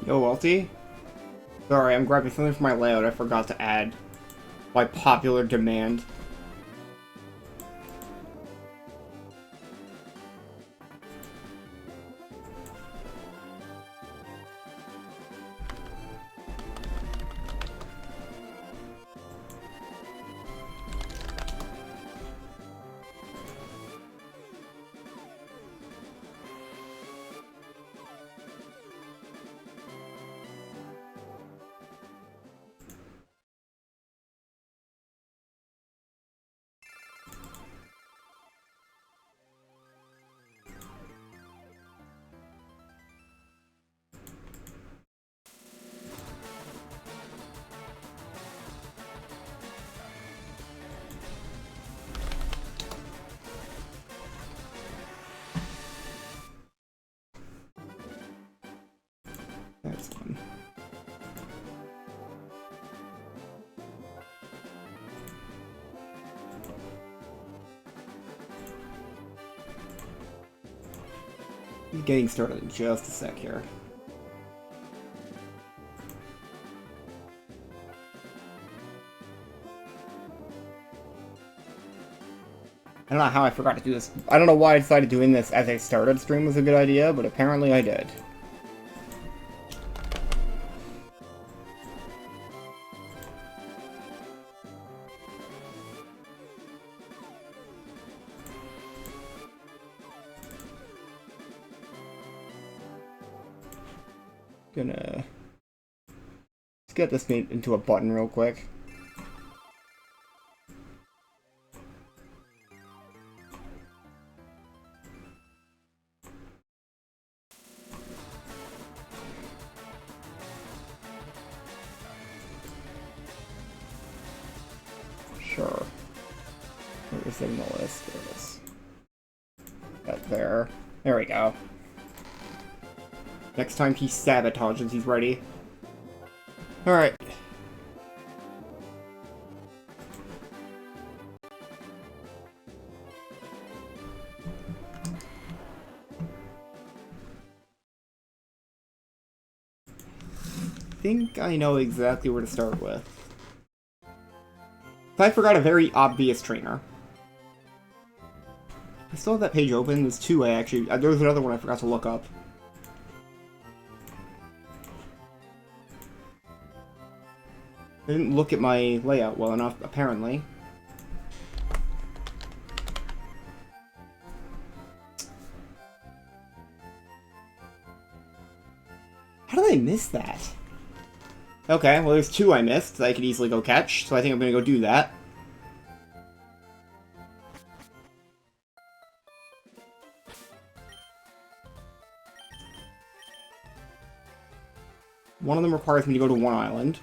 No ulti? Sorry, I'm grabbing something from my layout I forgot to add. By popular demand. That's fun. He's getting started in just a sec here. I don't know how I forgot to do this. I don't know why I decided doing this as I started stream was a good idea, but apparently I did. Let's get this into a button real quick. Sure. Where is it in the list? There it is. That there. There we go. Next time he sabotages, he's ready. Alright. I think I know exactly where to start with. I forgot a very obvious trainer. I still have that page open. There's two I actually... there was another one I forgot to look up. I didn't look at my layout well enough, apparently. How did I miss that? Okay, well there's two I missed that I could easily go catch, so I think I'm gonna go do that. One of them requires me to go to one island.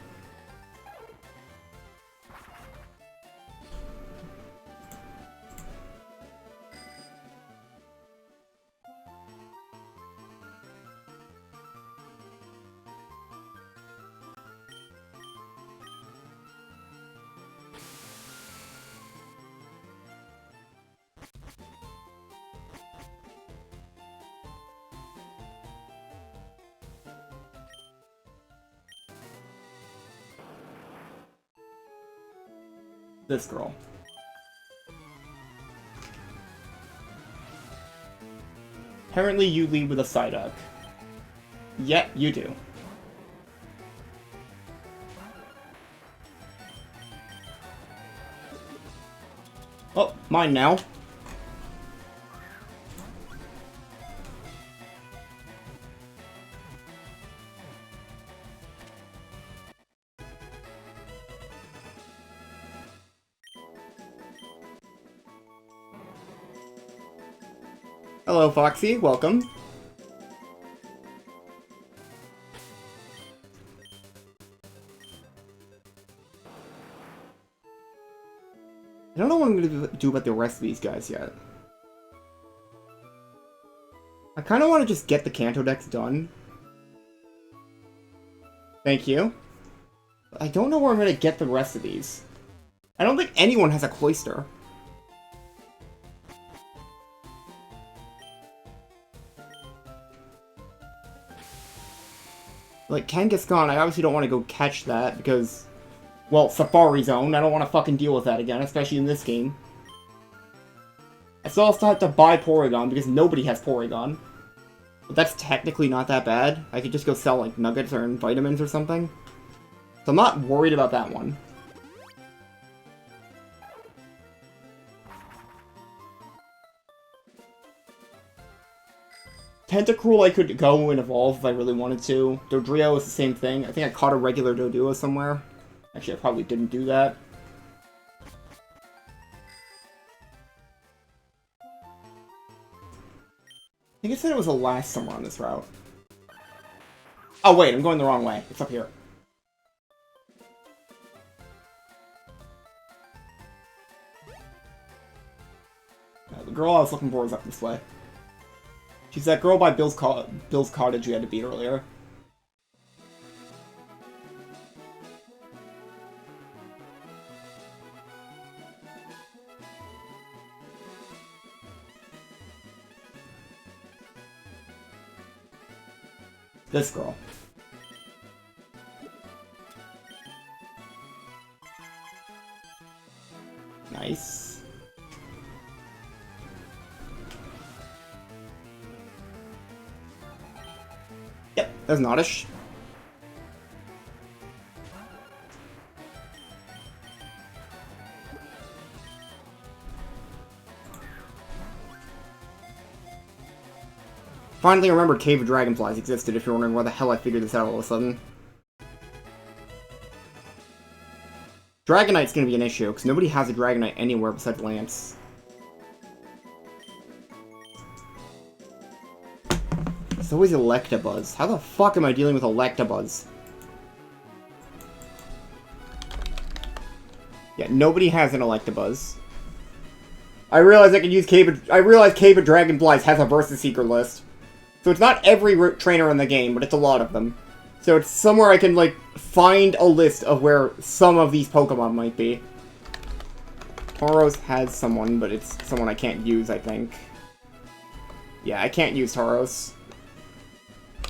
This girl. Apparently you lead with a side up. Yeah, you do. Oh, mine now. Hello, Foxy. Welcome. I don't know what I'm going to do about the rest of these guys yet. I kind of want to just get the Kanto decks done. Thank you. But I don't know where I'm going to get the rest of these. I don't think anyone has a Cloister. Like, Kangaskhan, I obviously don't want to go catch that, because... Well, Safari Zone, I don't want to fucking deal with that again, especially in this game. I still have to buy Porygon, because nobody has Porygon. But that's technically not that bad. I could just go sell, like, nuggets or vitamins or something. So I'm not worried about that one. Tentacruel I could go and evolve if I really wanted to. Dodrio is the same thing. I think I caught a regular Doduo somewhere. Actually, I probably didn't do that. I think it said it was a last somewhere on this route. Oh wait, I'm going the wrong way. It's up here. The girl I was looking for is up this way. She's that girl by Bill's cottage you had to beat earlier. This girl. Nice. Yep, that's Noddish. Finally remembered Cave of Dragonflies existed, if you're wondering why the hell I figured this out all of a sudden. Dragonite's gonna be an issue, because nobody has a Dragonite anywhere besides Lance. It's always Electabuzz. How the fuck am I dealing with Electabuzz? Yeah, nobody has an Electabuzz. I realize I can use I realize Cave of Dragonflies has a Versus Seeker list. So it's not every trainer in the game, but it's a lot of them. So it's somewhere I can, like, find a list of where some of these Pokemon might be. Tauros has someone, but it's someone I can't use, I think. Yeah, I can't use Tauros.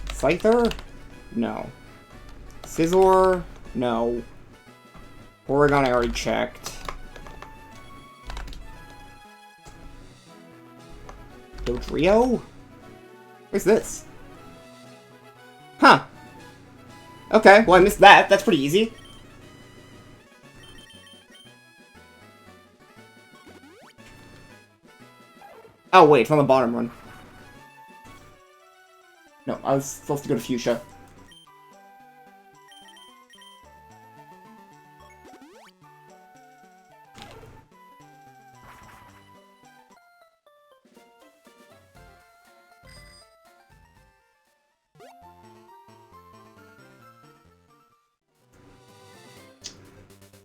Scyther? No. Scizor? No. Porygon I already checked. Dodrio? Where's this? Huh. Okay, well I missed that. That's pretty easy. Oh wait, it's on the bottom run. No, I was supposed to go to Fuchsia.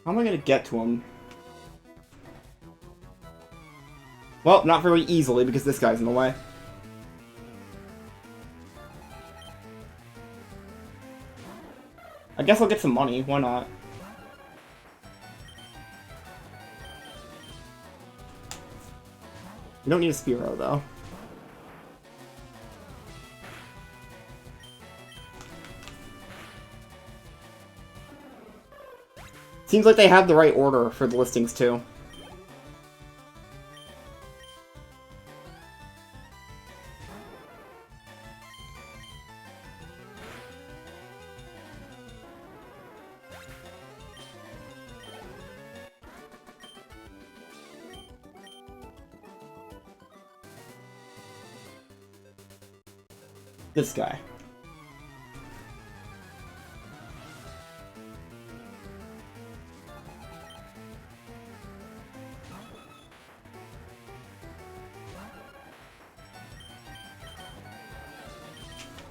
How am I gonna get to him? Well, not very easily, because this guy's in the way. I guess I'll get some money, why not? You don't need a Spearow, though. Seems like they have the right order for the listings, too. This guy.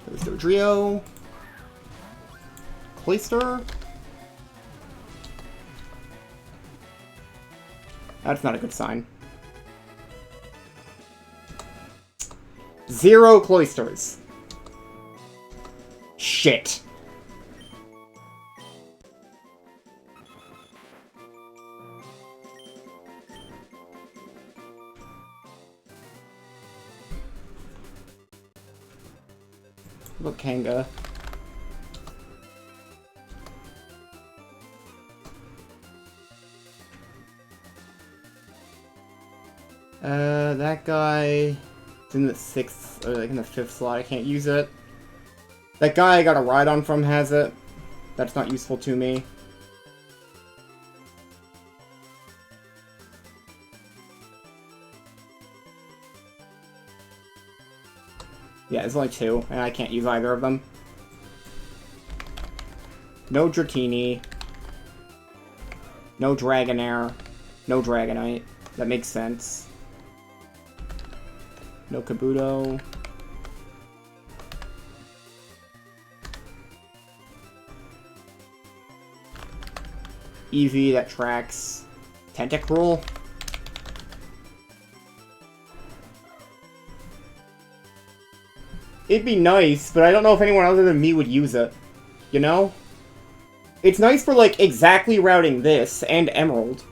There's Dodrio. Cloyster. That's not a good sign. 0 Cloysters. Shit. What about Kanga? That guy is in the 6th, or like in the 5th slot. I can't use it. That guy I got a ride on from has it. That's not useful to me. Yeah, there's only 2, and I can't use either of them. No Dratini. No Dragonair. No Dragonite. That makes sense. No Kabuto. Eevee, that tracks. Tentacruel. It'd be nice, but I don't know if anyone other than me would use it. You know? It's nice for, like, exactly routing this and Emerald.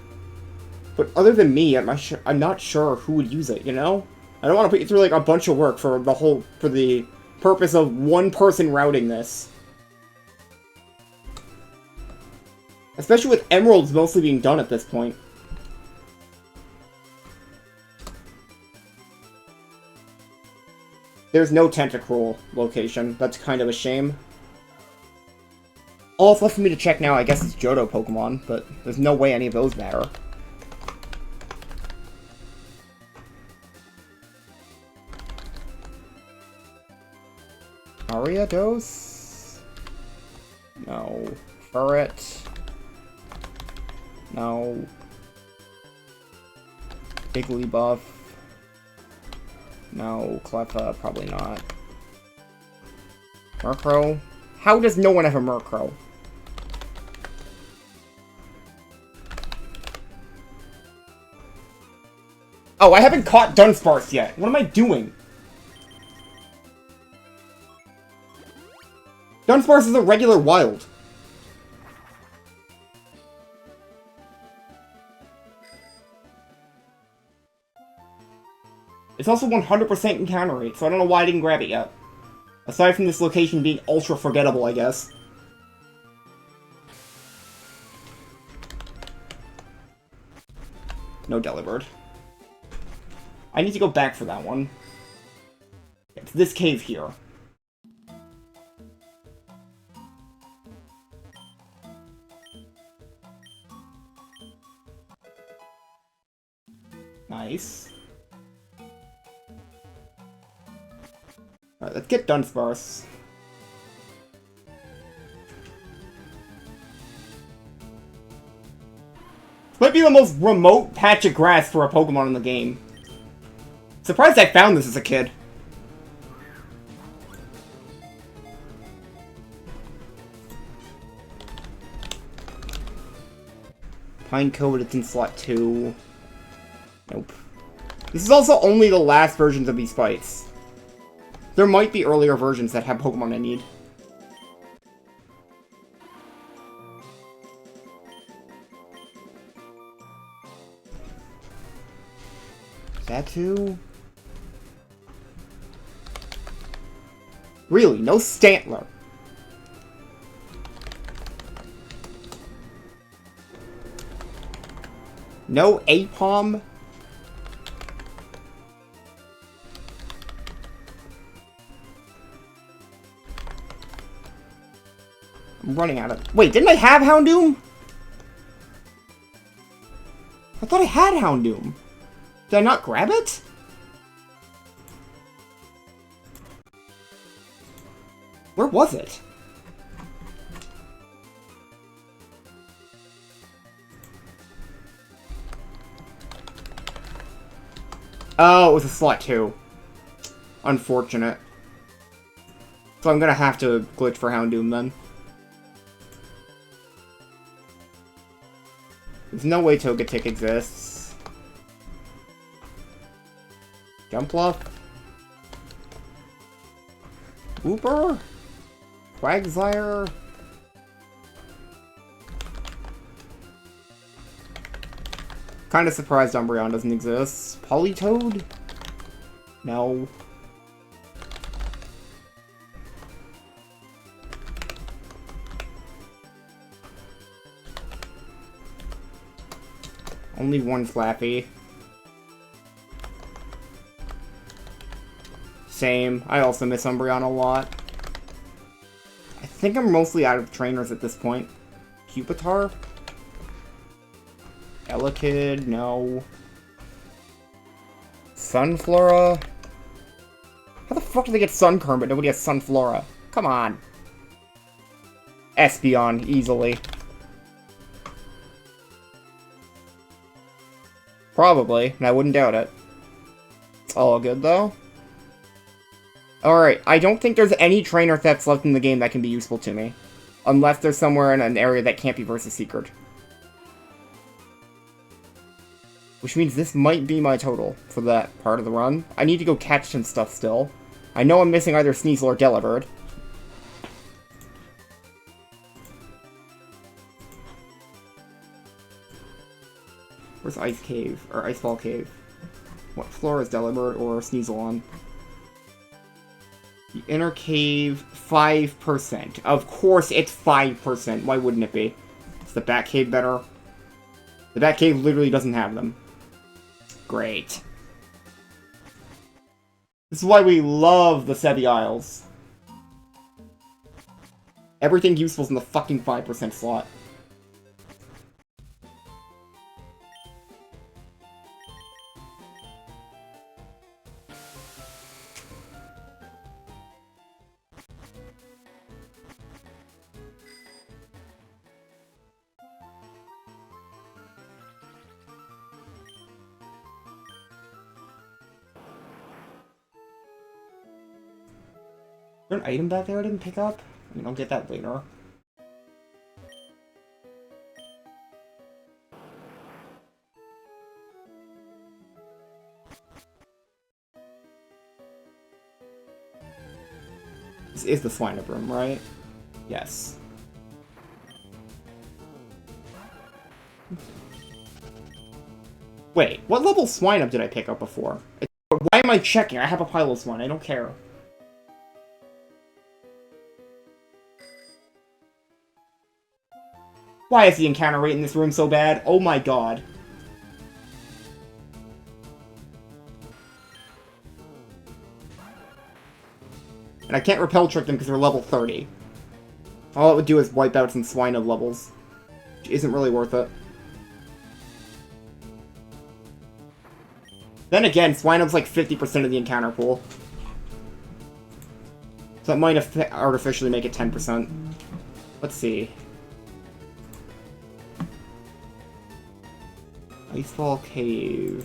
But other than me, I'm not sure who would use it, you know? I don't want to put you through, like, a bunch of work for the purpose of one person routing this. Especially with Emeralds mostly being done at this point. There's no Tentacruel location. That's kind of a shame. All that's left for me to check now, I guess, is Johto Pokemon, but there's no way any of those matter. Ariados? No. Furret? No. Jigglypuff? No. Cleffa? Probably not. Murkrow? How does no one have a Murkrow? Oh, I haven't caught Dunsparce yet. What am I doing? Dunsparce is a regular wild. It's also 100% encounter rate, so I don't know why I didn't grab it yet. Aside from this location being ultra forgettable, I guess. No Delibird. I need to go back for that one. It's this cave here. Nice. Alright, let's get Dunsparce. This might be the most remote patch of grass for a Pokemon in the game. Surprised I found this as a kid. Pinecoat, it's in slot 2. Nope. This is also only the last versions of these fights. There might be earlier versions that have Pokemon I need. Satu? Really? No Stantler? No Apom? I'm running out of... Wait, didn't I have Houndoom? I thought I had Houndoom. Did I not grab it? Where was it? Oh, it was a slot 2. Unfortunate. So I'm gonna have to glitch for Houndoom then. There's no way Togetic exists. Jumpluff? Wooper? Quagsire? Kinda surprised Umbreon doesn't exist. Politoed? No. Only one Flappy. Same. I also miss Umbreon a lot. I think I'm mostly out of trainers at this point. Pupitar? Elekid? No. Sunflora? How the fuck do they get Sunkern but nobody has Sunflora? Come on. Espeon, easily. Probably, and I wouldn't doubt it. It's all good, though. Alright, I don't think there's any trainer thefts left in the game that can be useful to me. Unless there's somewhere in an area that can't be versus secret. Which means this might be my total for that part of the run. I need to go catch some stuff still. I know I'm missing either Sneasel or Delibird. Where's Ice Cave? Or Icefall Cave? What floor is Delibird or Sneasel on? The inner cave, 5%. Of course it's 5%. Why wouldn't it be? Is the back cave better? The back cave literally doesn't have them. Great. This is why we love the Sebi Isles. Everything useful is in the fucking 5% slot. Is there an item back there I didn't pick up? I mean, I'll get that later. This is the Swinub room, right? Yes. Wait, what level Swinub did I pick up before? Why am I checking? I have a Piloswine, I don't care. Why is the encounter rate in this room so bad? Oh my god. And I can't Repel Trick them because they're level 30. All it would do is wipe out some Swinub levels. Which isn't really worth it. Then again, Swinub's like 50% of the encounter pool. So that might artificially make it 10%. Let's see. Icefall Cave.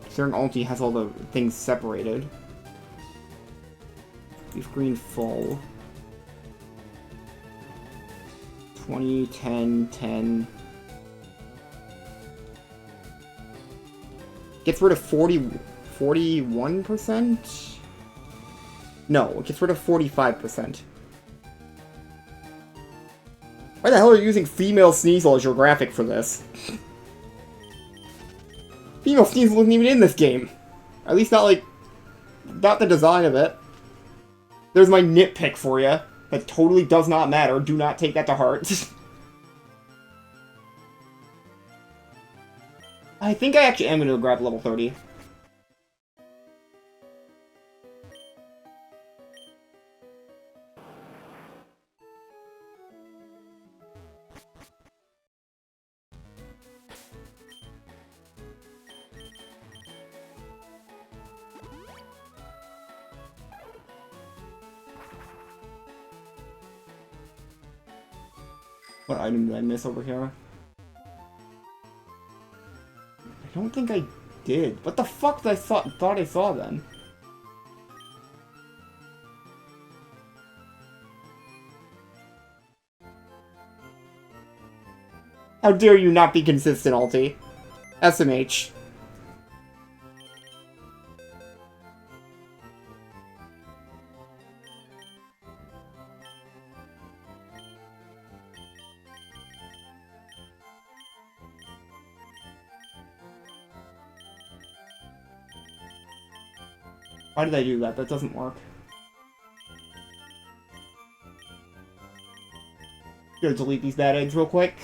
Certain Ulti has all the things separated. Leaf Green Full. 20, 10, 10. Gets rid of 41%? No, it gets rid of 45%. Why the hell are you using Female Sneasel as your graphic for this? Female Sneasel wasn't even in this game. At least not like... not the design of it. There's my nitpick for you. That totally does not matter. Do not take that to heart. I think I actually am going to grab level 30. What item did I miss over here? I don't think I did. What the fuck did I thought I saw then? How dare you not be consistent, Alti? SMH. Why did I do that? That doesn't work. Gonna delete these bad eggs real quick.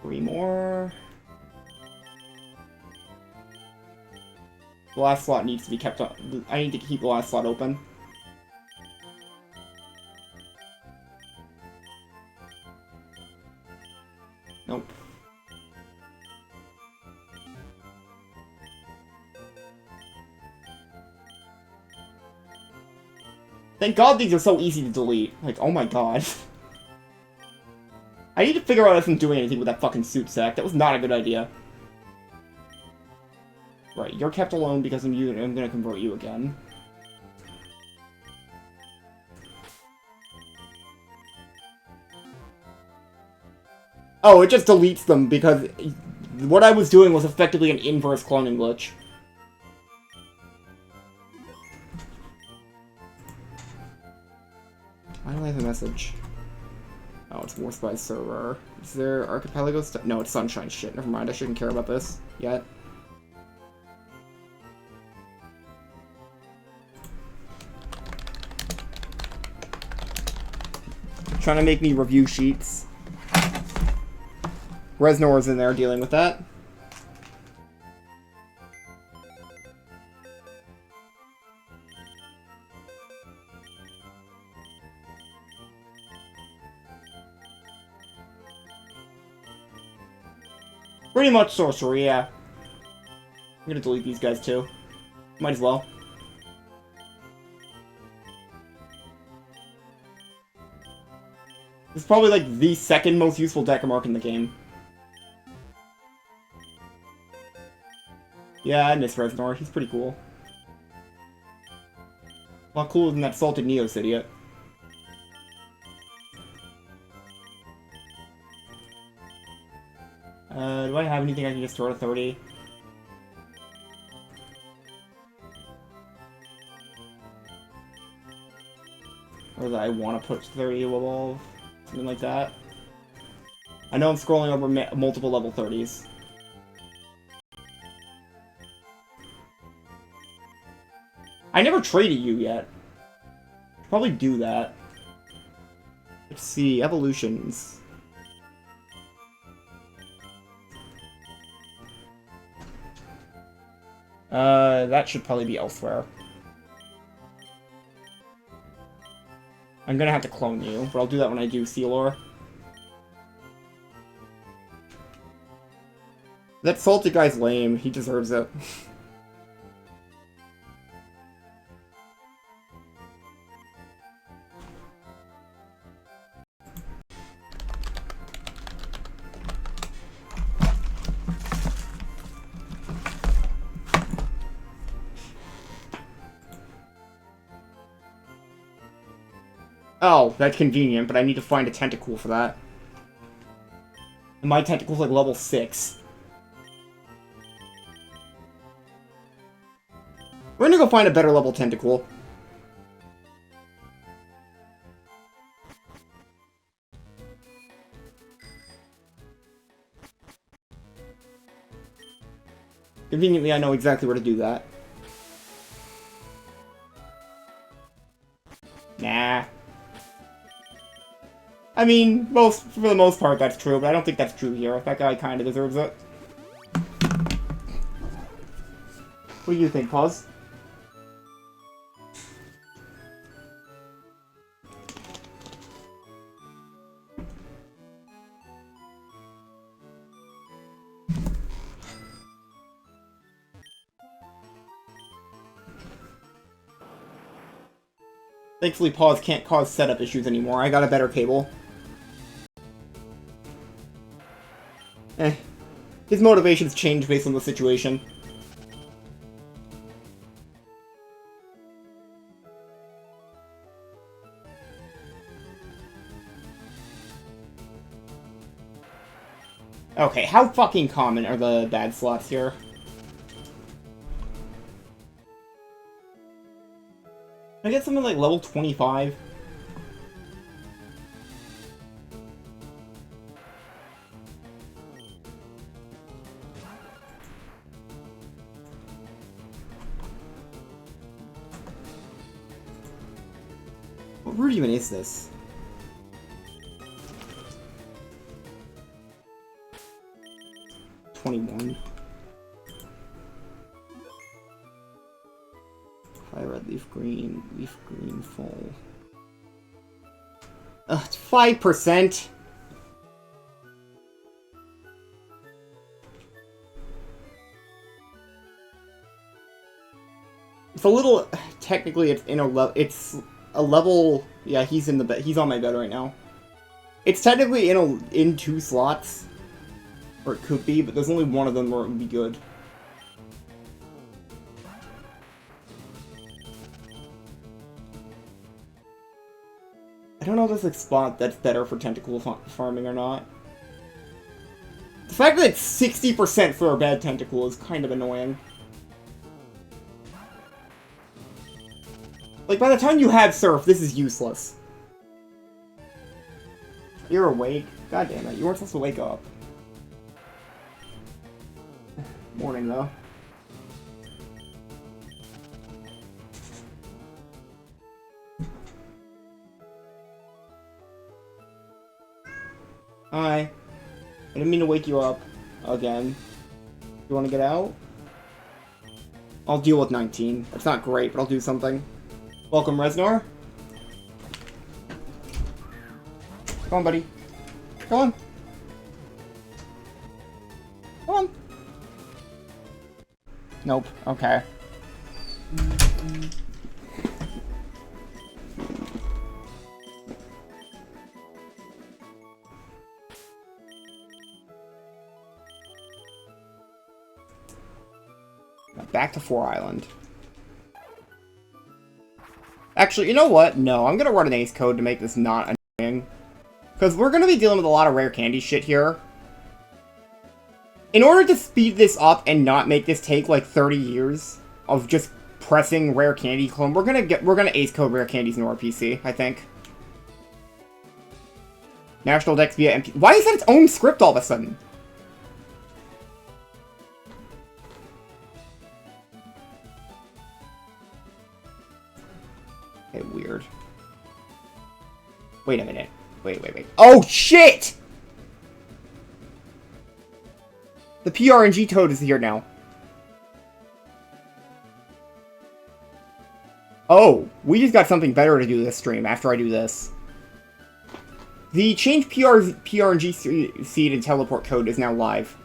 3 more. The last slot needs to be kept up. I need to keep the last slot open. Nope. Thank God these are so easy to delete. Like, oh my god. I need to figure out if I'm doing anything with that fucking suit sack. That was not a good idea. Right, you're kept alone because I'm gonna convert you again. Oh, it just deletes them because what I was doing was effectively an inverse cloning glitch. Why do I have a message? Oh, it's War Spy server. Is there Archipelago stuff? No, it's Sunshine shit. Never mind, I shouldn't care about this yet. Trying to make me review sheets. Resnor's in there dealing with that. Pretty much sorcery, yeah. I'm gonna delete these guys too. Might as well. This is probably like the second most useful Decamark in the game. Yeah, I miss Resnor. He's pretty cool. A lot cooler than that salted Neos idiot. Do I have anything I can just throw to 30? Or that I want to put 30 to evolve? Something like that. I know I'm scrolling over multiple level 30s. I never traded you yet. Probably do that. Let's see, evolutions. That should probably be elsewhere. I'm gonna have to clone you, but I'll do that when I do Sealor. That salted guy's lame. He deserves it. Oh, that's convenient, but I need to find a tentacle for that. And my tentacle's like level 6. We're gonna go find a better level tentacle. Conveniently, I know exactly where to do that. Nah. I mean, for the most part, that's true, but I don't think that's true here. That guy kind of deserves it. What do you think, Pause? Thankfully, Pause can't cause setup issues anymore. I got a better cable. His motivations change based on the situation. Okay, how fucking common are the bad slots here? Can I get something like level 25? What route even is this? 21. Fire red, leaf green, full. Ugh, it's 5%. It's a little. Technically, it's in a level. It's a level. Yeah, he's in the bed. He's on my bed right now. It's technically in 2 slots, or it could be, but there's only one of them where it would be good. I don't know if there's a spot that's better for tentacle farming or not. The fact that it's 60% for a bad tentacle is kind of annoying. Like, by the time you have Surf, this is useless. You're awake? God damn it, you weren't supposed to wake up. Morning, though. Hi. I didn't mean to wake you up. Again. You wanna get out? I'll deal with 19. That's not great, but I'll do something. Welcome, Reznor. Come on, buddy. Come on. Come on. Nope. Okay. Back to 4 Island. Actually, you know what? No, I'm gonna run an ace code to make this not annoying. Because we're gonna be dealing with a lot of rare candy shit here. In order to speed this up and not make this take like 30 years of just pressing rare candy clone, we're gonna ace code rare candies into our PC, I think. National DEX via MP. Why is that its own script all of a sudden? Okay, weird. Wait a minute. Wait. Oh, shit! The PRNG toad is here now. Oh, we just got something better to do this stream after I do this. The change PRNG seed and teleport code is now live.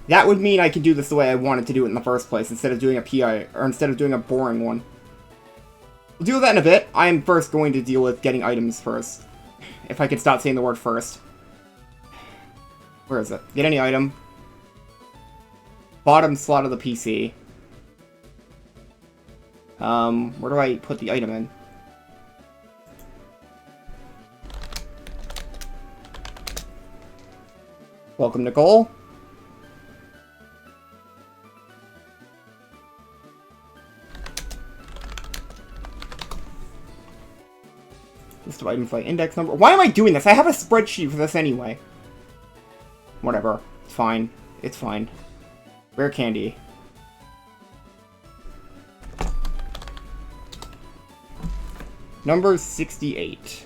That would mean I could do this the way I wanted to do it in the first place, instead of doing a PI, or instead of doing a boring one. We'll deal with that in a bit. I am first going to deal with getting items first. If I could stop saying the word first. Where is it? Get any item. Bottom slot of the PC. Where do I put the item in? Welcome, Nicole. List of items by index number. Why am I doing this? I have a spreadsheet for this anyway. Whatever. It's fine. It's fine. Rare candy. Number 68.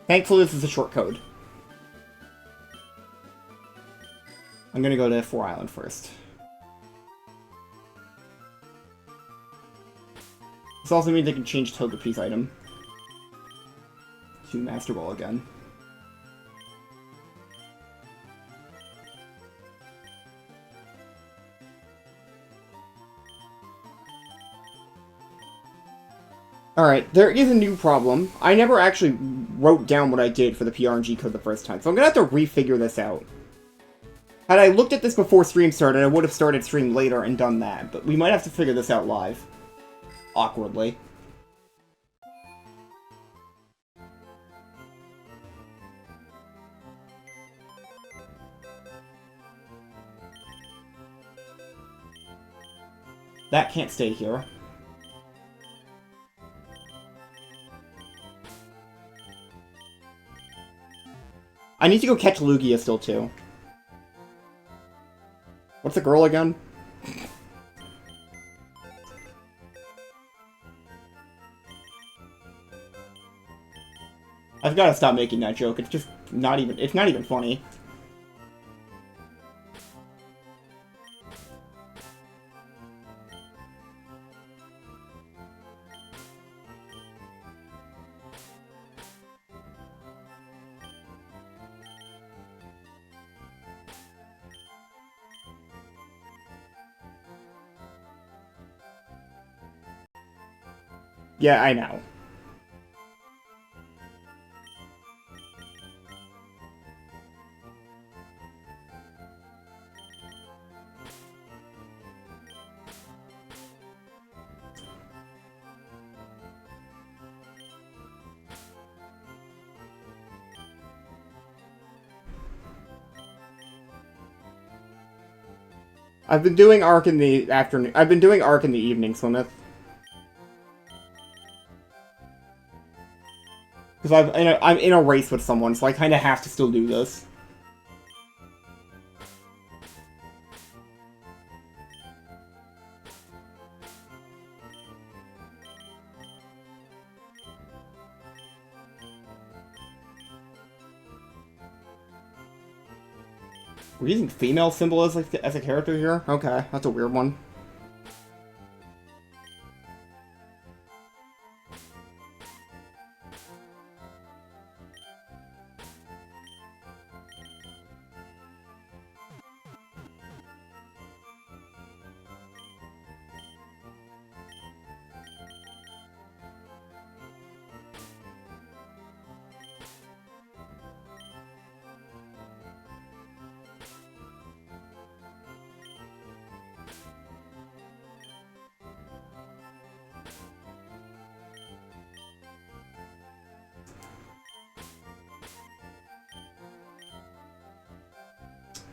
Thankfully, this is a short code. I'm gonna go to 4 Island first. This also means I can change Togepi's item to Master Ball again. Alright, there is a new problem. I never actually wrote down what I did for the PRNG code the first time, so I'm gonna have to refigure this out. Had I looked at this before stream started, I would have started stream later and done that, but we might have to figure this out live. Awkwardly. That can't stay here. I need to go catch Lugia still, too. What's the girl again? I've got to stop making that joke. It's just not even, it's not even funny. Yeah, I know. I've been doing Arc in the afternoon. I've been doing Arc in the evening, Slimith. Because I'm in a race with someone, so I kind of have to still do this. We're using female symbol as, like, as a character here? Okay, that's a weird one.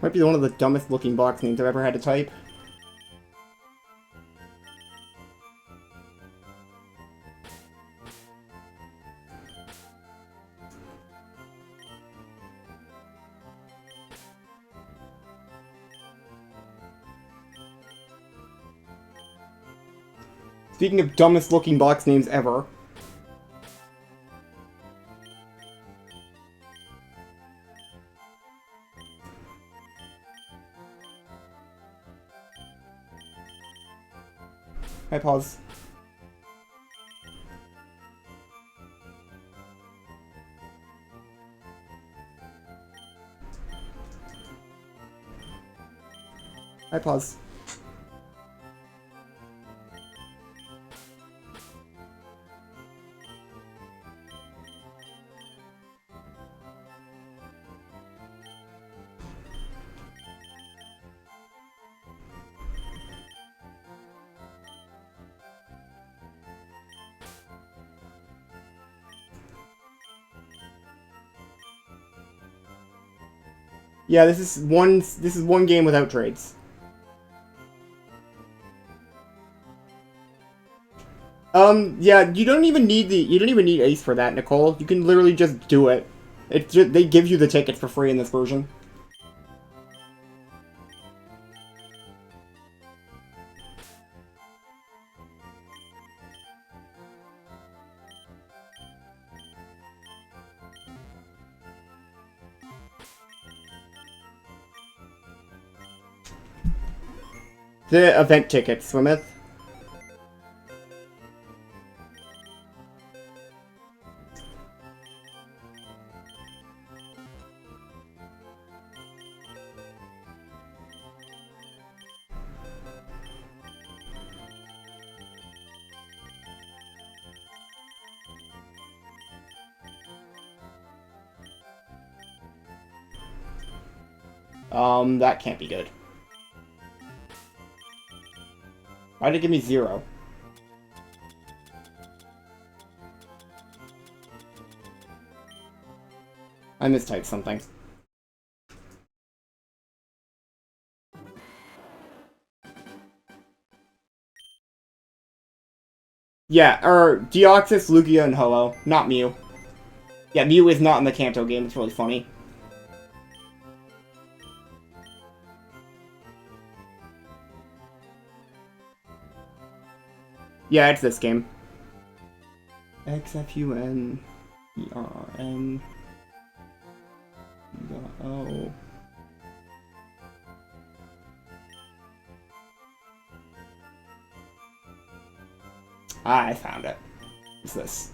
Might be one of the dumbest looking box names I've ever had to type. Speaking of dumbest looking box names ever. I pause. I pause. Yeah, this is one game without trades. Yeah, you don't even need Ace for that, Nicole. You can literally just do it. They give you the tickets for free in this version. The event tickets, Swimith. That can't be good. Why did it give me 0? I mistyped something. Yeah, Deoxys, Lugia, and Ho-Oh, not Mew. Yeah, Mew is not in the Kanto game, it's really funny. Yeah, it's this game. XFUN. ERM. Oh. Ah, I found it. What's this?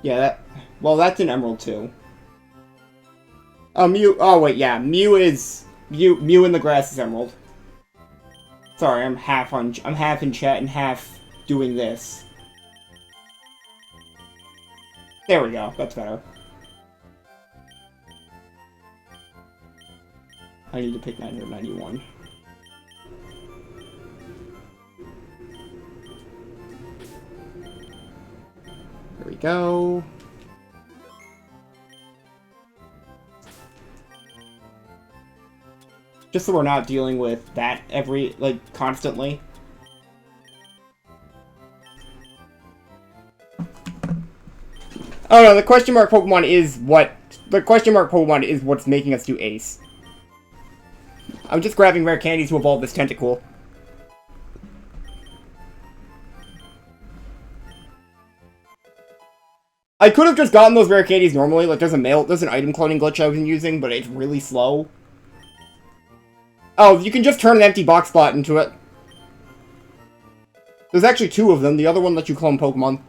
Yeah, well, that's an emerald too. Oh, Mew. Oh, wait, yeah. Mew in the grass is emerald. Sorry, I'm half in chat and half doing this. There we go. That's better. I need to pick 991. There we go. Just so we're not dealing with that constantly. Oh no, the question mark Pokemon is what's making us do Ace. I'm just grabbing rare candies to evolve this Tentacool. I could have just gotten those rare candies normally, like there's an item cloning glitch I've been using, but it's really slow. Oh, you can just turn an empty box spot into it. There's actually 2 of them, the other one lets you clone Pokemon.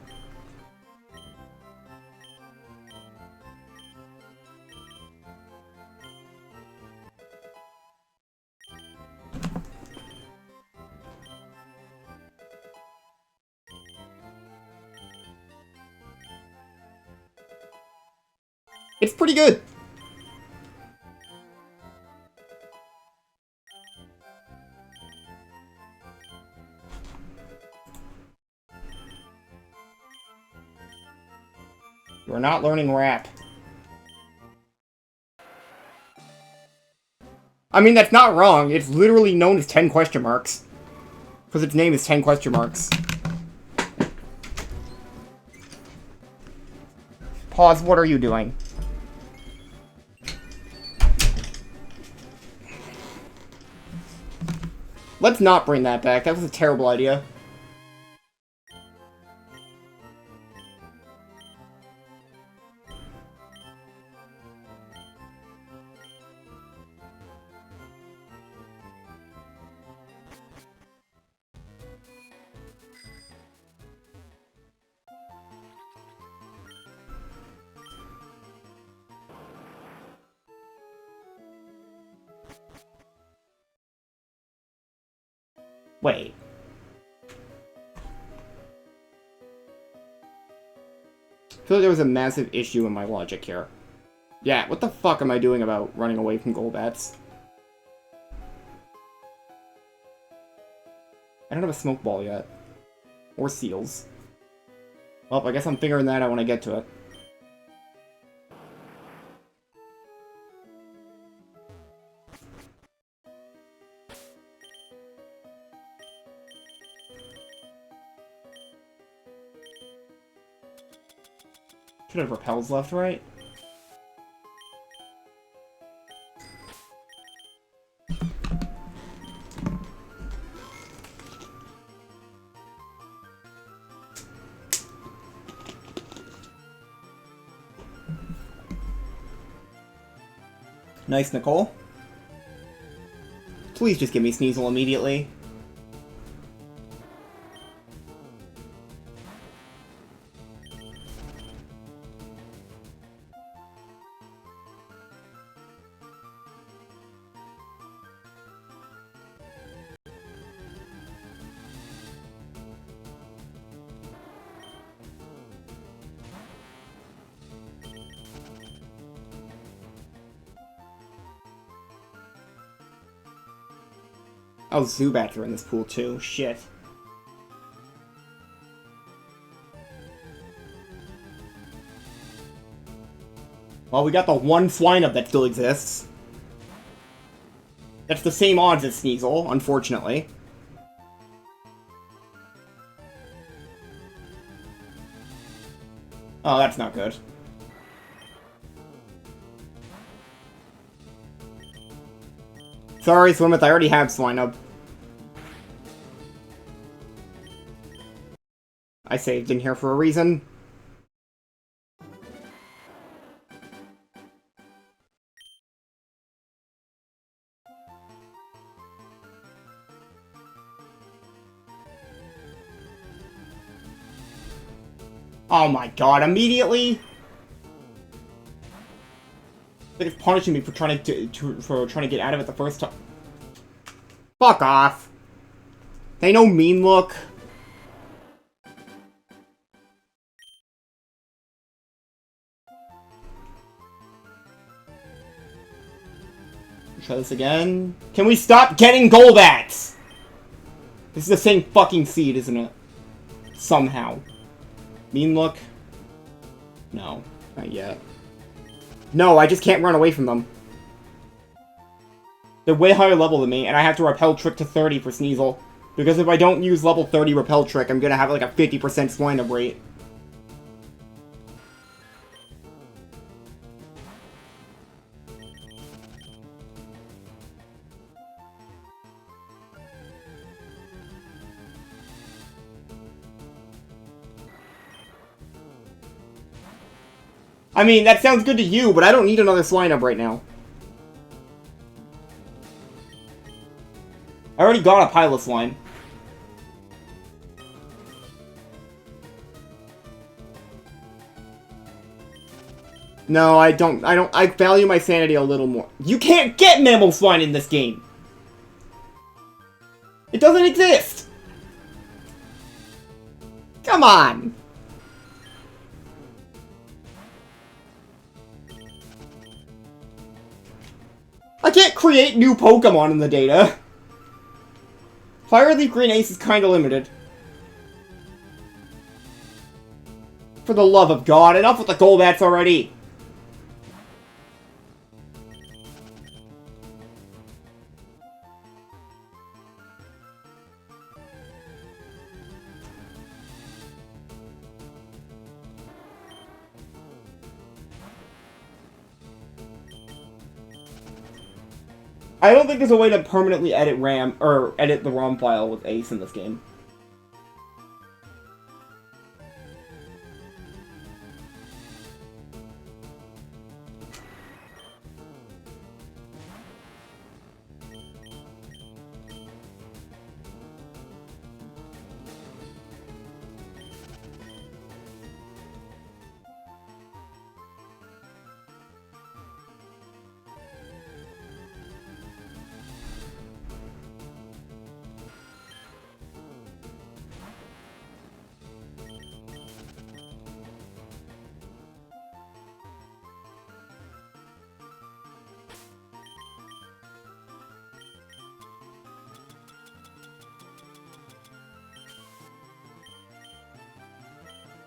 It's pretty good. You're not learning rap. I mean, that's not wrong. It's literally known as 10 question marks. Because its name is 10 question marks. Pause, what are you doing? Let's not bring that back. That was a terrible idea. Wait. I feel like there was a massive issue in my logic here. Yeah, what the fuck am I doing about running away from Golbats? I don't have a smoke ball yet. Or seals. Well, I guess I'm figuring that out when I get to it. Should have repels left, right? Nice, Nicole. Please just give me Sneasel immediately. Oh, Zubats are in this pool too. Shit. Well, we got the one Swinub that still exists. That's the same odds as Sneasel, unfortunately. Oh, that's not good. Sorry, Swimith, I already have Swinub. I saved in here for a reason. Oh my god, immediately? Like it's punishing me for trying to get out of it the first time. Fuck off. They know mean look. Try this again. Can we stop getting Golbats? This is the same fucking seed, isn't it? Somehow. Mean look? No, not yet. No, I just can't run away from them. They're way higher level than me, and I have to repel trick to 30 for Sneasel. Because if I don't use level 30 repel trick, I'm gonna have like a 50% Swinub rate. I mean, that sounds good to you, but I don't need another Swinub right now. I already got a Piloswine. No, I don't, I value my sanity a little more. You can't get Mamoswine in this game! It doesn't exist! Come on! I can't create new Pokemon in the data. Fire Leaf Green Ace is kinda limited. For the love of God, enough with the Golbats already! I don't think there's a way to permanently edit RAM, or edit the ROM file with Ace in this game.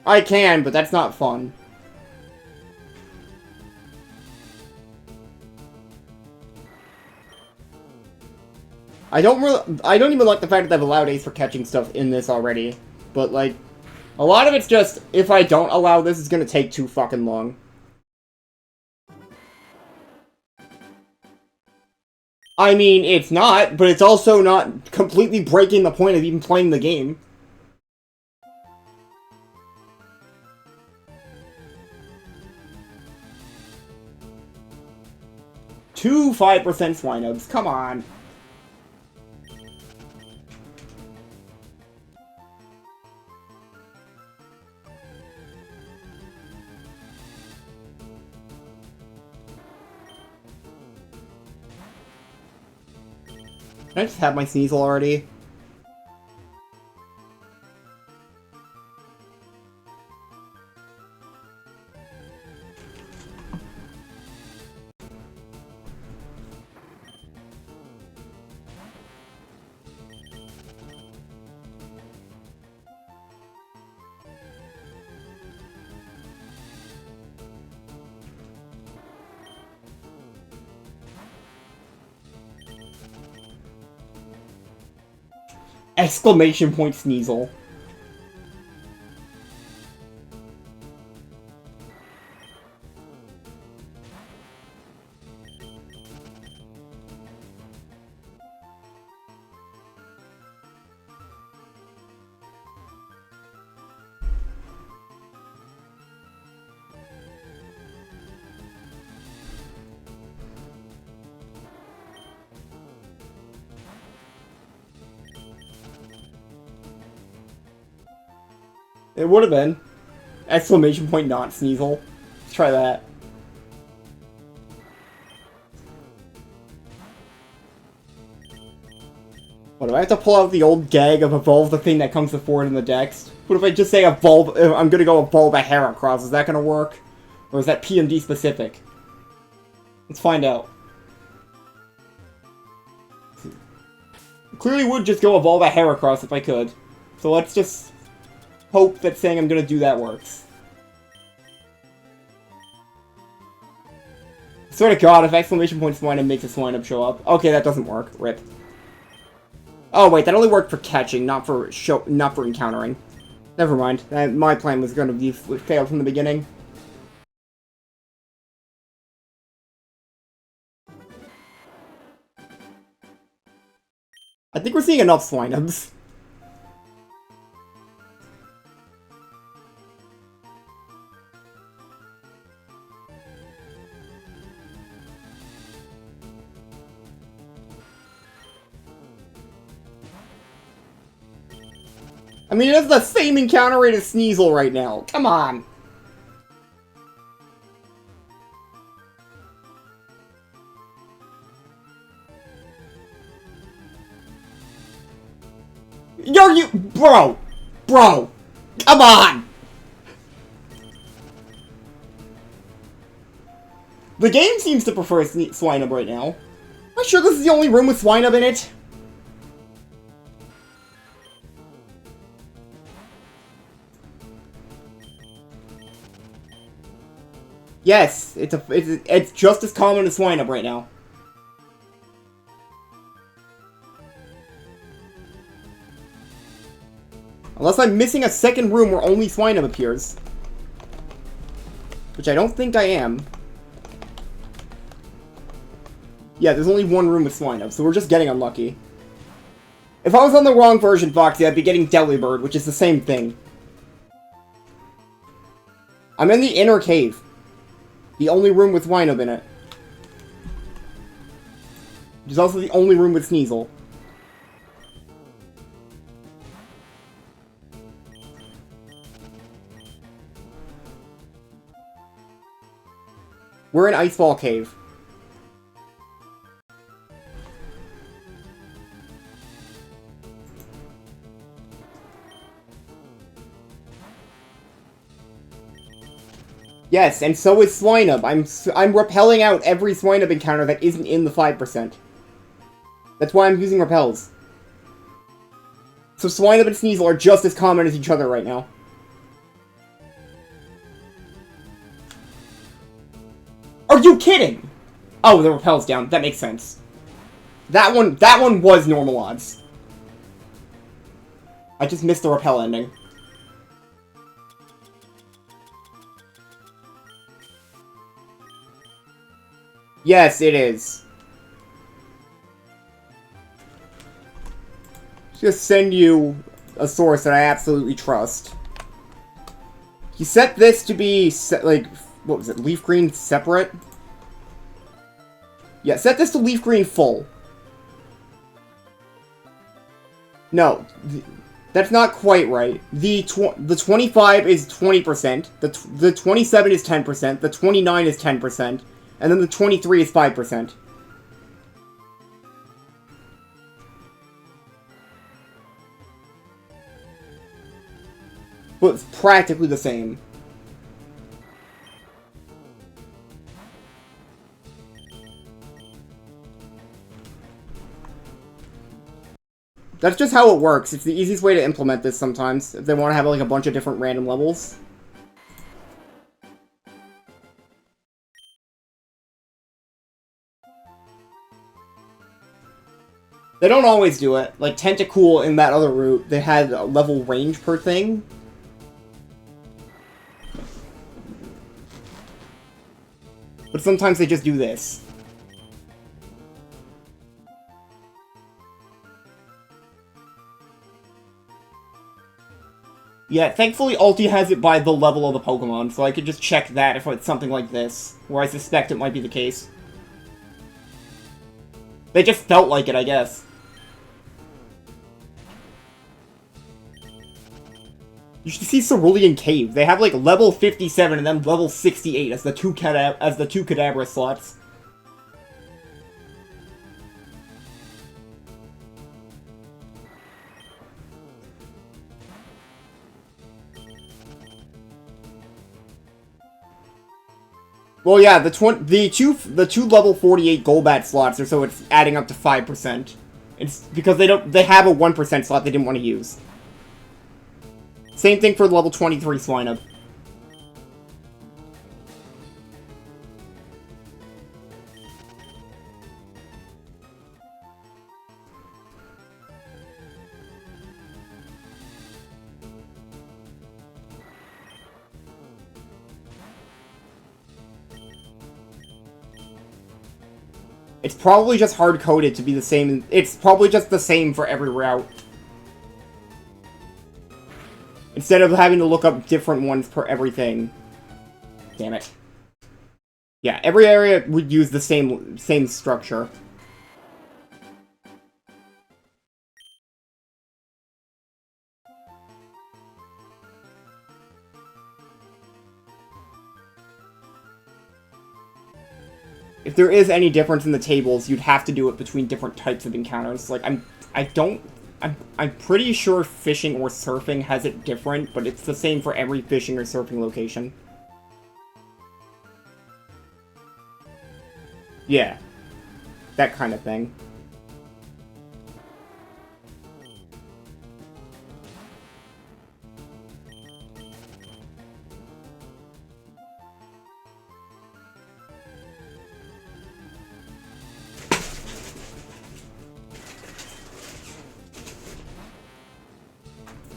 I can, but that's not fun. I don't even like the fact that they've allowed Ace for catching stuff in this already. But, like, a lot of it's just, if I don't allow this, it's gonna take too fucking long. I mean, it's not, but it's also not completely breaking the point of even playing the game. Two 5% Swinubs, come on. Can I just have my Sneasel already? Exclamation point Sneasel. It would have been. Exclamation point not Sneasel. Let's try that. What, do I have to pull out the old gag of evolve the thing that comes before it in the Dex? What if I just say evolve, I'm gonna go evolve a Heracross, is that gonna work? Or is that PMD specific? Let's find out. Clearly would just go evolve a Heracross if I could. So let's just hope that saying I'm gonna do that works. Swear to God, if exclamation point Swinub makes a Swinub show up. Okay, that doesn't work. Rip. Oh wait, that only worked for catching, not for encountering. Never mind. My plan was gonna be failed from the beginning. I think we're seeing enough Swinubs. I mean, it has the same encounter rate as Sneasel right now. Come on. Bro! Bro! Come on! The game seems to prefer Swinub right now. Am I sure this is the only room with Swinub in it? Yes, it's just as common as Swinub right now. Unless I'm missing a second room where only Swinub appears. Which I don't think I am. Yeah, there's only one room with Swinub, so we're just getting unlucky. If I was on the wrong version, Foxy, I'd be getting Delibird, which is the same thing. I'm in the inner cave. The only room with Swinub in it. Which is also the only room with Sneasel. We're in Iceball Cave. Yes, and so is Swinub. I'm repelling out every Swinub encounter that isn't in the 5%. That's why I'm using repels. So Swinub and Sneasel are just as common as each other right now. Are you kidding? Oh, the repel's down. That makes sense. That one was normal odds. I just missed the repel ending. Yes, it is. Just send you a source that I absolutely trust. You set this to be, like, what was it, leaf green separate? Yeah, set this to leaf green full. No, that's not quite right. The 25 is 20%, the 27 is 10%, the 29 is 10%, and then the 23 is 5%. But it's practically the same. That's just how it works. It's the easiest way to implement this sometimes, if they want to have like a bunch of different random levels. They don't always do it. Like, Tentacool in that other route, they had a level range per thing. But sometimes they just do this. Yeah, thankfully Ulti has it by the level of the Pokemon, so I could just check that if it's something like this, where I suspect it might be the case. They just felt like it, I guess. You should see Cerulean Cave. They have like level 57 and then level 68 as the two Kadabra slots. Well, yeah, the two level 48 Golbat slots are so it's adding up to 5%. It's because they have a 1% slot they didn't want to use. Same thing for the level 23 Swinub. It's probably just hard-coded to be the same. It's probably just the same for every route. Instead of having to look up different ones per everything. Damn it. Yeah, every area would use the same structure. If there is any difference in the tables, you'd have to do it between different types of encounters. Like, I'm pretty sure fishing or surfing has it different, but it's the same for every fishing or surfing location. Yeah. That kind of thing.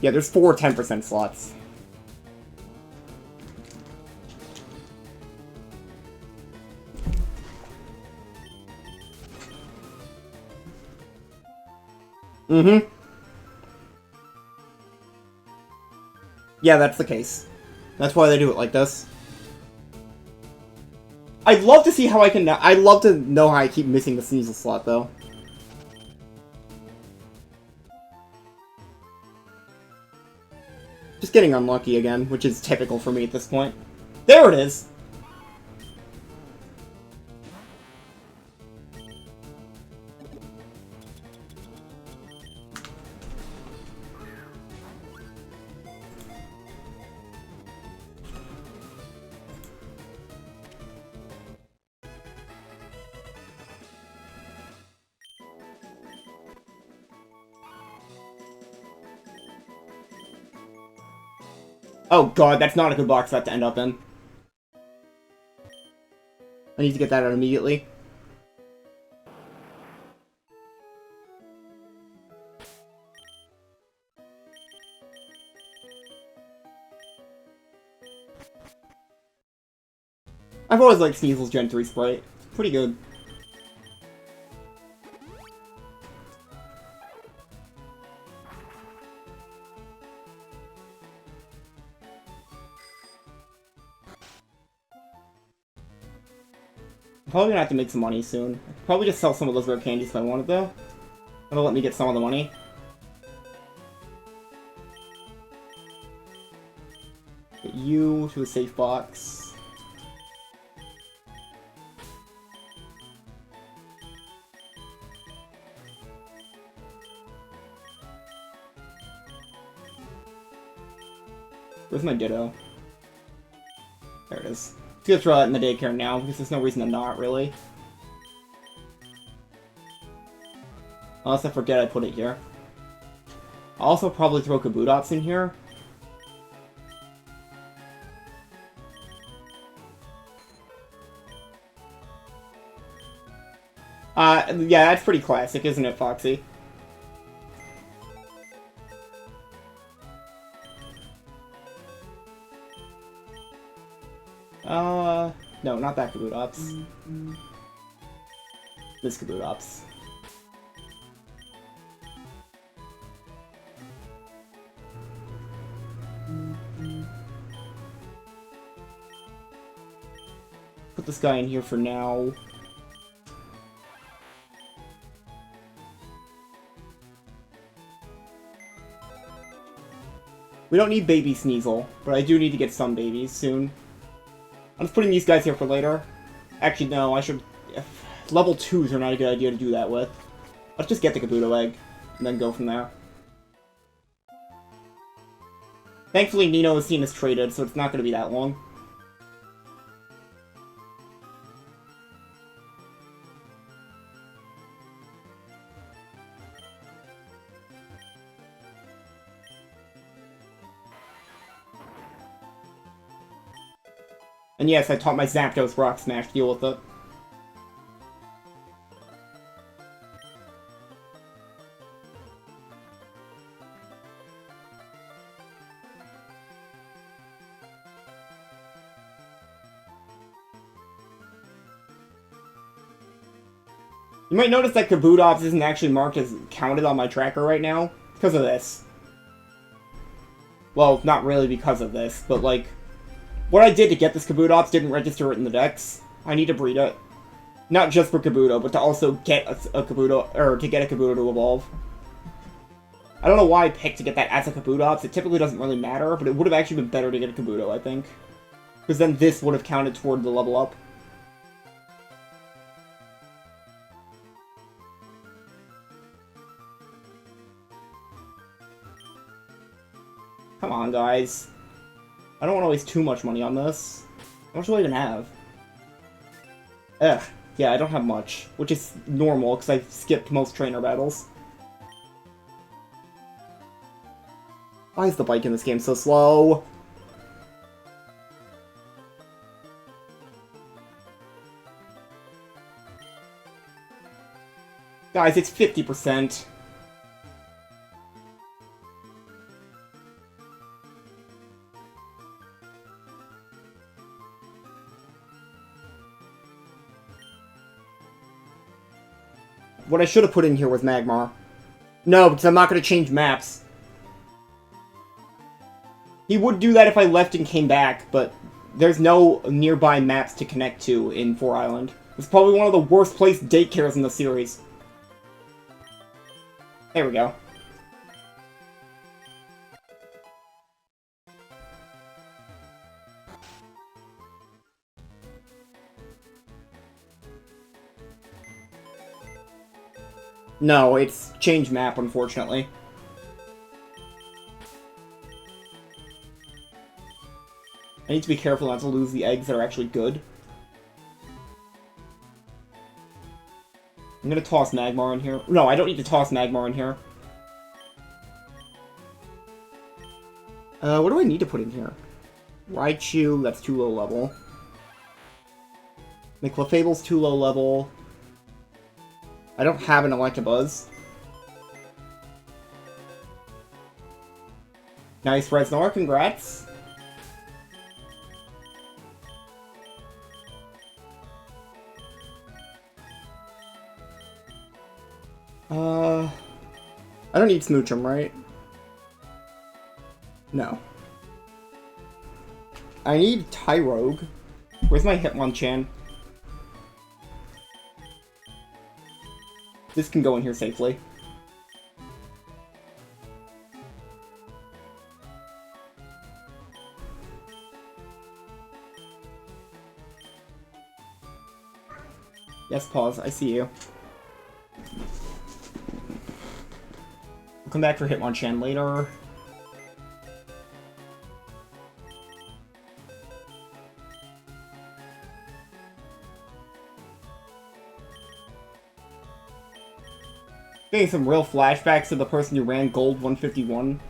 Yeah, there's 4 10% slots. Mm-hmm. Yeah, that's the case. That's why they do it like this. I'd love to see how I can... I'd love to know how I keep missing the Sneasel slot, though. Just getting unlucky again, which is typical for me at this point. There it is! Oh god, that's not a good box set to end up in. I need to get that out immediately. I've always liked Sneasel's Gen 3 sprite. Pretty good. I'm probably gonna have to make some money soon. Probably just sell some of those rare candies if I wanted, though. That'll let me get some of the money. Get you to a safe box. Where's my Ditto? There it is. I'm gonna throw that in the daycare now, because there's no reason to not, really. Unless I forget I put it here. I'll also probably throw Kabutops in here. Yeah, that's pretty classic, isn't it, Foxy? No, not that Kabutops. This Kabutops. Put this guy in here for now. We don't need Baby Sneasel, but I do need to get some babies soon. I'm just putting these guys here for later. Actually, no, I should... Level 2s are not a good idea to do that with. Let's just get the Kabuto egg, and then go from there. Thankfully, Nino has seen us traded, so it's not going to be that long. And yes, I taught my Zapdos Rock Smash to deal with it. You might notice that Kabutops isn't actually marked as counted on my tracker right now, because of this. Well, not really because of this, but like... What I did to get this Kabutops didn't register it in the DEX. I need to breed it. Not just for Kabuto, but to also get a Kabuto, or to get a Kabuto to evolve. I don't know why I picked to get that as a Kabutops. It typically doesn't really matter, but it would have actually been better to get a Kabuto, I think. Because then this would have counted toward the level up. Come on, guys. I don't want to waste too much money on this. How much do I even have? Ugh. Yeah, I don't have much. Which is normal, because I've skipped most trainer battles. Why is the bike in this game so slow? Guys, it's 50%. What I should have put in here was Magmar. No, because I'm not going to change maps. He would do that if I left and came back, but there's no nearby maps to connect to in 4 Island. It's probably one of the worst placed daycares in the series. There we go. No, it's change map, unfortunately. I need to be careful not to lose the eggs that are actually good. I'm gonna toss Magmar in here. No, I don't need to toss Magmar in here. What do I need to put in here? Raichu, that's too low level. McClefable's too low level. I don't have an Electabuzz. Nice, Reznor, congrats. I don't need Smoochum, right? No. I need Tyrogue. Where's my Hitmonchan? This can go in here safely. Yes, pause. I see you. We'll come back for Hitmonchan later. Getting some real flashbacks to the person who ran Gold 151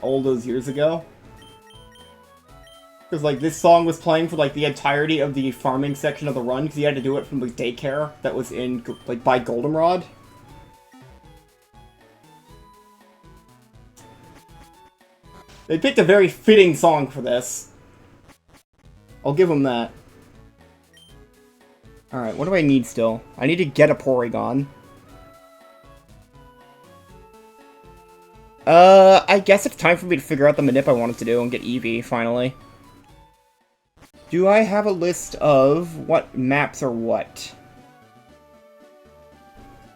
all those years ago. Because, like, this song was playing for, like, the entirety of the farming section of the run, because he had to do it from the daycare that was in, like, by Goldenrod. They picked a very fitting song for this. I'll give them that. Alright, what do I need still? I need to get a Porygon. I guess it's time for me to figure out the manip I wanted to do and get Eevee, finally. Do I have a list of what maps are what?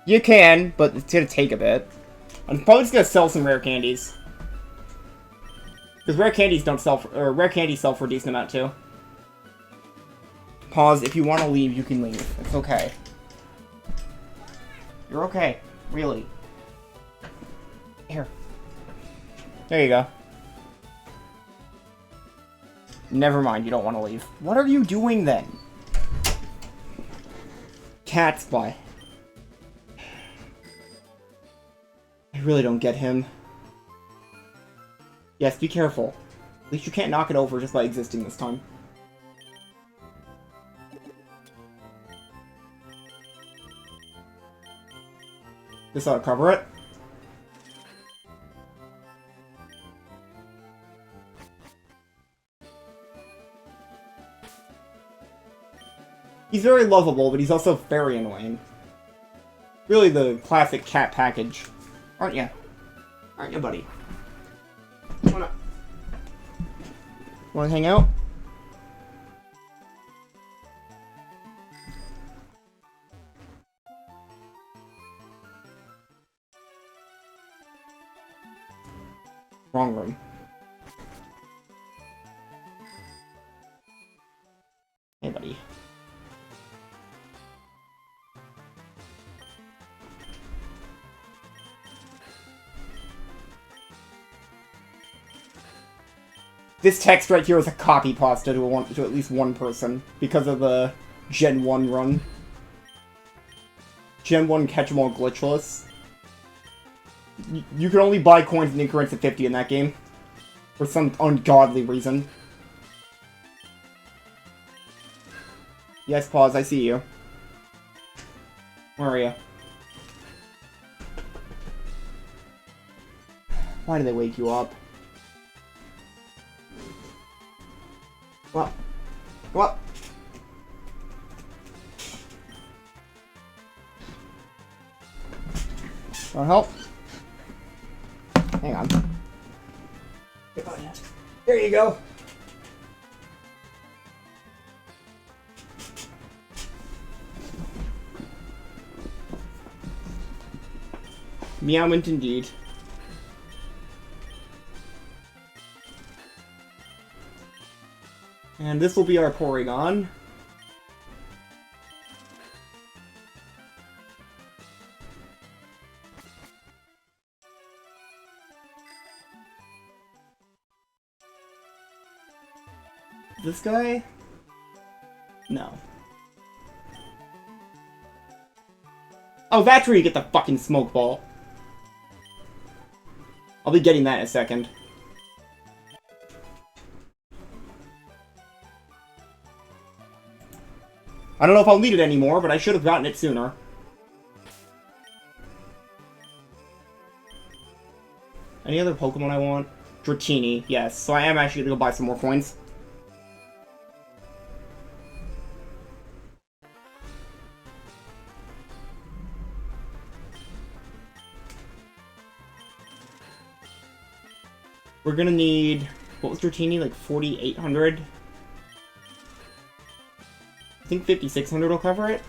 You can, but it's gonna take a bit. I'm probably just gonna sell some rare candies. Because rare candies don't sell for, or rare candies sell for a decent amount too. Pause, if you want to leave, you can leave. It's okay. You're okay. Really. Here. There you go. Never mind, you don't want to leave. What are you doing then? Cat spy. I really don't get him. Yes, be careful. At least you can't knock it over just by existing this time. This ought to cover it. He's very lovable, but he's also very annoying. Really the classic cat package. Aren't ya? Aren't ya, buddy? Wanna hang out? Wrong room. Hey, buddy. This text right here is a copy pasta to at least one person because of the Gen 1 run. Gen 1 catch 'em all glitchless. You can only buy coins in increments of 50 in that game. For some ungodly reason. Yes, pause, I see you. Where are you? Why did they wake you up? Come up. Come up. Want help? Hang on. There you go. Meowment indeed. And this will be our Porygon. This guy? No. Oh, that's where you get the fucking smoke ball. I'll be getting that in a second. I don't know if I'll need it anymore, but I should have gotten it sooner. Any other Pokemon I want? Dratini, yes. So I am actually gonna go buy some more coins. We're gonna need... What was Dratini? Like 4,800? I think 5,600 will cover it.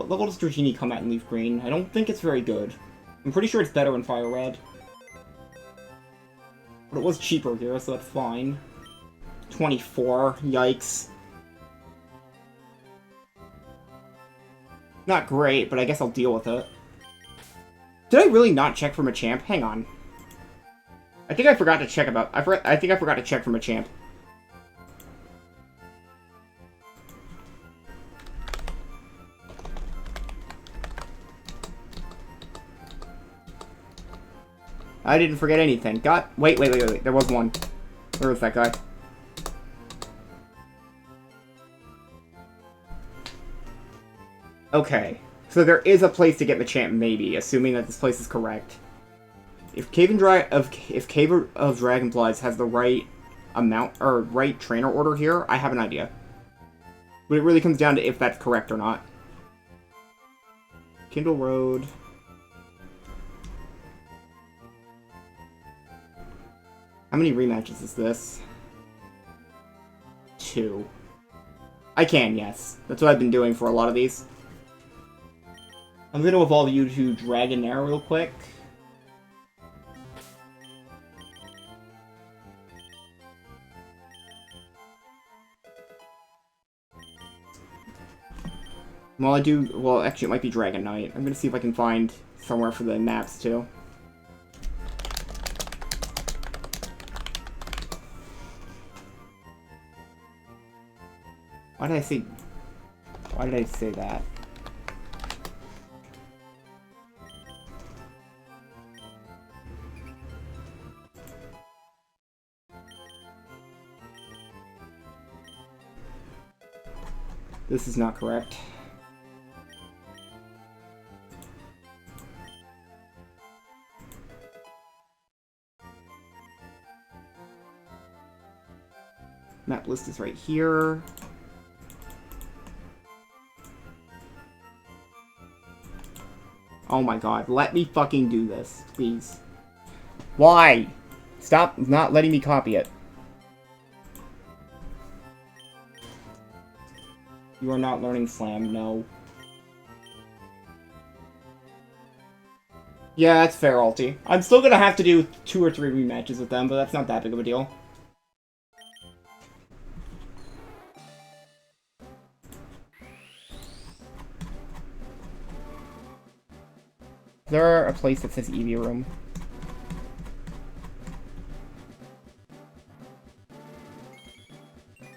What level does Dratini come at in Leaf Green? I don't think it's very good. I'm pretty sure it's better in Fire Red. But it was cheaper here, so that's fine. 24. Yikes. Not great, but I guess I'll deal with it. Did I really not check from a champ? Hang on. I think I forgot to check about... I think I forgot to check from a champ. I didn't forget anything. Wait. There was one. Where was that guy? Okay. So there is a place to get the champ, maybe, assuming that this place is correct. If Cave of Dragonflies has the right amount, or right trainer order here, I have an idea. But it really comes down to if that's correct or not. Kindle Road... How many rematches is this? 2. I can, yes. That's what I've been doing for a lot of these. I'm gonna evolve you to Dragonair real quick. Well, actually it might be Dragonite. I'm gonna see if I can find somewhere for the maps too. Why did I say that? This is not correct. Map list is right here. Oh my god, let me fucking do this, please. Why? Stop not letting me copy it. You are not learning Slam, no. Yeah, that's fair, Alti. I'm still gonna have to do 2 or 3 rematches with them, but that's not that big of a deal. Is there a place that says Eevee Room?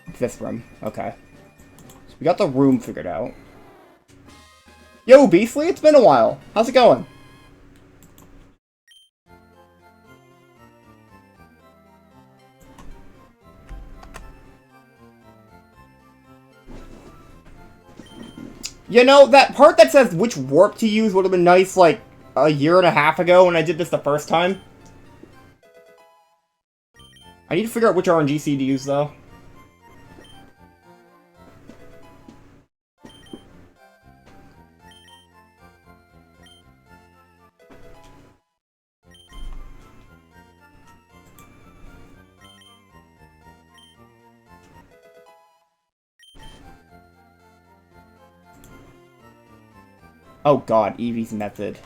It's this room. Okay. So we got the room figured out. Yo, Beastly, it's been a while. How's it going? You know, that part that says which warp to use would have been nice, like, a year and a half ago when I did this the first time. I need to figure out which RNG seed to use, though. Oh god, Eevee's method.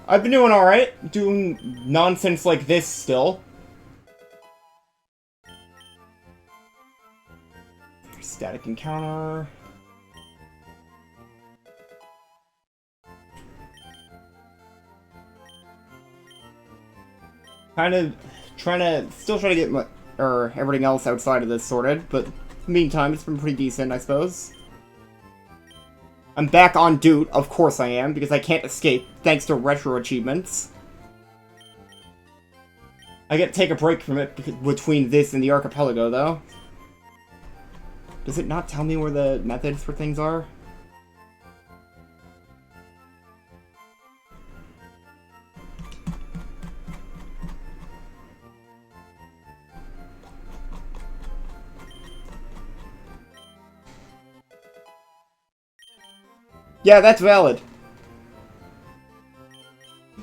I've been doing alright, doing nonsense like this still. Static encounter. Still trying to get everything else outside of this sorted, but meantime, it's been pretty decent, I suppose. I'm back on Doot, of course I am, because I can't escape, thanks to retro achievements. I get to take a break from it between this and the archipelago, though. Does it not tell me where the methods for things are? Yeah, that's valid.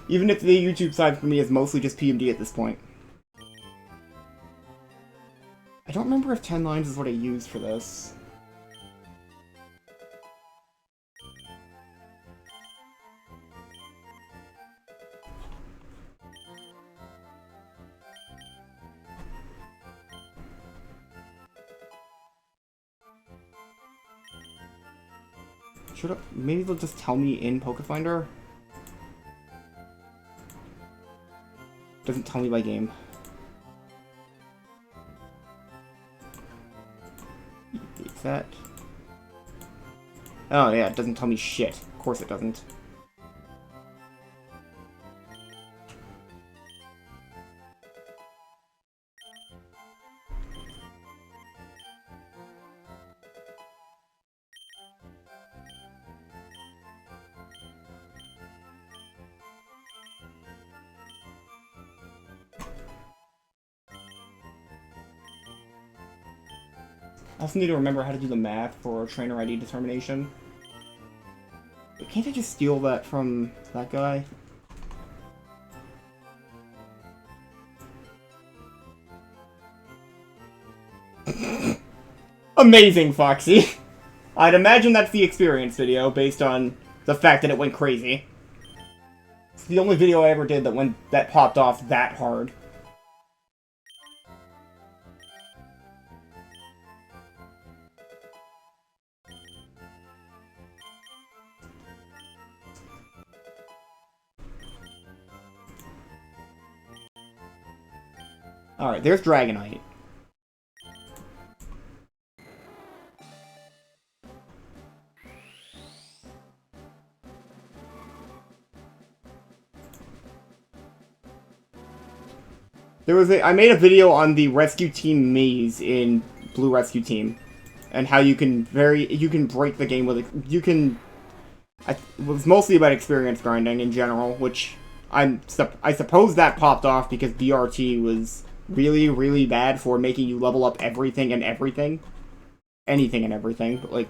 Even if the YouTube side for me is mostly just PMD at this point. I don't remember if 10 lines is what I used for this. Maybe they'll just tell me in Pokefinder? Doesn't tell me by game. Is that? Oh yeah, it doesn't tell me shit. Of course it doesn't. I also need to remember how to do the math for trainer ID determination. But can't I just steal that from that guy? Amazing, Foxy! I'd imagine that's the experience video, based on the fact that it went crazy. It's the only video I ever did that popped off that hard. Alright, there's Dragonite. I made a video on the Rescue Team maze in Blue Rescue Team, and how you can break the game with it. It was mostly about experience grinding in general, which I suppose that popped off because BRT was really, really bad for making you level up everything and everything. Anything and everything. But, like,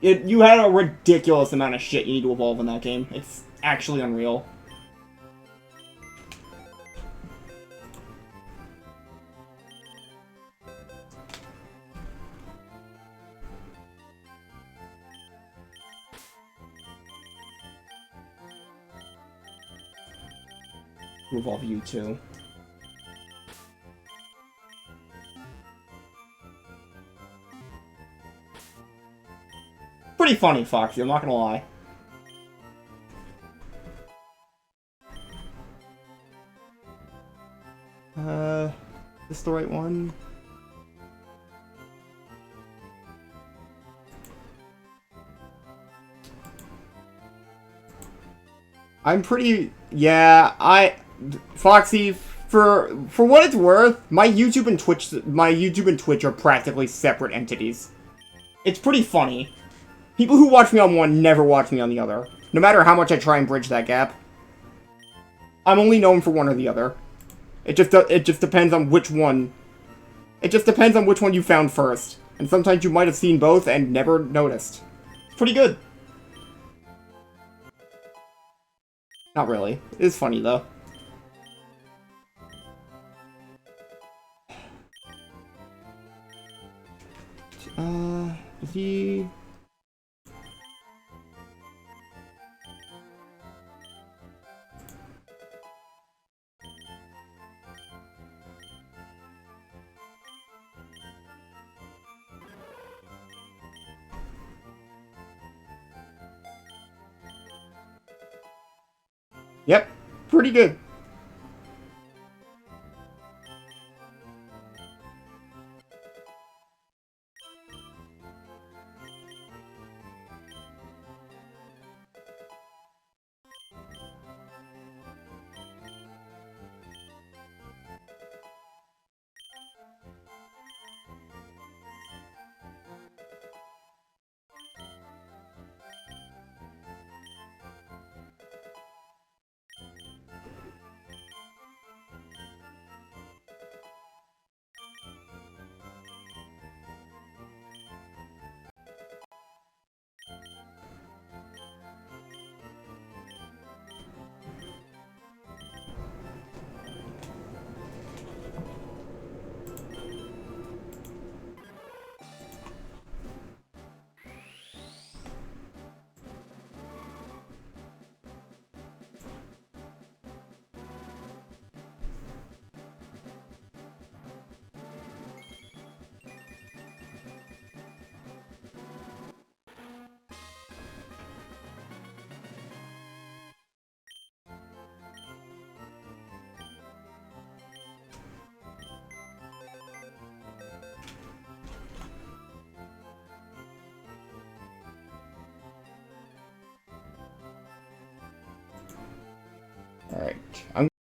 you had a ridiculous amount of shit you need to evolve in that game. It's actually unreal. To evolve you too. Pretty funny, Foxy, I'm not gonna lie. Is this the right one? I'm pretty... Yeah, Foxy, for what it's worth, my YouTube and Twitch are practically separate entities. It's pretty funny. People who watch me on one never watch me on the other. No matter how much I try and bridge that gap. I'm only known for one or the other. It just depends on which one. It just depends on which one you found first. And sometimes you might have seen both and never noticed. It's pretty good. Not really. It is funny, though. Is he... Yep, pretty good.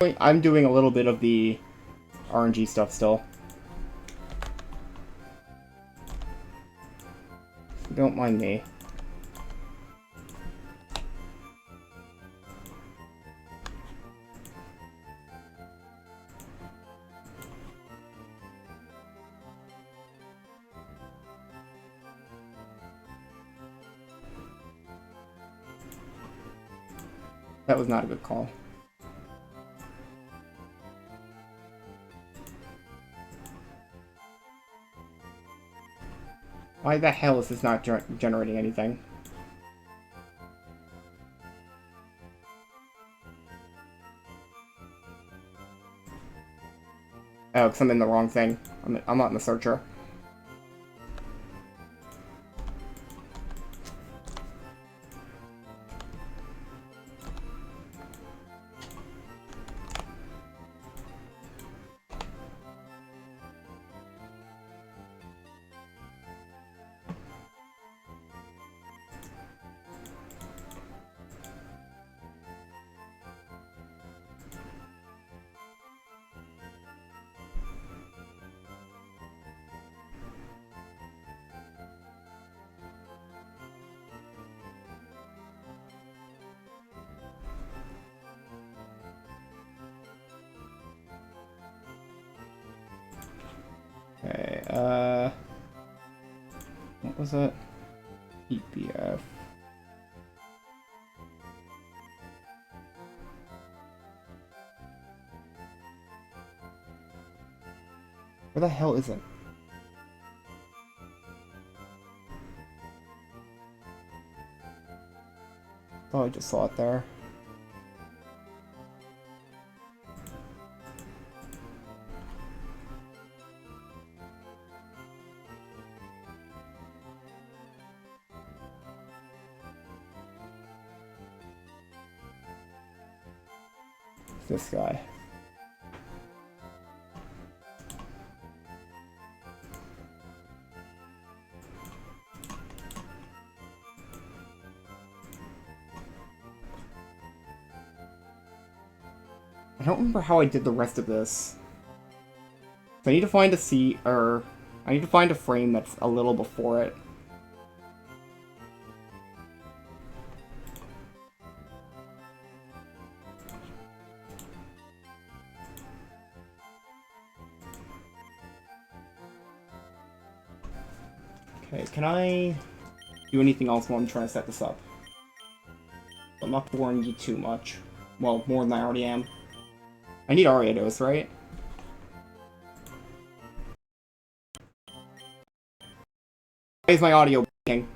I'm doing a little bit of the RNG stuff still. Don't mind me. That was not a good call. Why the hell is this not generating anything? Oh, because I'm in the wrong thing. I'm not in the searcher. Okay, what was it? EPF. Where the hell is it? Oh, I just saw it there. This guy. I don't remember how I did the rest of this. So I need to find a seat, or I need to find a frame that's a little before it. Okay, can I do anything else while I'm trying to set this up? I'm not boring you too much. Well, more than I already am. I need Aria dose, right? Why is my audio breaking?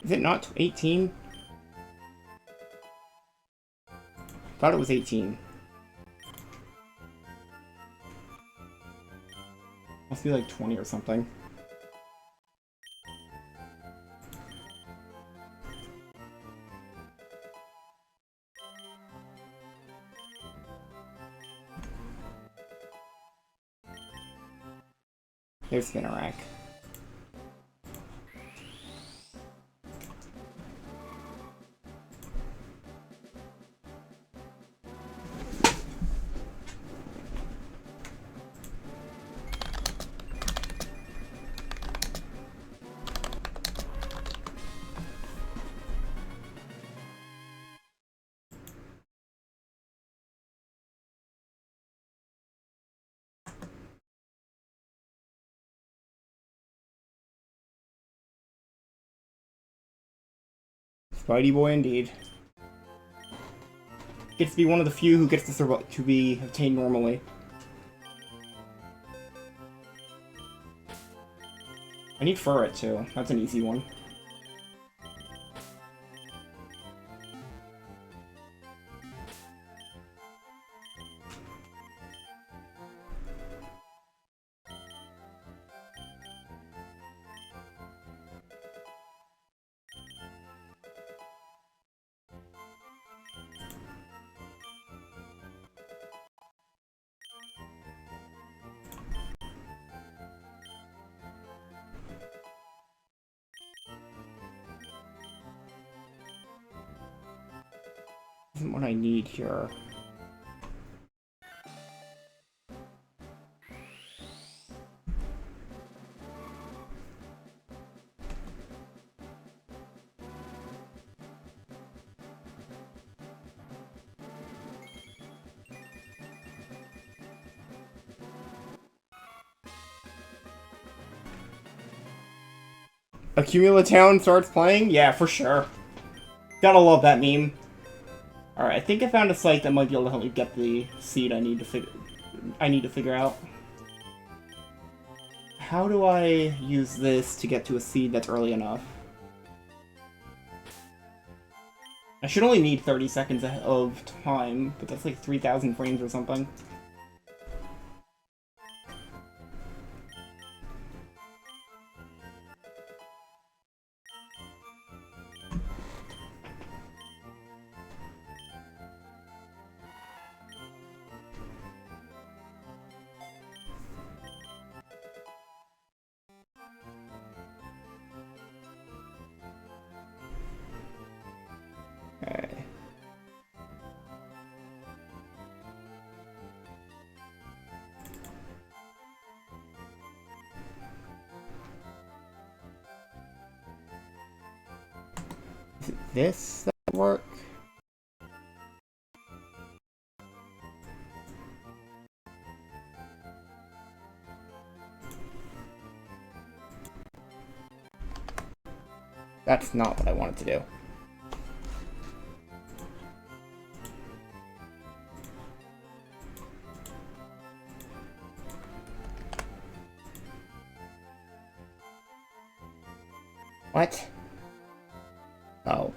Is it not 18? Thought it was 18. Must be like 20 or something. There's Spinnerack. Spidey boy indeed. Gets to be one of the few who gets to be obtained normally. I need Furret too. That's an easy one. Isn't what I need here. Accumulatown starts playing? Yeah, for sure. Gotta love that meme. Alright, I think I found a site that might be able to help me get the seed I need to figure out. How do I use this to get to a seed that's early enough? I should only need 30 seconds of time, but that's like 3,000 frames or something. Okay. Is it this that would work? That's not what I wanted to do. What? Oh.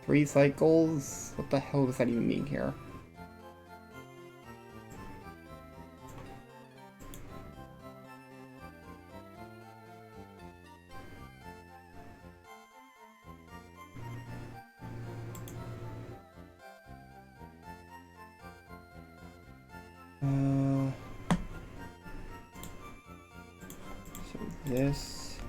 Three cycles? What the hell does that even mean here? So this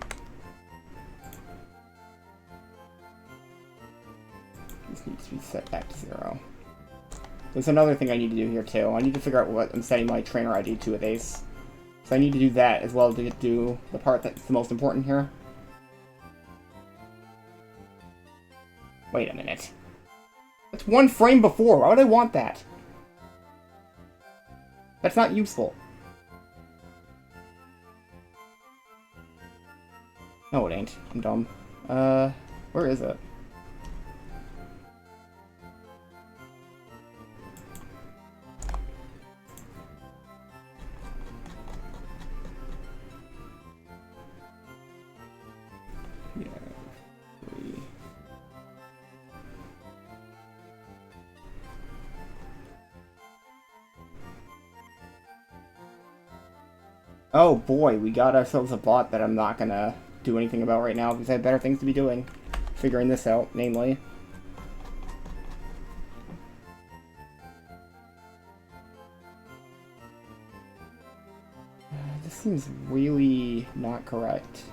needs to be set back to 0. There's another thing I need to do here too. I need to figure out what I'm setting my trainer ID to with Ace. So I need to do that as well to do the part that's the most important here. Wait a minute. That's 1 frame before. Why would I want that? That's not useful. No, it ain't. I'm dumb. Where is it? Yeah, 3. Oh boy, we got ourselves a bot that I'm not gonna do anything about right now because I have better things to be doing. Figuring this out, namely. This seems really not correct.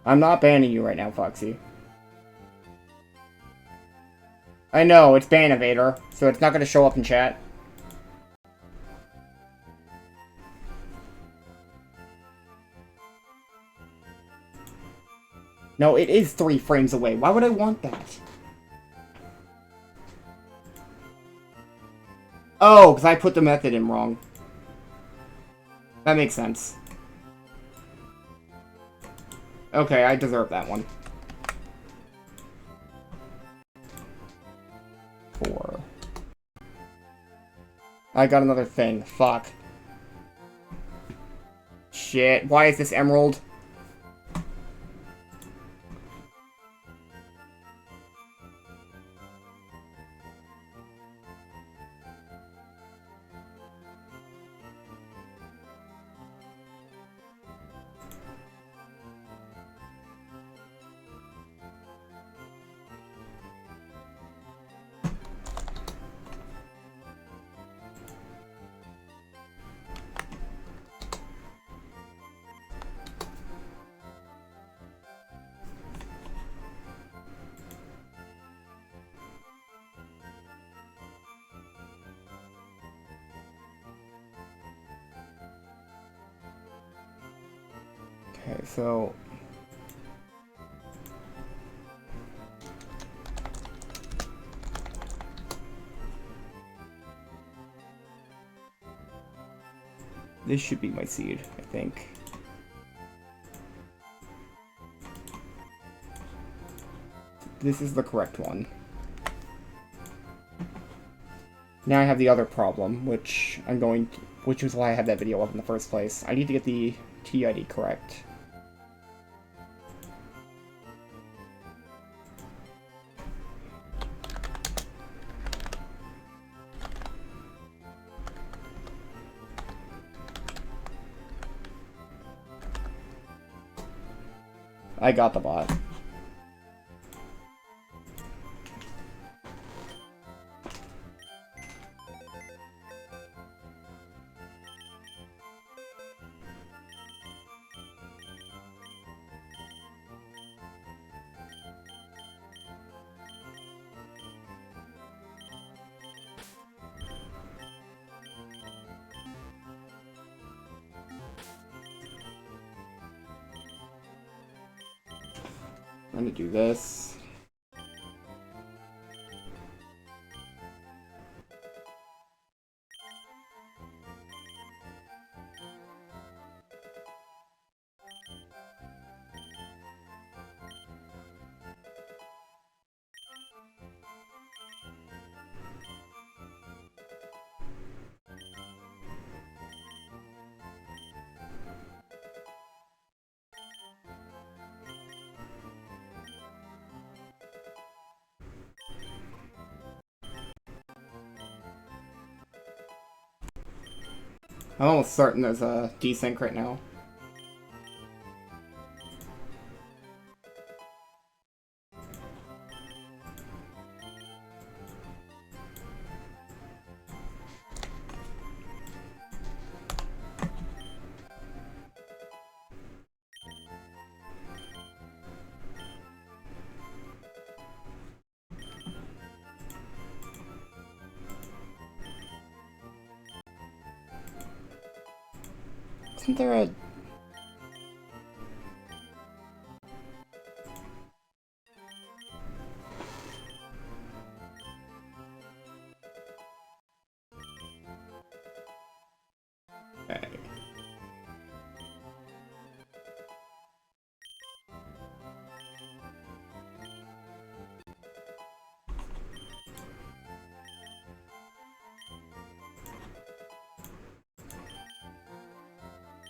I'm not banning you right now, Foxy. I know, it's ban evader, so it's not gonna show up in chat. No, it is 3 frames away. Why would I want that? Oh, because I put the method in wrong. That makes sense. Okay, I deserve that one. 4. I got another thing. Fuck. Shit. Why is this emerald? Okay, so... This should be my seed, I think. This is the correct one. Now I have the other problem, which I'm going to... Which is why I had that video up in the first place. I need to get the TID correct. I got the bot. I'm gonna do this. I'm almost certain there's a desync right now. Isn't there a... Okay.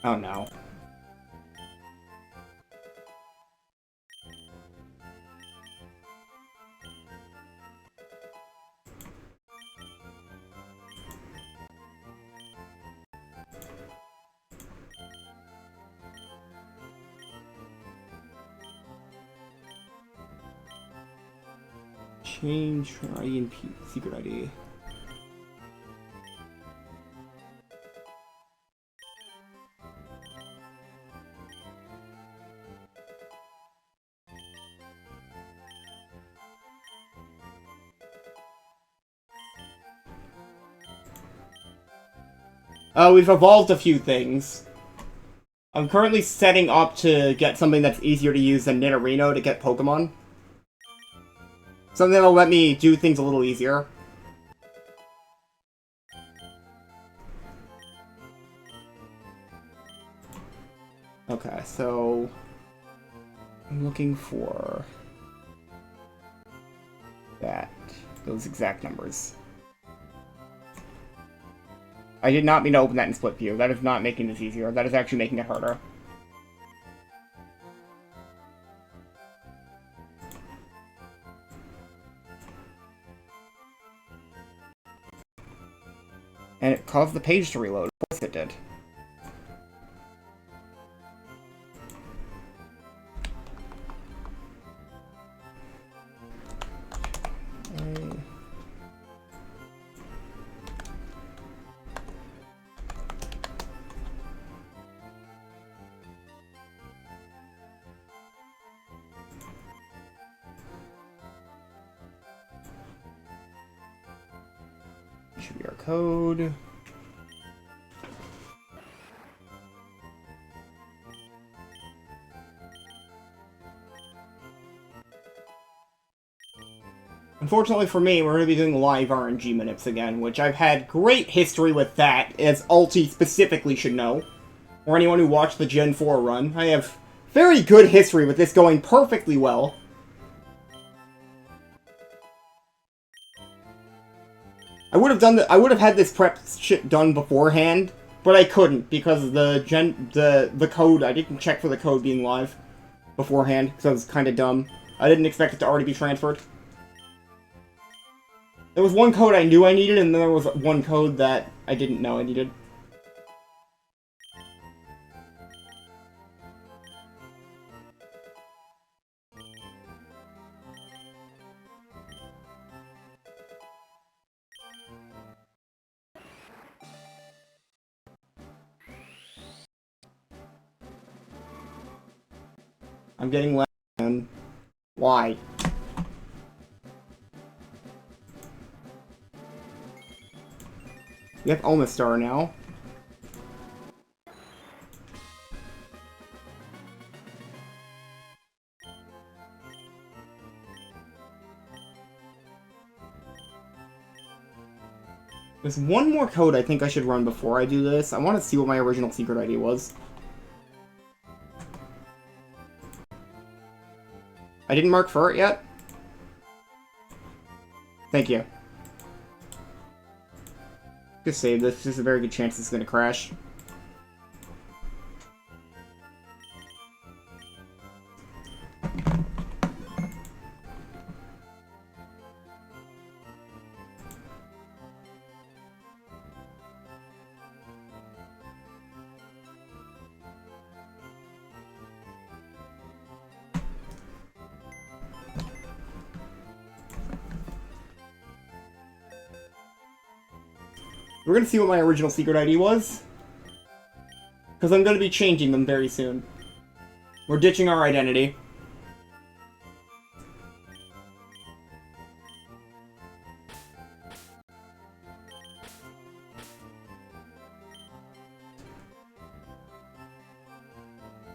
Oh no. Change ID and secret ID. We've evolved a few things. I'm currently setting up to get something that's easier to use than Nidorino to get Pokemon. Something that'll let me do things a little easier. Okay, so... I'm looking for... that. Those exact numbers. I did not mean to open that in split view. That is not making this easier. That is actually making it harder. And it caused the page to reload. Of course it did. Should be our code. Unfortunately for me, we're going to be doing live RNG minutes again, which I've had great history with that, as Alti specifically should know. Or anyone who watched the Gen 4 run. I have very good history with this going perfectly well. I would have had this prep shit done beforehand, but I couldn't because the code, I didn't check for the code being live beforehand, because I was kind of dumb. I didn't expect it to already be transferred. There was one code I knew I needed, and then there was one code that I didn't know I needed. I'm getting left, man. Why? We have Omastar now. There's one more code I think I should run before I do this. I want to see what my original secret ID was. I didn't mark for it yet? Thank you. Just save this. There's a very good chance it's going to crash. We're gonna see what my original secret ID was. Because I'm gonna be changing them very soon. We're ditching our identity.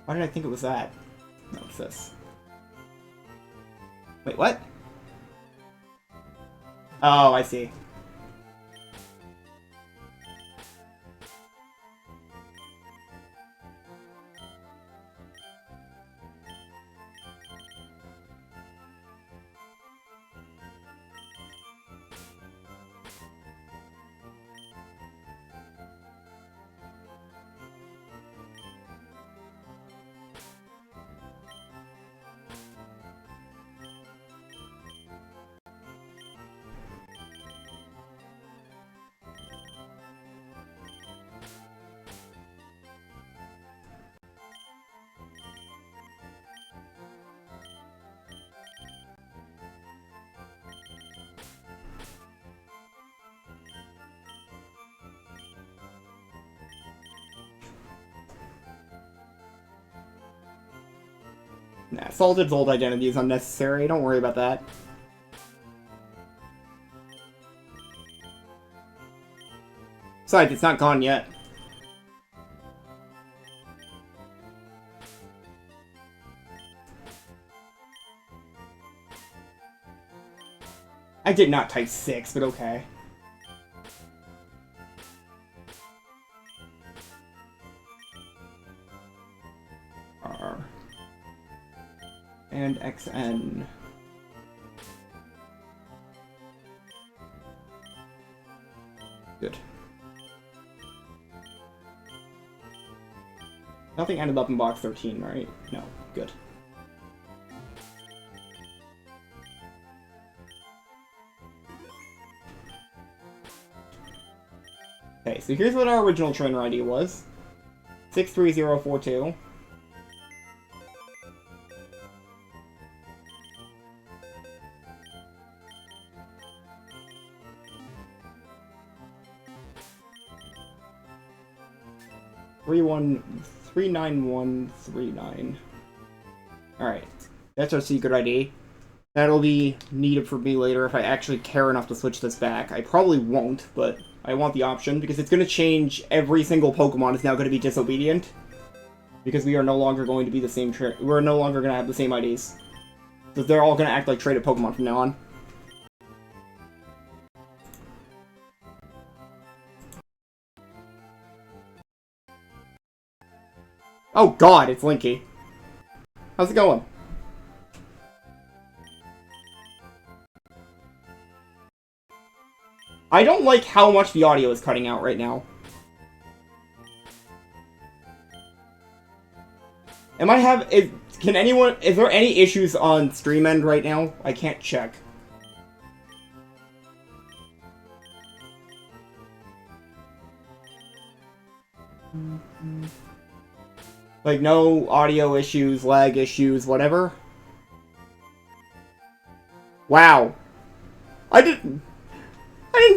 Why did I think it was that? No, it's this. Wait, what? Oh, I see. Nah, Salted's old identity is unnecessary. Don't worry about that. Besides, it's not gone yet. I did not type 6, but okay. R. And XN. Good. Nothing ended up in box 13, right? No. Good. Okay, so here's what our original trainer ID was. 63042. Three 9139. Alright. That's our secret ID. That'll be needed for me later if I actually care enough to switch this back. I probably won't, but I want the option, because it's going to change. Every single Pokemon is now going to be disobedient. Because we are no longer going to be the same we're no longer going to have the same IDs. So they're all going to act like traded Pokemon from now on. Oh god, it's Linky. How's it going? I don't like how much the audio is cutting out right now. Is there any issues on stream end right now? I can't check. Like, no audio issues, lag issues, whatever? Wow. I didn't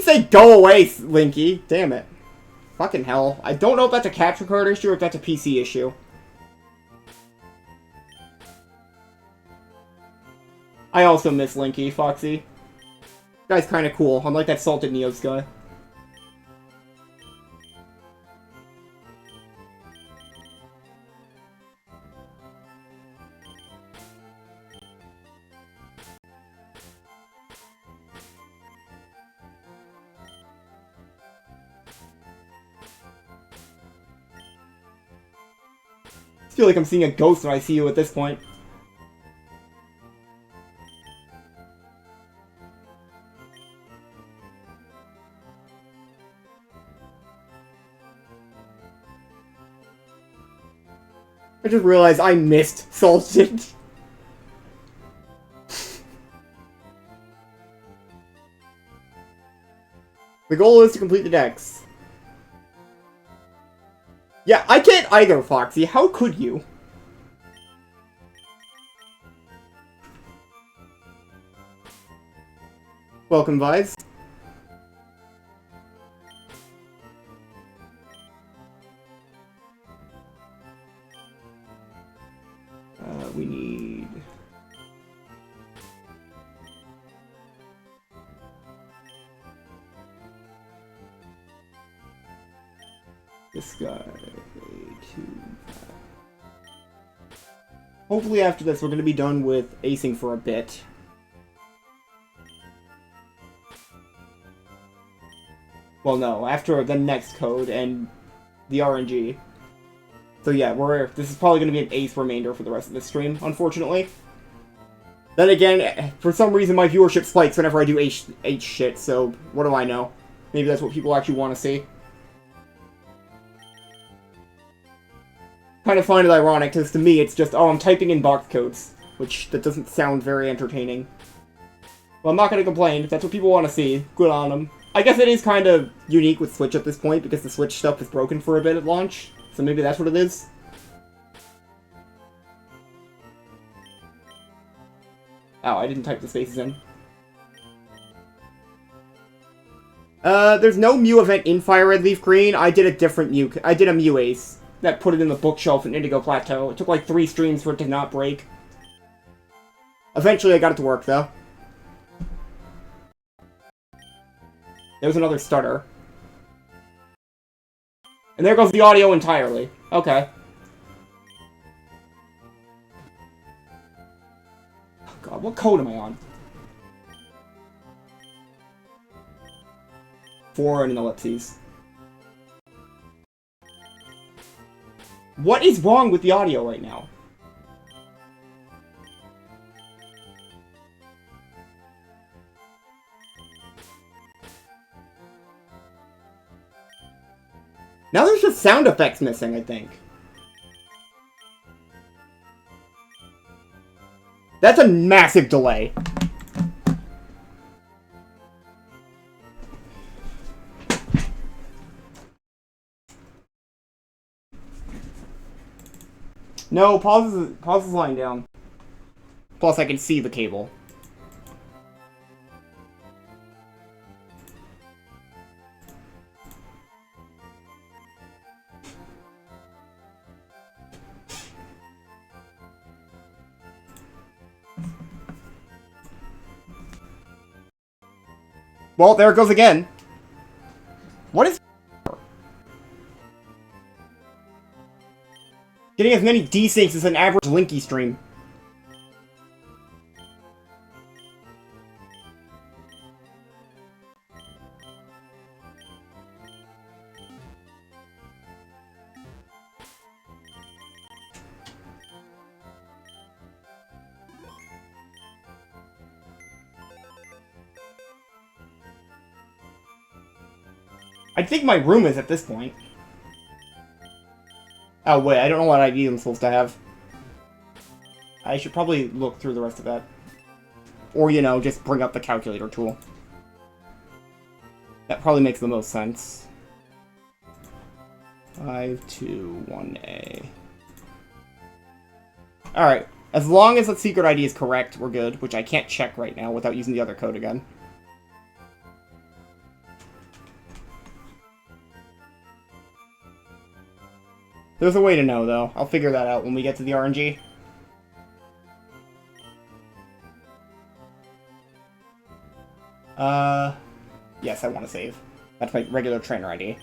say go away, Linky. Damn it. Fucking hell. I don't know if that's a capture card issue or if that's a PC issue. I also miss Linky, Foxy. Guy's kinda cool, unlike that Salted Neos guy. I feel like I'm seeing a ghost when I see you at this point. I just realized I missed Salted. The goal is to complete the DEX. Yeah, I can't either, Foxy. How could you? Welcome, Vibes. We need... this guy. Hopefully after this we're going to be done with acing for a bit. Well, no, after the next code and the RNG. So yeah, this is probably going to be an ace remainder for the rest of this stream, unfortunately. Then again, for some reason my viewership spikes whenever I do H shit, so what do I know? Maybe that's what people actually want to see. Kind of find it ironic, because to me it's just, oh, I'm typing in box codes, which that doesn't sound very entertaining. Well, I'm not going to complain. If that's what people want to see, good on them. I guess it is kind of unique with Switch at this point, because the Switch stuff is broken for a bit at launch, so maybe that's what it is. Oh, I didn't type the spaces in. There's no Mew event in Fire Red Leaf Green. I did a different Mew. I did a Mew Ace that put it in the bookshelf in Indigo Plateau. It took like 3 streams for it to not break. Eventually I got it to work, though. There was another stutter. And there goes the audio entirely. Okay. Oh god, what code am I on? 4 and an ellipses. What is wrong with the audio right now? Now there's just sound effects missing, I think. That's a massive delay. No, pause is lying down. Plus I can see the cable. Well, there it goes again. What is... Getting as many desyncs as an average Linky stream. I think my room is at this point. Oh wait, I don't know what ID I'm supposed to have. I should probably look through the rest of that. Or, you know, just bring up the calculator tool. That probably makes the most sense. 521A. Alright, as long as the secret ID is correct, we're good, which I can't check right now without using the other code again. There's a way to know, though. I'll figure that out when we get to the RNG. Yes, I want to save. That's my regular trainer ID.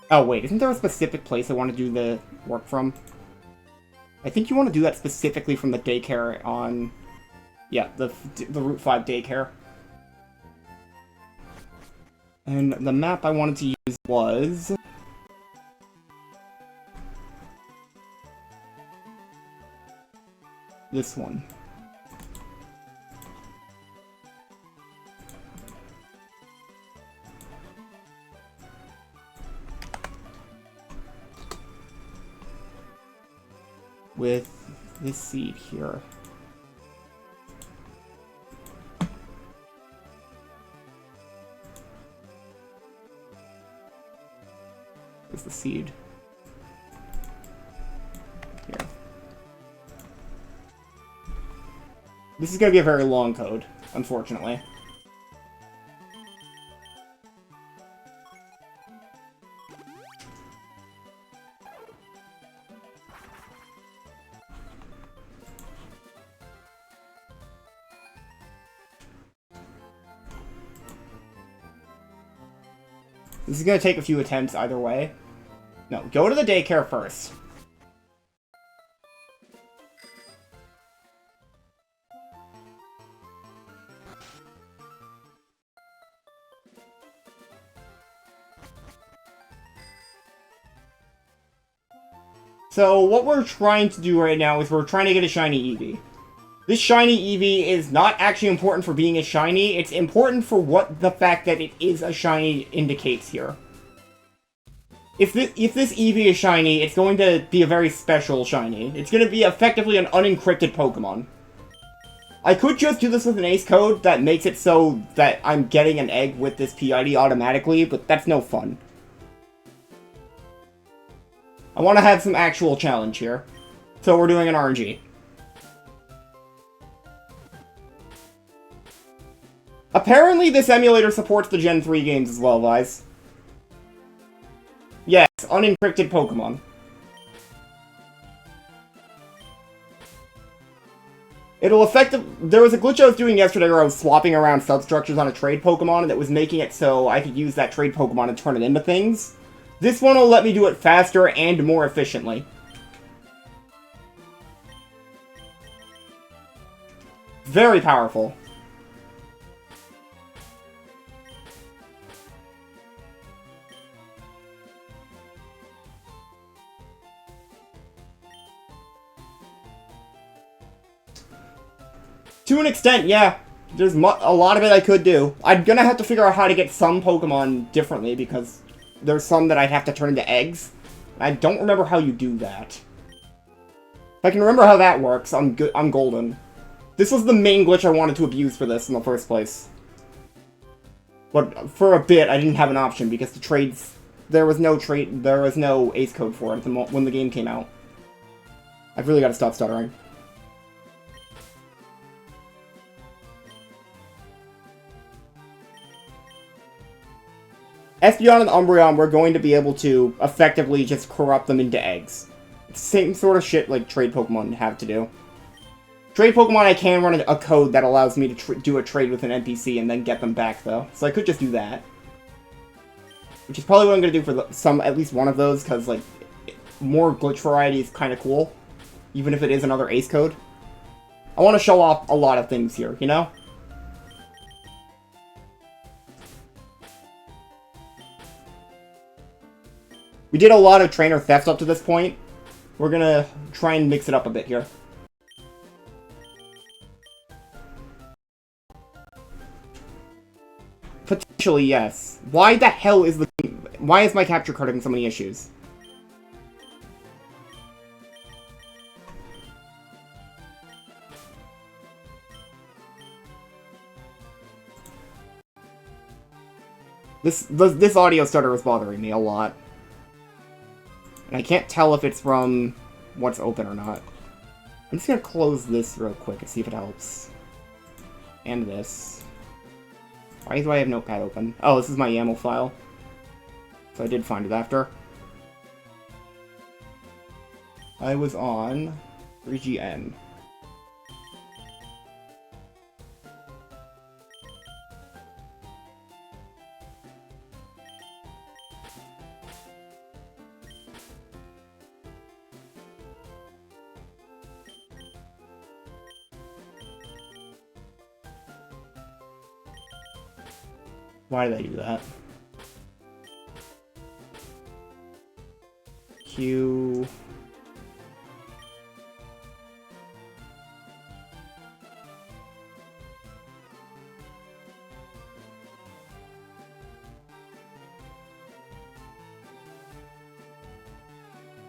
Oh, wait, isn't there a specific place I want to do the work from? I think you want to do that specifically from the daycare on... Yeah, the Route 5 daycare. And the map I wanted to use was... this one. With this seed here. Is the seed here. This is going to be a very long code, unfortunately. This is going to take a few attempts either way. No, go to the daycare first. So, what we're trying to do right now is we're trying to get a shiny Eevee. This shiny Eevee is not actually important for being a shiny, it's important for what the fact that it is a shiny indicates here. If this Eevee is shiny, it's going to be a very special shiny. It's going to be effectively an unencrypted Pokemon. I could just do this with an ace code that makes it so that I'm getting an egg with this PID automatically, but that's no fun. I want to have some actual challenge here. So we're doing an RNG. Apparently this emulator supports the Gen 3 games as well, guys. Yes, unencrypted Pokemon. It'll affect... There was a glitch I was doing yesterday where I was swapping around substructures on a trade Pokemon, and that was making it so I could use that trade Pokemon and turn it into things. This one will let me do it faster and more efficiently. Very powerful. To an extent, yeah. There's a lot of it I could do. I'm gonna have to figure out how to get some Pokemon differently, because there's some that I'd have to turn into eggs. I don't remember how you do that. If I can remember how that works, I'm golden. This was the main glitch I wanted to abuse for this in the first place. But for a bit, I didn't have an option, because the trades... There was no ace code for it when the game came out. I've really got to stop stuttering. Espeon and Umbreon, we're going to be able to effectively just corrupt them into eggs. Same sort of shit like trade Pokemon have to do. Trade Pokemon, I can run a code that allows me to do a trade with an NPC and then get them back, though. So I could just do that. Which is probably what I'm going to do for at least one of those, because, like, more glitch variety is kind of cool. Even if it is another ace code. I want to show off a lot of things here, you know? We did a lot of trainer theft up to this point. We're gonna try and mix it up a bit here. Potentially, yes. Why the hell is why is my capture card having so many issues? This audio stutter is bothering me a lot. And I can't tell if it's from what's open or not. I'm just gonna close this real quick and see if it helps. And this. Why do I have Notepad open? Oh, this is my YAML file. So I did find it after. I was on 3GN. Why did I do that? Q...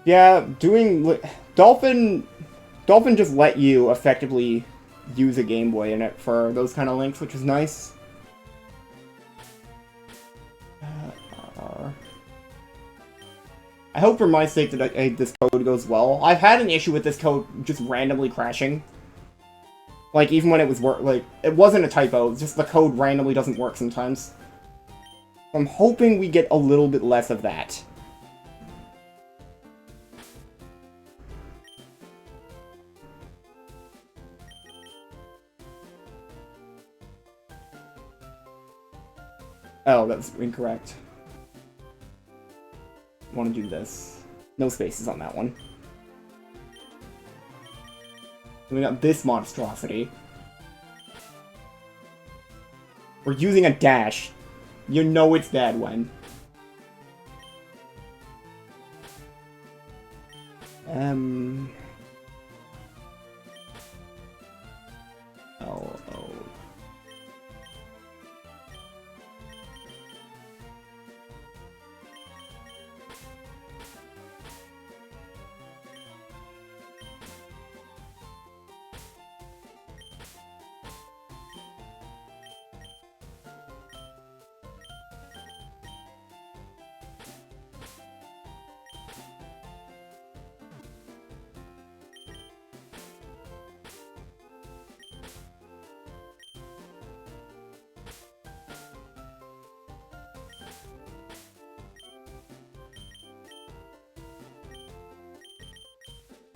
Yeah, Dolphin just let you effectively use a Game Boy in it for those kind of links, which is nice. I hope for my sake that this code goes well. I've had an issue with this code just randomly crashing. Like, even when it was it wasn't a typo, it's just the code randomly doesn't work sometimes. I'm hoping we get a little bit less of that. Oh, that's incorrect. Want to do this. No spaces on that one. We got this monstrosity. We're using a dash. You know it's bad when. Oh.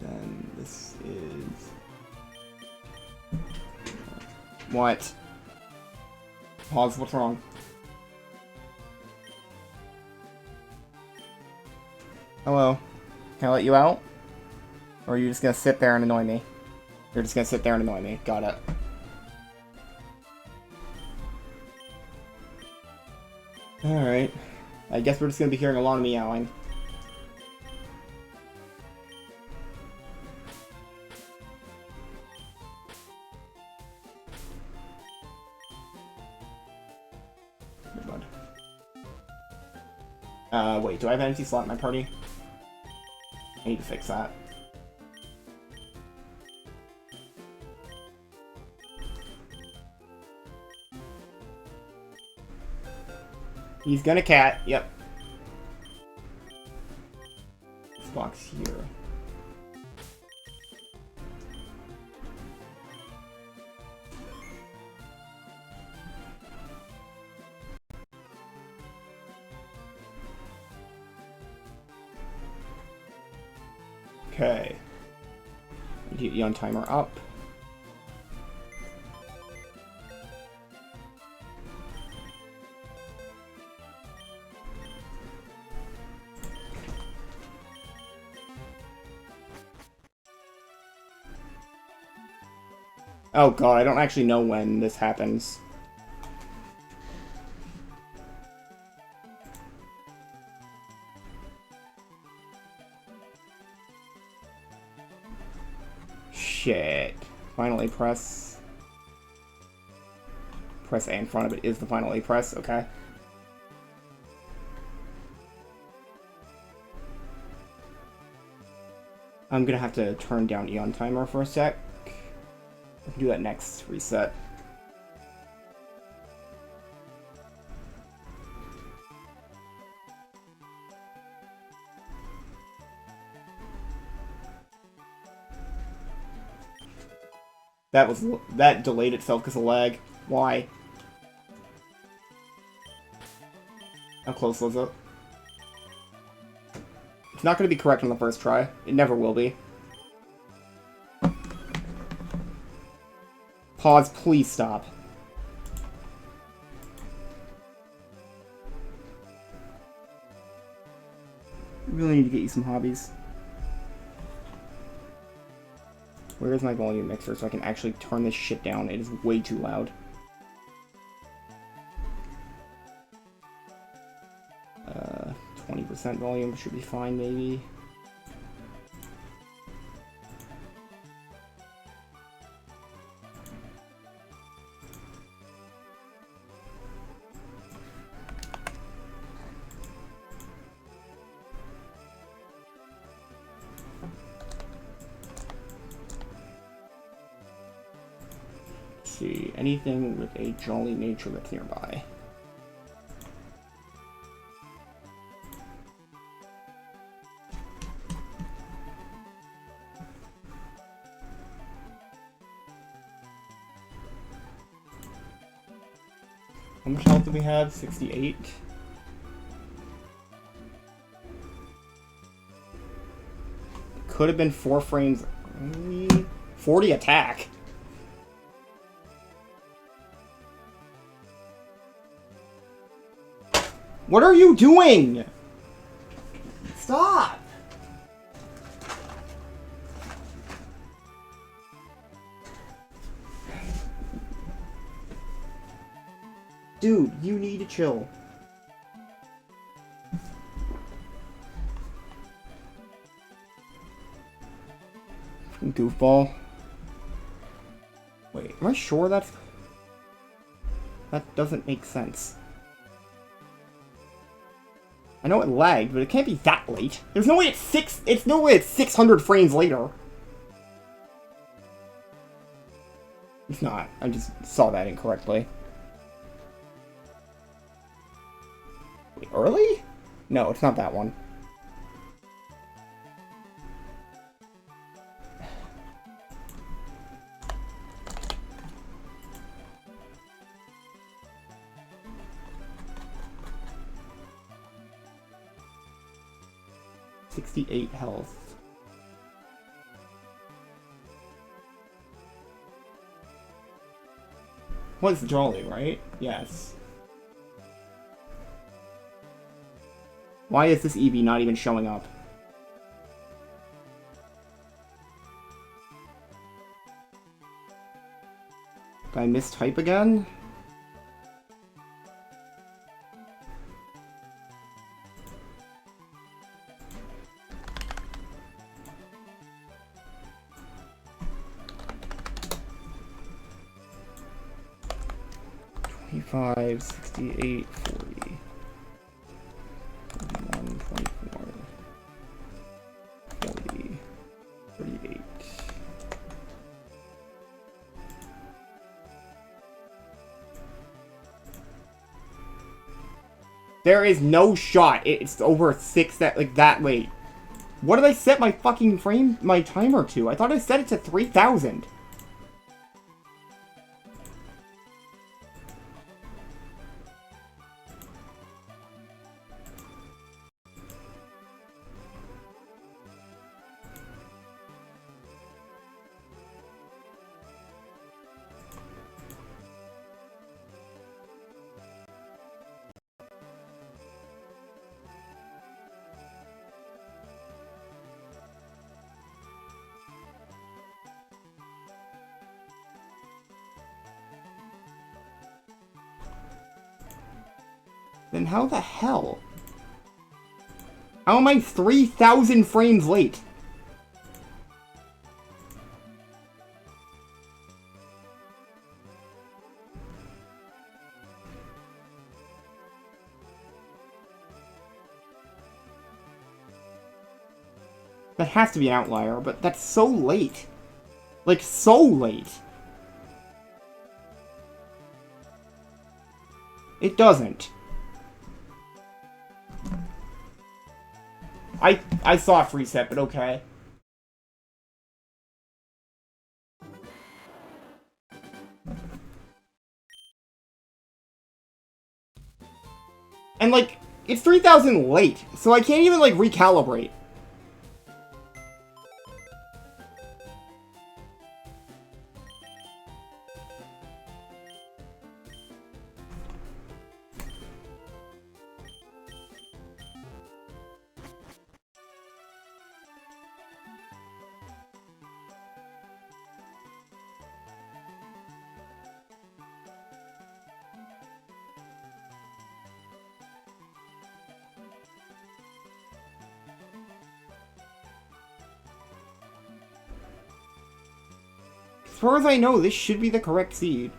Then this is... What? Pause, what's wrong? Hello. Can I let you out? Or are you just gonna sit there and annoy me? You're just gonna sit there and annoy me. Got it. Alright. I guess we're just gonna be hearing a lot of meowing. Wait, do I have an empty slot in my party? I need to fix that. He's gonna cat, yep. This box here. Okay. Get Eon timer up. Oh god, I don't actually know when this happens. Shit. Finally press. Press A in front of it is the final A press, okay. I'm gonna have to turn down Eon timer for a sec. I can do that next reset. That delayed itself because of lag. Why? How close was it? It's not going to be correct on the first try. It never will be. Pause, please stop. I really need to get you some hobbies. Where is my volume mixer so I can actually turn this shit down? It is way too loud. 20% volume should be fine, maybe. See, anything with a jolly nature that's nearby. How much health do we have? 68. Could have been 4 frames early. 40 attack. What are you doing? Stop! Dude, you need to chill. Goofball. Wait, am I sure that's... That doesn't make sense. I know it lagged, but it can't be that late. There's no way it's no way it's 600 frames later. It's not. I just saw that incorrectly. Wait, early? No, it's not that one. .68 health. Was Jolly, right? Yes. Why is this Eevee not even showing up? Did I mistype again? Five, 68, 40, 41, 24, 40, 38. There is no shot it's over 6 that late. What did I set my fucking my timer to? I thought I set it to 3,000. Then how the hell? How am I 3,000 frames late? That has to be an outlier, but that's so late. Like, so late. It doesn't. I saw a free set, but okay. And, like, it's 3,000 late, so I can't even, like, recalibrate. As far as I know, this should be the correct seed.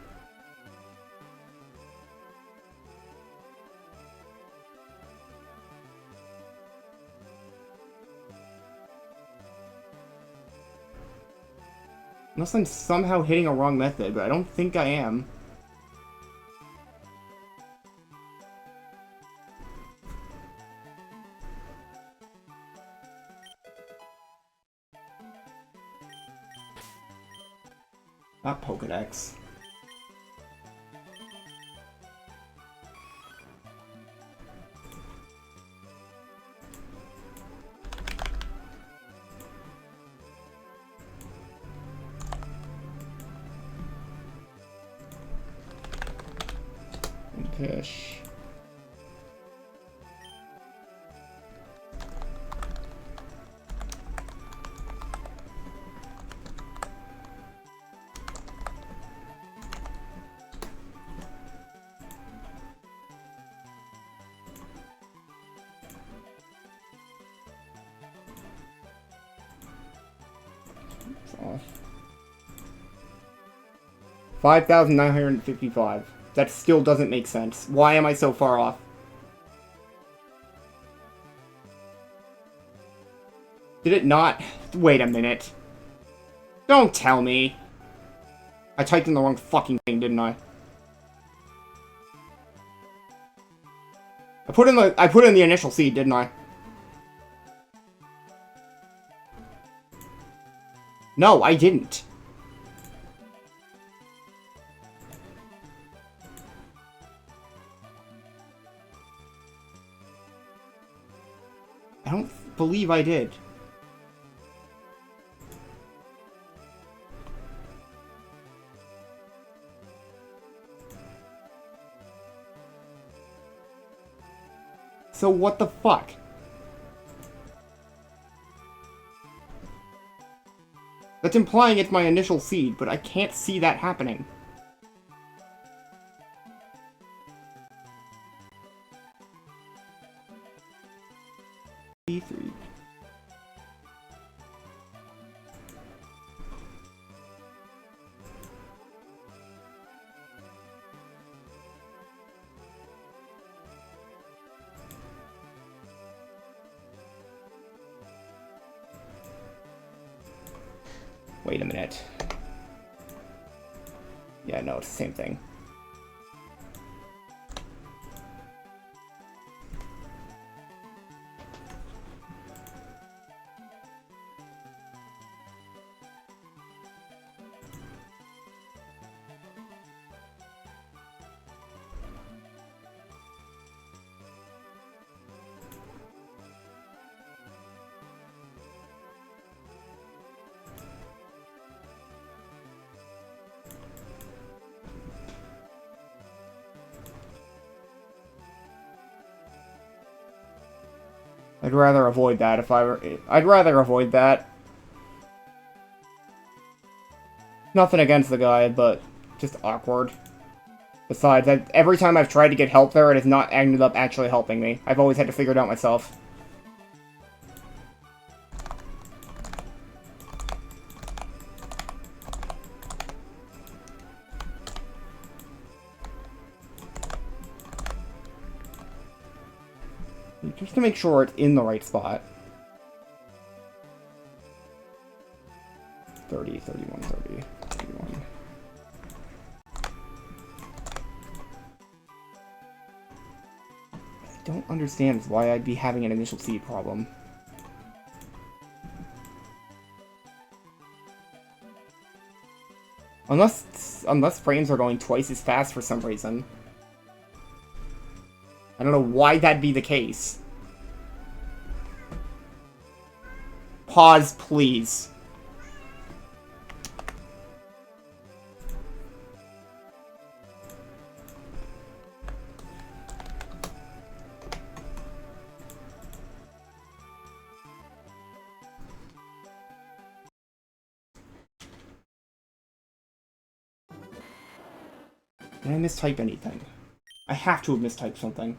Unless I'm somehow hitting a wrong method, but I don't think I am. Not Pokedex. Fish. Off. 5,955. That still doesn't make sense. Why am I so far off? Did it not? Wait a minute. Don't tell me. I typed in the wrong fucking thing, didn't I? I put in the initial seed, didn't I? No, I didn't. I don't believe I did. So what the fuck? That's implying it's my initial seed, but I can't see that happening. E3. Wait a minute. Yeah, no, it's the same thing. I'd rather avoid that if I were... I'd rather avoid that. Nothing against the guy, but just awkward. Besides, every time I've tried to get help there, it has not ended up actually helping me. I've always had to figure it out myself. Just to make sure it's in the right spot. 30, 31, 30, 31. I don't understand why I'd be having an initial seed problem. Unless frames are going twice as fast for some reason. I don't know why that'd be the case. Pause, please. Did I mistype anything? I have to have mistyped something.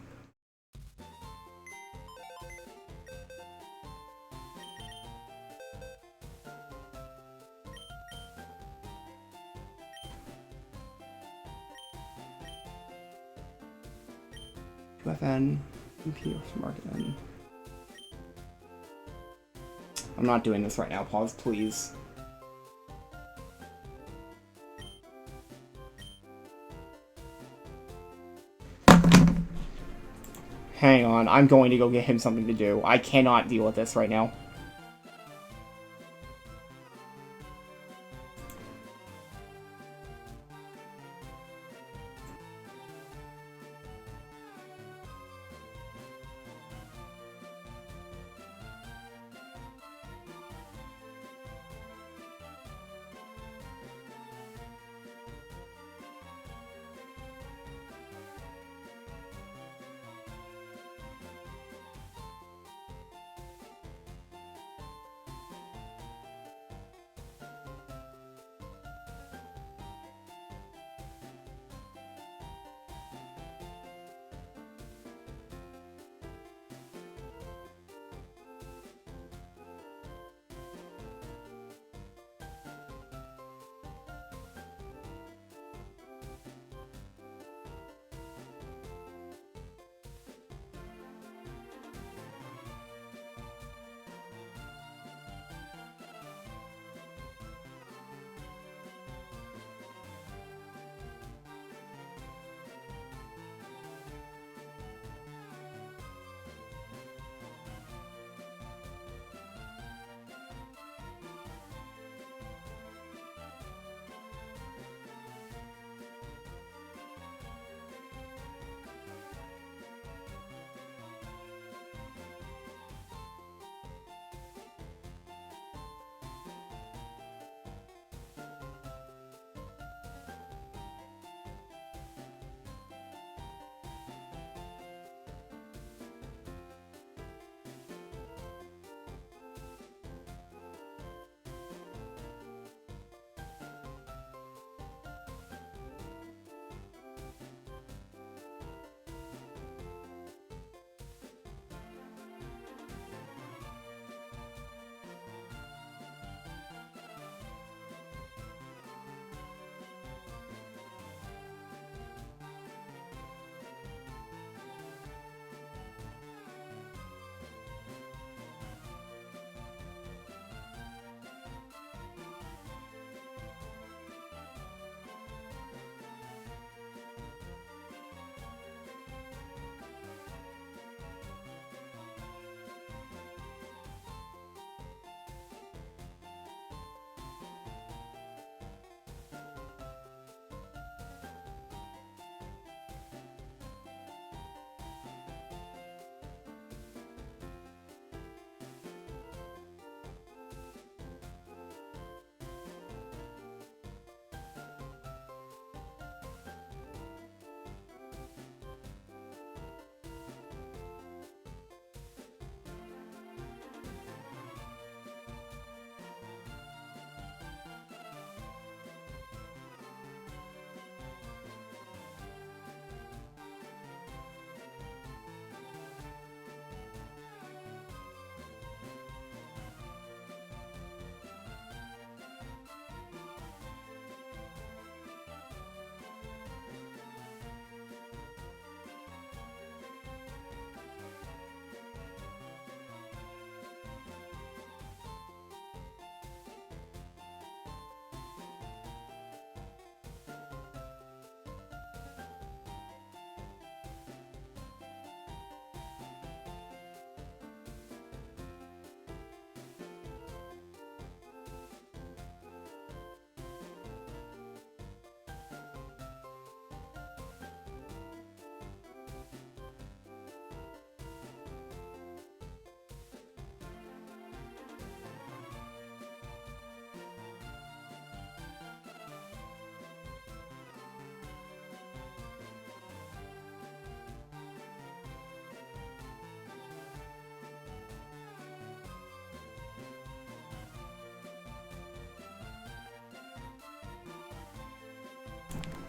FN, UP, market N. I'm not doing this right now. Pause, please. Hang on, I'm going to go get him something to do. I cannot deal with this right now.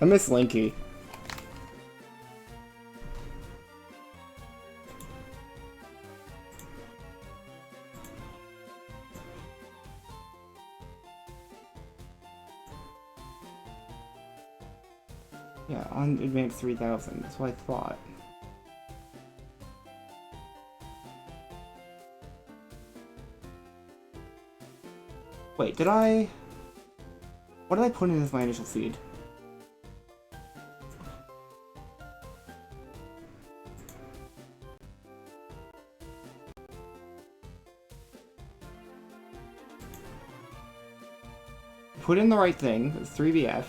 I miss Linky. Yeah, on Advanced 3000. That's what I thought. Wait, did I... What did I put in as my initial seed? Put in the right thing. It's 3BF.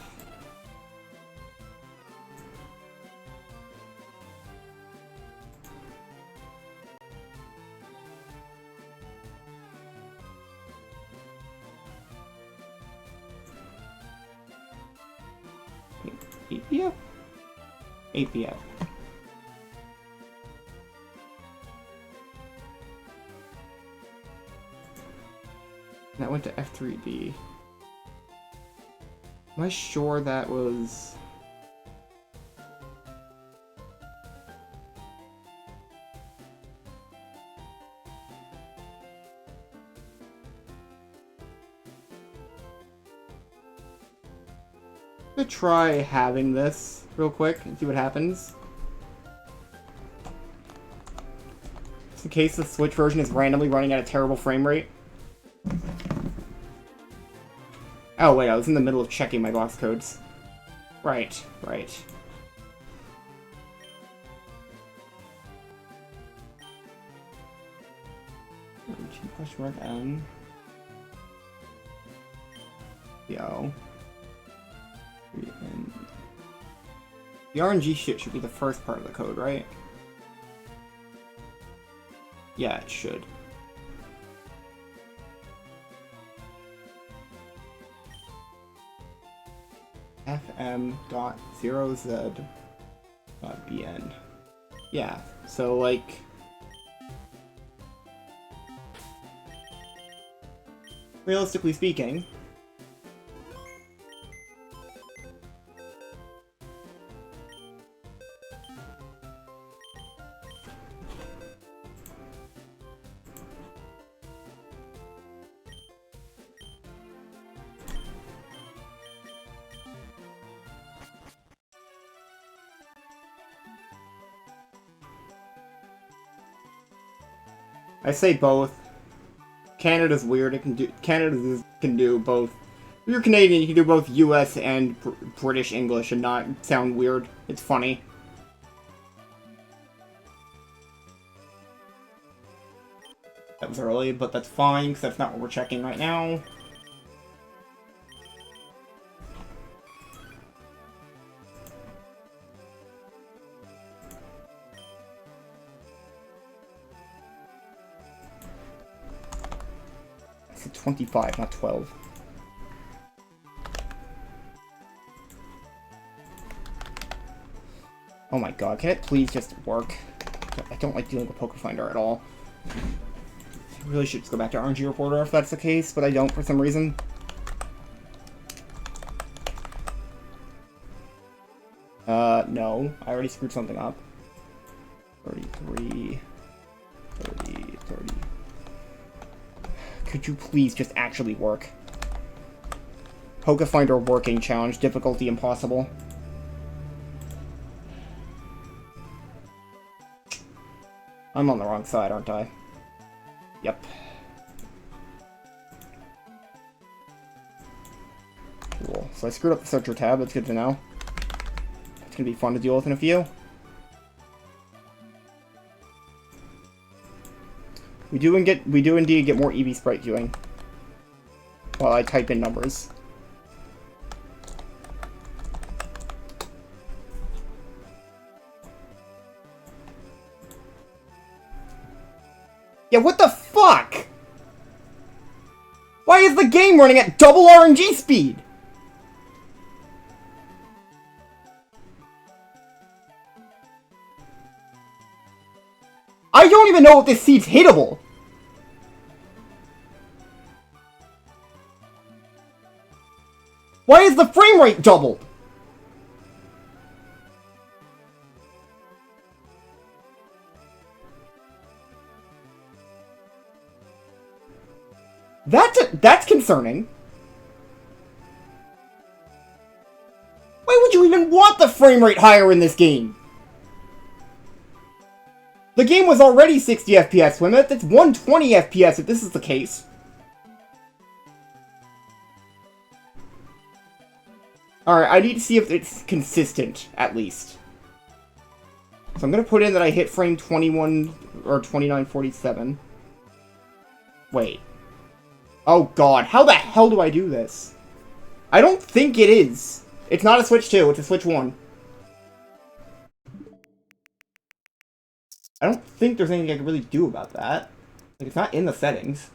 BF? 8BF. That went to F3B. Am I sure that was... I'm gonna try having this real quick and see what happens. Just in case the Switch version is randomly running at a terrible frame rate. Oh wait, I was in the middle of checking my box codes. Right, right. $N. Yo. The RNG shit should be the first part of the code, right? Yeah, it should. fm.0z.bn. Yeah, so like... realistically speaking... I say both. Canada's weird. It can do both. If you're Canadian, you can do both US and British English and not sound weird. It's funny. That was early, but that's fine, because that's not what we're checking right now. I said 25, not 12. Oh my god, can it please just work? I don't like dealing with Poker Finder at all. I really should just go back to RNG Reporter if that's the case, but I don't for some reason. No. I already screwed something up. 33... 30... Could you please just actually work? Poker Finder working challenge, difficulty impossible. I'm on the wrong side, aren't I? Yep. Cool. So I screwed up the searcher tab, that's good to know. It's gonna be fun to deal with in a few. We do indeed get more EV sprite viewing while I type in numbers. Yeah, what the fuck? Why is the game running at double RNG speed? I don't even know if this seed's hittable. Why is the frame rate doubled? That's concerning. Why would you even want the frame rate higher in this game? The game was already 60 FPS, Wimmet. It's 120 FPS if this is the case. Alright, I need to see if it's consistent, at least. So I'm gonna put in that I hit frame 21 or 2947. Wait. Oh god, how the hell do I do this? I don't think it is. It's not a Switch 2, it's a Switch 1. I don't think there's anything I can really do about that. Like, it's not in the settings.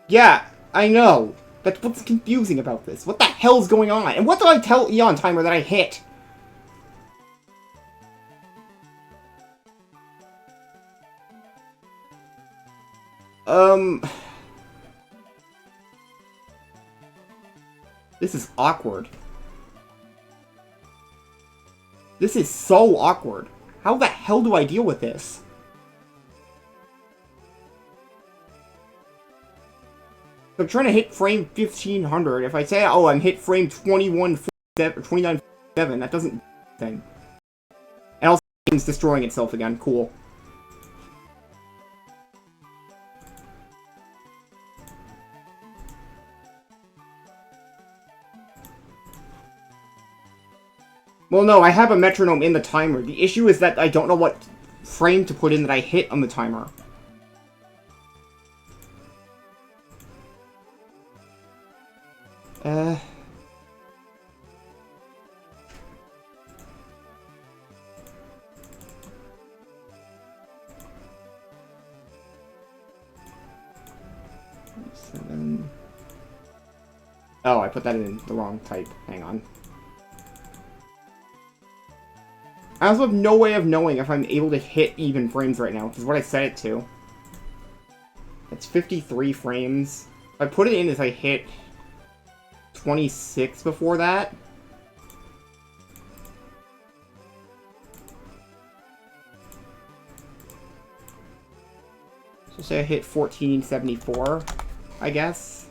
Yeah, I know. That's what's confusing about this. What the hell's going on? And what did I tell Eon Timer that I hit? This is awkward. This is so awkward. How the hell do I deal with this? So I'm trying to hit frame 1500. If I say, oh, I'm hit frame 2147 or 2947, that doesn't thing. And also, the game's destroying itself again. Cool. Well, no, I have a metronome in the timer. The issue is that I don't know what frame to put in that I hit on the timer. Oh, I put that in the wrong type. Hang on. I also have no way of knowing if I'm able to hit even frames right now, which is what I set it to. It's 53 frames. If I put it in as I hit 26 before that. So say I hit 1474, I guess.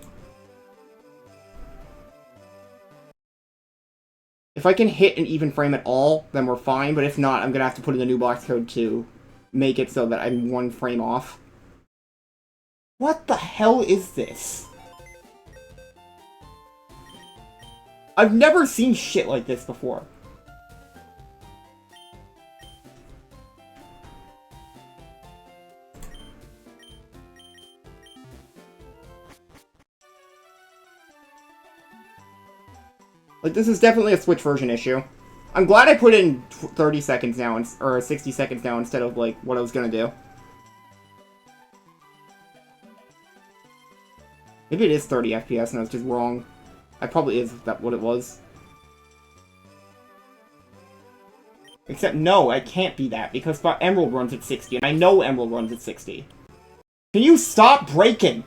If I can hit an even frame at all, then we're fine, but if not, I'm gonna have to put in a new box code to make it so that I'm one frame off. What the hell is this? I've never seen shit like this before. Like, this is definitely a Switch version issue. I'm glad I put in 30 seconds now, or 60 seconds now, instead of, like, what I was gonna do. Maybe it is 30 FPS and I was just wrong. It probably is that what it was. Except, no, it can't be that, because Emerald runs at 60, and I know Emerald runs at 60. Can you stop breaking?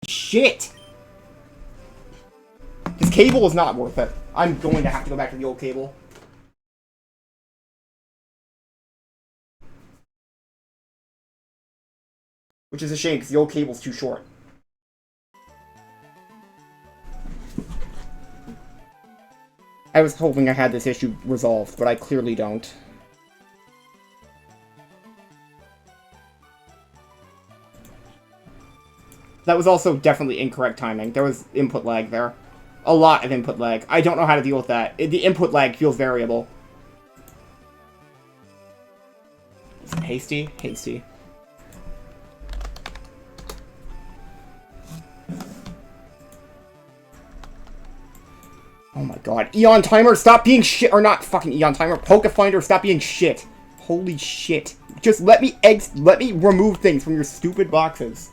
Shit! This cable is not worth it. I'm going to have to go back to the old cable. Which is a shame, because the old cable's too short. I was hoping I had this issue resolved, but I clearly don't. That was also definitely incorrect timing. There was input lag there. A lot of input lag. I don't know how to deal with that. The input lag feels variable. Is it hasty? Hasty. Oh my god. Eon Timer, stop being shit. Or not fucking Eon Timer. Pokefinder, stop being shit. Holy shit. Just let me remove things from your stupid boxes.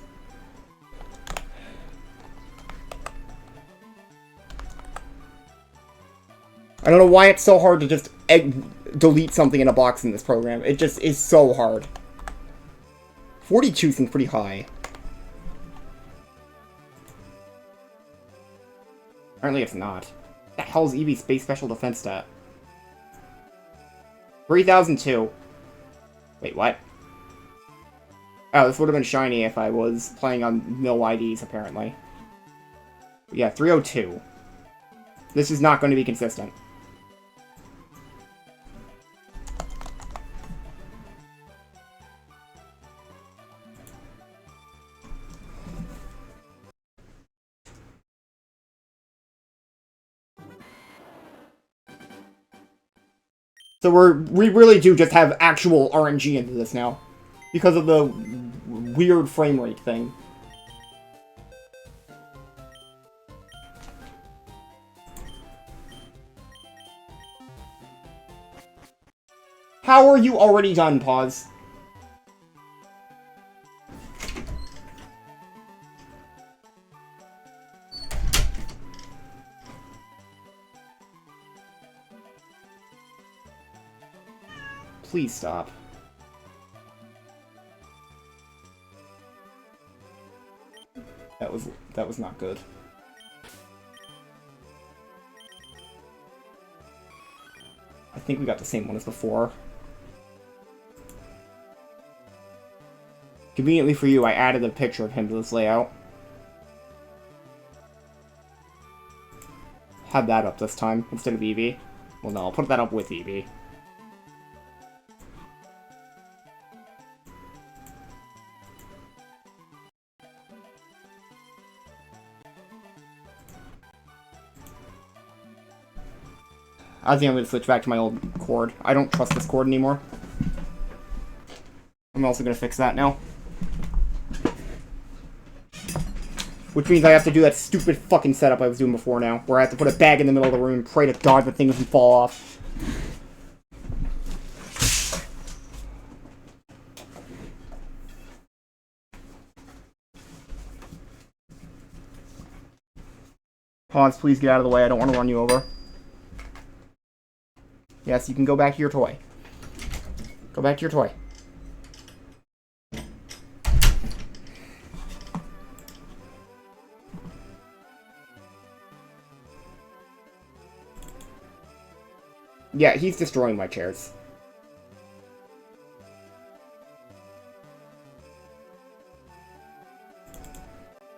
I don't know why it's so hard to just delete something in a box in this program. It just is so hard. 42 seems pretty high. Apparently it's not. What the hell's Eevee's space special defense stat? 3002. Wait, what? Oh, this would have been shiny if I was playing on no IDs, apparently. Yeah, 302. This is not going to be consistent. So we really do just have actual RNG into this now. Because of the weird frame rate thing. How are you already done, Pause? Please stop. That was not good. I think we got the same one as before. Conveniently for you, I added a picture of him to this layout. Have that up this time, instead of Eevee. Well, no, I'll put that up with Eevee. I think I'm going to switch back to my old cord. I don't trust this cord anymore. I'm also going to fix that now. Which means I have to do that stupid fucking setup I was doing before now, where I have to put a bag in the middle of the room and pray to God that thing doesn't fall off. Pawns, please get out of the way. I don't want to run you over. Yes, you can go back to your toy. Go back to your toy. Yeah, he's destroying my chairs.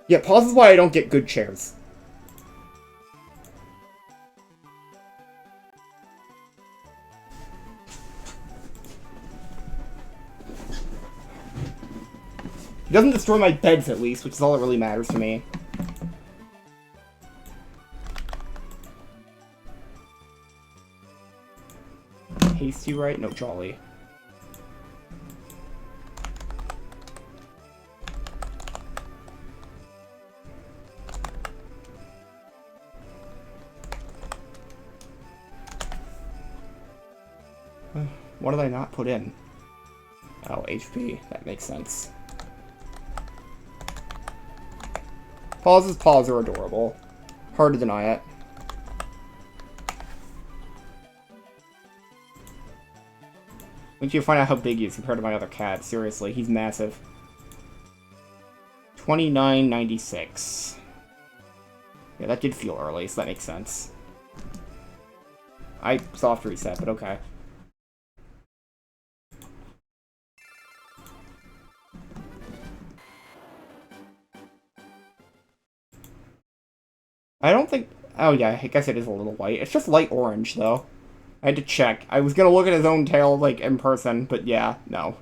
Yeah, pause is why I don't get good chairs. He doesn't destroy my beds, at least, which is all that really matters to me. Hasty, right? No, Jolly. What did I not put in? Oh, HP. That makes sense. Paws' paws are adorable. Hard to deny it. Once you find out how big he is compared to my other cat, seriously, he's massive. 29.96. Yeah, that did feel early, so that makes sense. I soft reset, but okay. I don't think... Oh yeah, I guess it is a little white. It's just light orange, though. I had to check. I was gonna look at his own tail, like, in person, but yeah, no.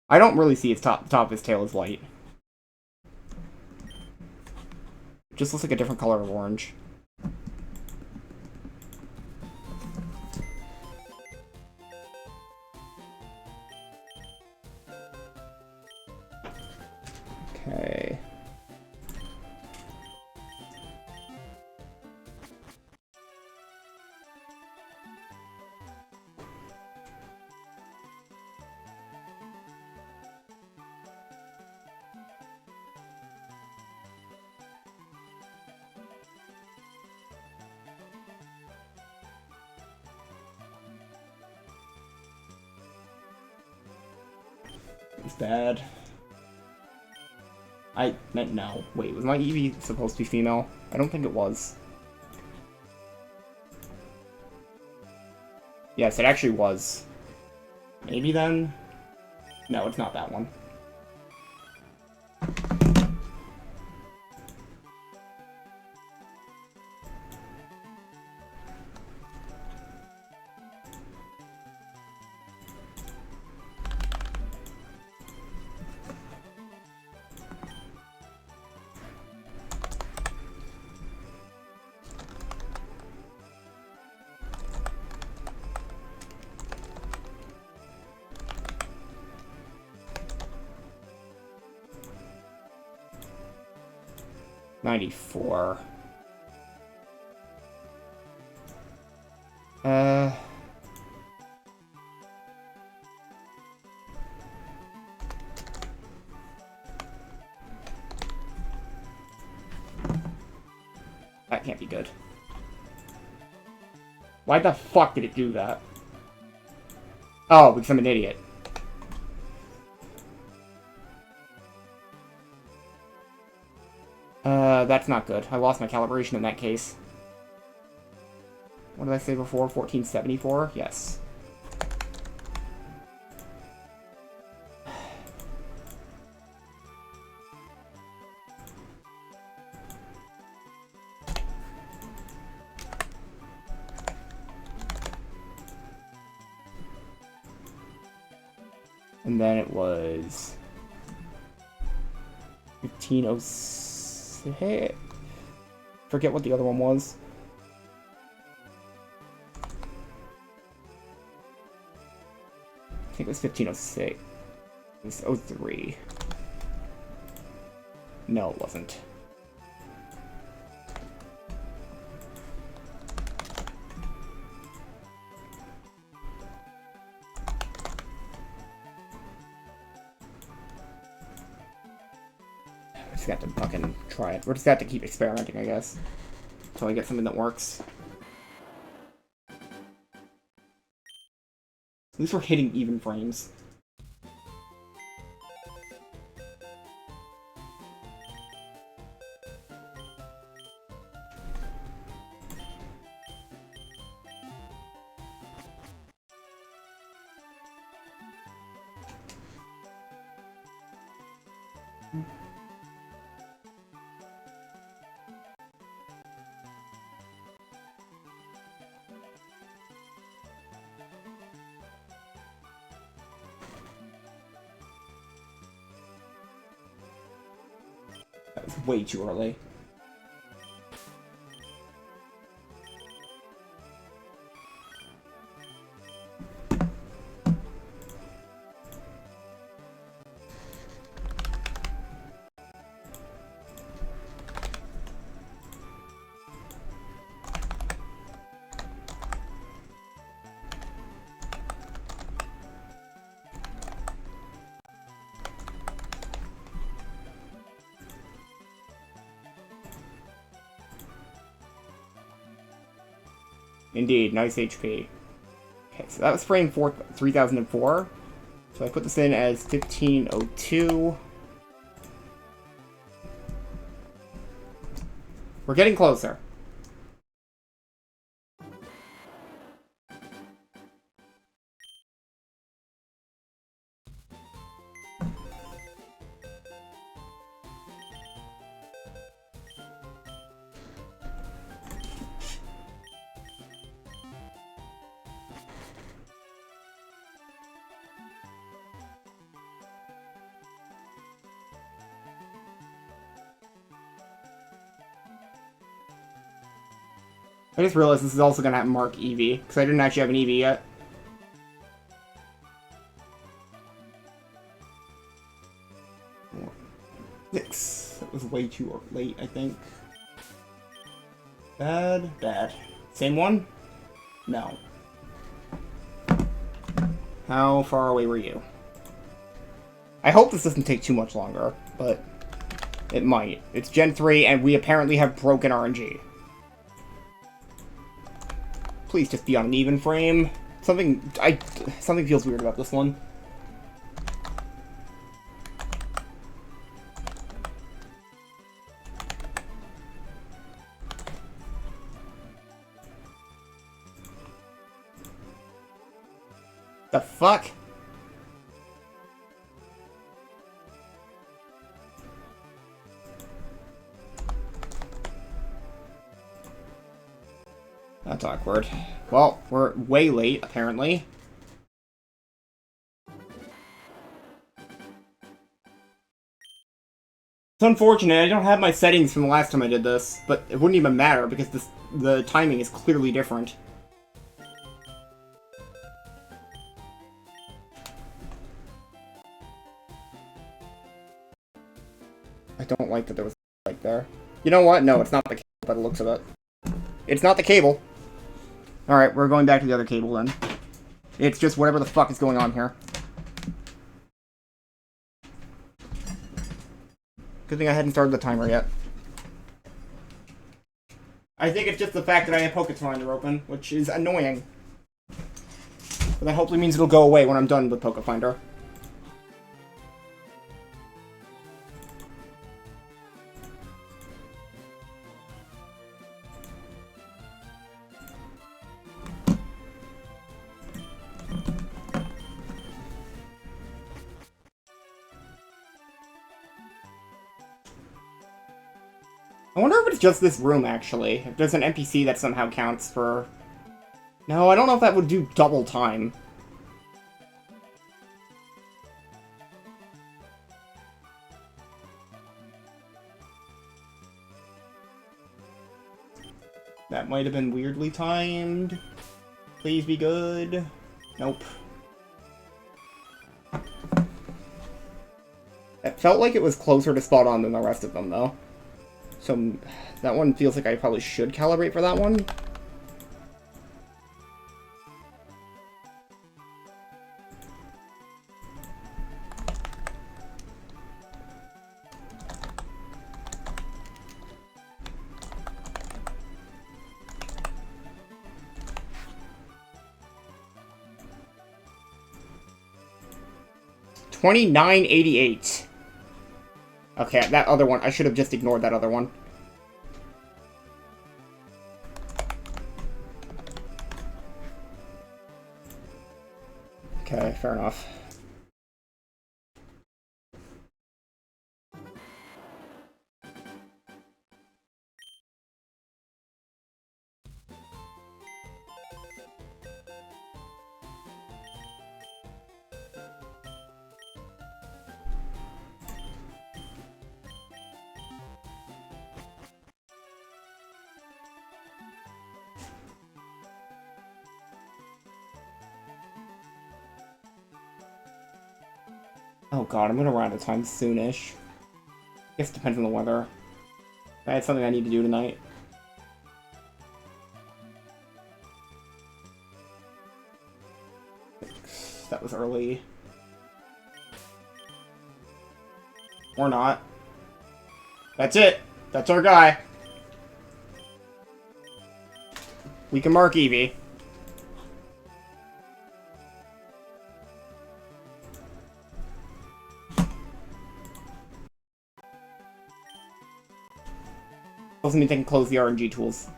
I don't really see his top of his tail is white. It just looks like a different color of orange. Okay. It's bad. I meant no. Wait, was my Eevee supposed to be female? I don't think it was. Yes, it actually was. Maybe then? No, it's not that one. '94. That can't be good. Why the fuck did it do that? Oh, because I'm an idiot. That's not good. I lost my calibration in that case. What did I say before? 1474? Yes. And then it was 1506. Forget what the other one was. I think it was 1506. It was 03. No, it wasn't. I just got to fucking try it. We're just got to keep experimenting, I guess. Until I get something that works. At least we're hitting even frames. That was way too early. Indeed, nice HP. Okay, so that was frame 3004. So I put this in as 1502. We're getting closer. I just realized this is also going to have Mark EV, because I didn't actually have an EV yet. DEX. That was way too late, I think. Bad. Bad. Same one? No. How far away were you? I hope this doesn't take too much longer, but it might. It's Gen 3, and we apparently have broken RNG. Please just be on an even frame. Something feels weird about this one. The fuck? That's awkward. Well, we're way late, apparently. It's unfortunate, I don't have my settings from the last time I did this, but it wouldn't even matter because the timing is clearly different. I don't like that there was a right there. You know what? No, it's not the cable by the looks of it. It's not the cable. Alright, we're going back to the other cable then. It's just whatever the fuck is going on here. Good thing I hadn't started the timer yet. I think it's just the fact that I have Pocket Finder open, which is annoying. But that hopefully means it'll go away when I'm done with Pocket Finder. I wonder if it's just this room, actually. If there's an NPC that somehow counts for... No, I don't know if that would do double time. That might have been weirdly timed. Please be good. Nope. It felt like it was closer to spot on than the rest of them, though. So, that one feels like I probably should calibrate for that one. $29.88. Okay, that other one, I should have just ignored that other one. Okay, fair enough. Oh god, I'm gonna run out of time soonish. I guess it depends on the weather. I had something I need to do tonight. That was early. Or not. That's it! That's our guy! We can mark Eevee. Doesn't mean they can close the RNG tools.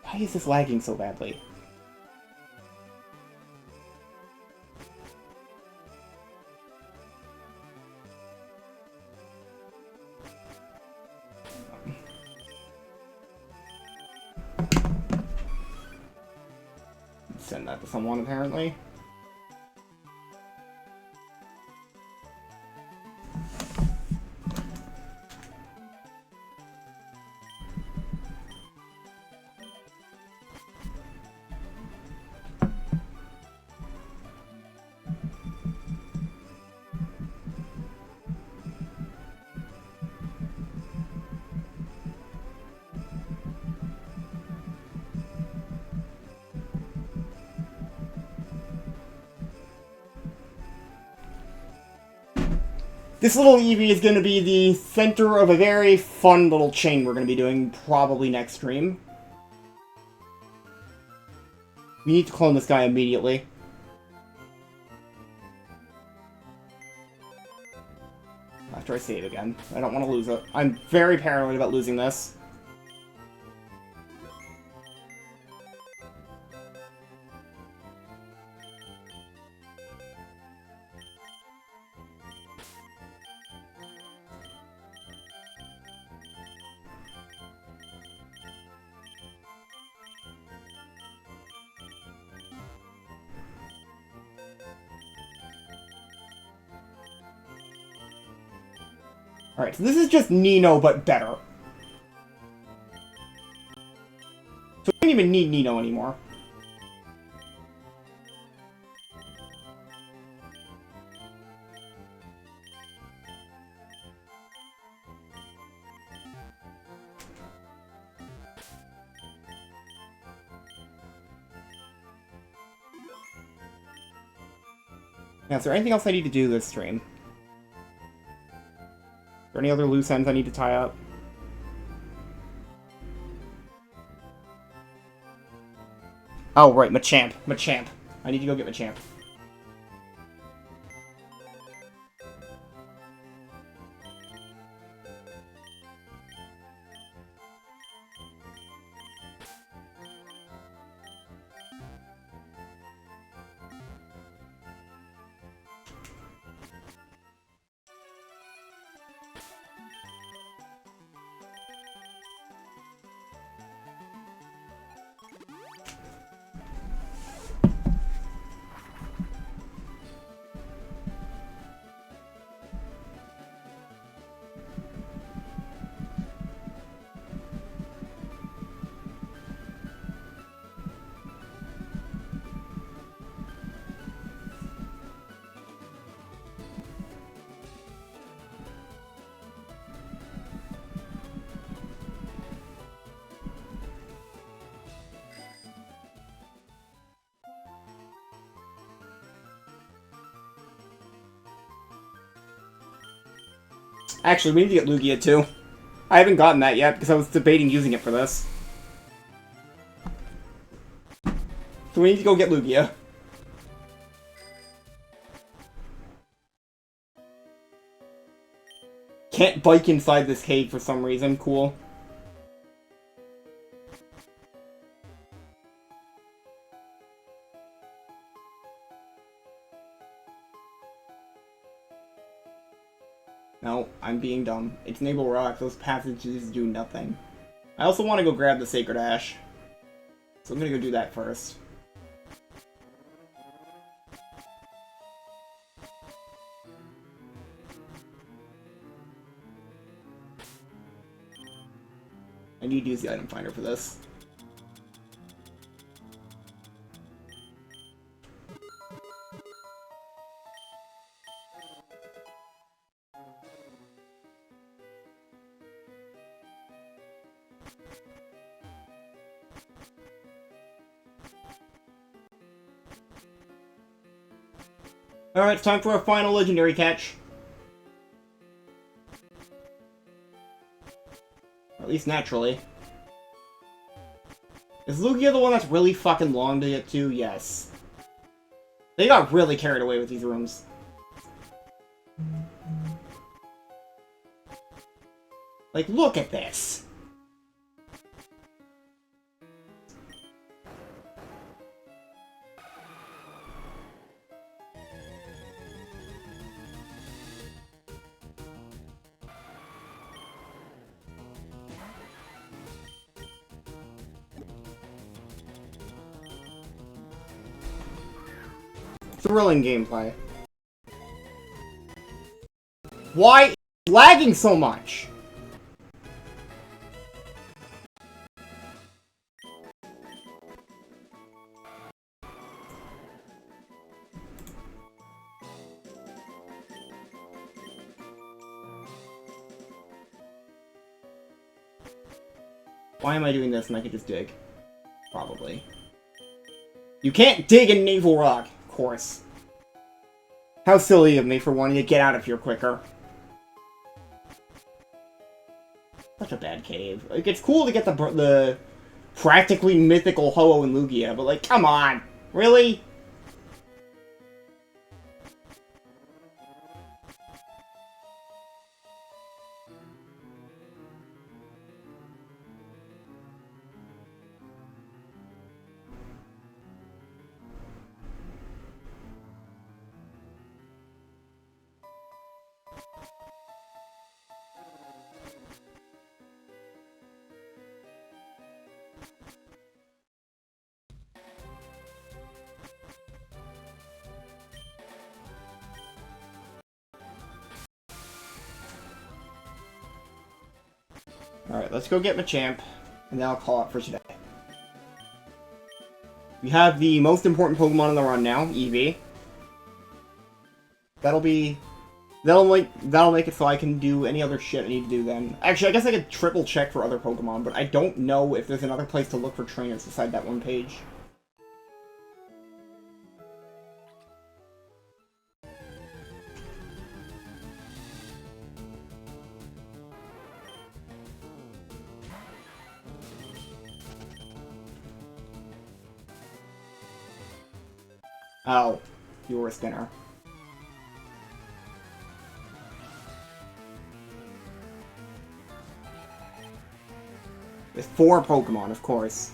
Why is this lagging so badly? Send that to someone, apparently. This little Eevee is going to be the center of a very fun little chain we're going to be doing probably next stream. We need to clone this guy immediately. after I save again. I don't want to lose it. I'm very paranoid about losing this. Alright, so this is just Nino, but better. So we don't even need Nino anymore. Now, is there anything else I need to do this stream? Are there any other loose ends I need to tie up? Oh, right, Machamp. Machamp. I need to go get Machamp. Actually, we need to get Lugia, too. I haven't gotten that yet, because I was debating using it for this. So we need to go get Lugia. Can't bike inside this cave for some reason. Cool. No, I'm being dumb. It's Naval Rock. Those passages do nothing. I also want to go grab the Sacred Ash. So I'm gonna go do that first. I need to use the item finder for this. Alright, it's time for our final legendary catch. At least naturally. Is Lugia the one that's really fucking long to get to? Yes. They got really carried away with these rooms. Like, look at this. Thrilling gameplay. Why is it lagging so much? Why am I doing this and I could just dig? Probably. You can't dig in Naval Rock, of course. How silly of me for wanting to get out of here quicker. Such a bad cave. Like, it's cool to get the practically mythical Ho-Oh and Lugia, but like, come on! Really? Alright, let's go get Machamp, and then I'll call it for today. We have the most important Pokemon on the run now, Eevee. That'll make it so I can do any other shit I need to do then. Actually, I guess I could triple check for other Pokemon, but I don't know if there's another place to look for trainers beside that one page. Oh, you were a spinner. There's 4 Pokemon, of course.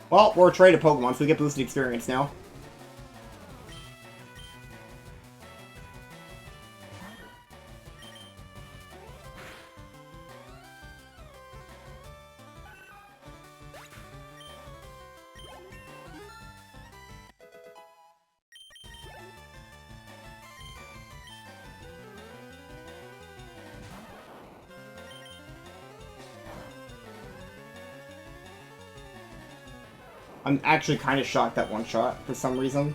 Well, we're a traded Pokemon, so we get boosted experience now. I'm actually kind of shocked that one shot for some reason.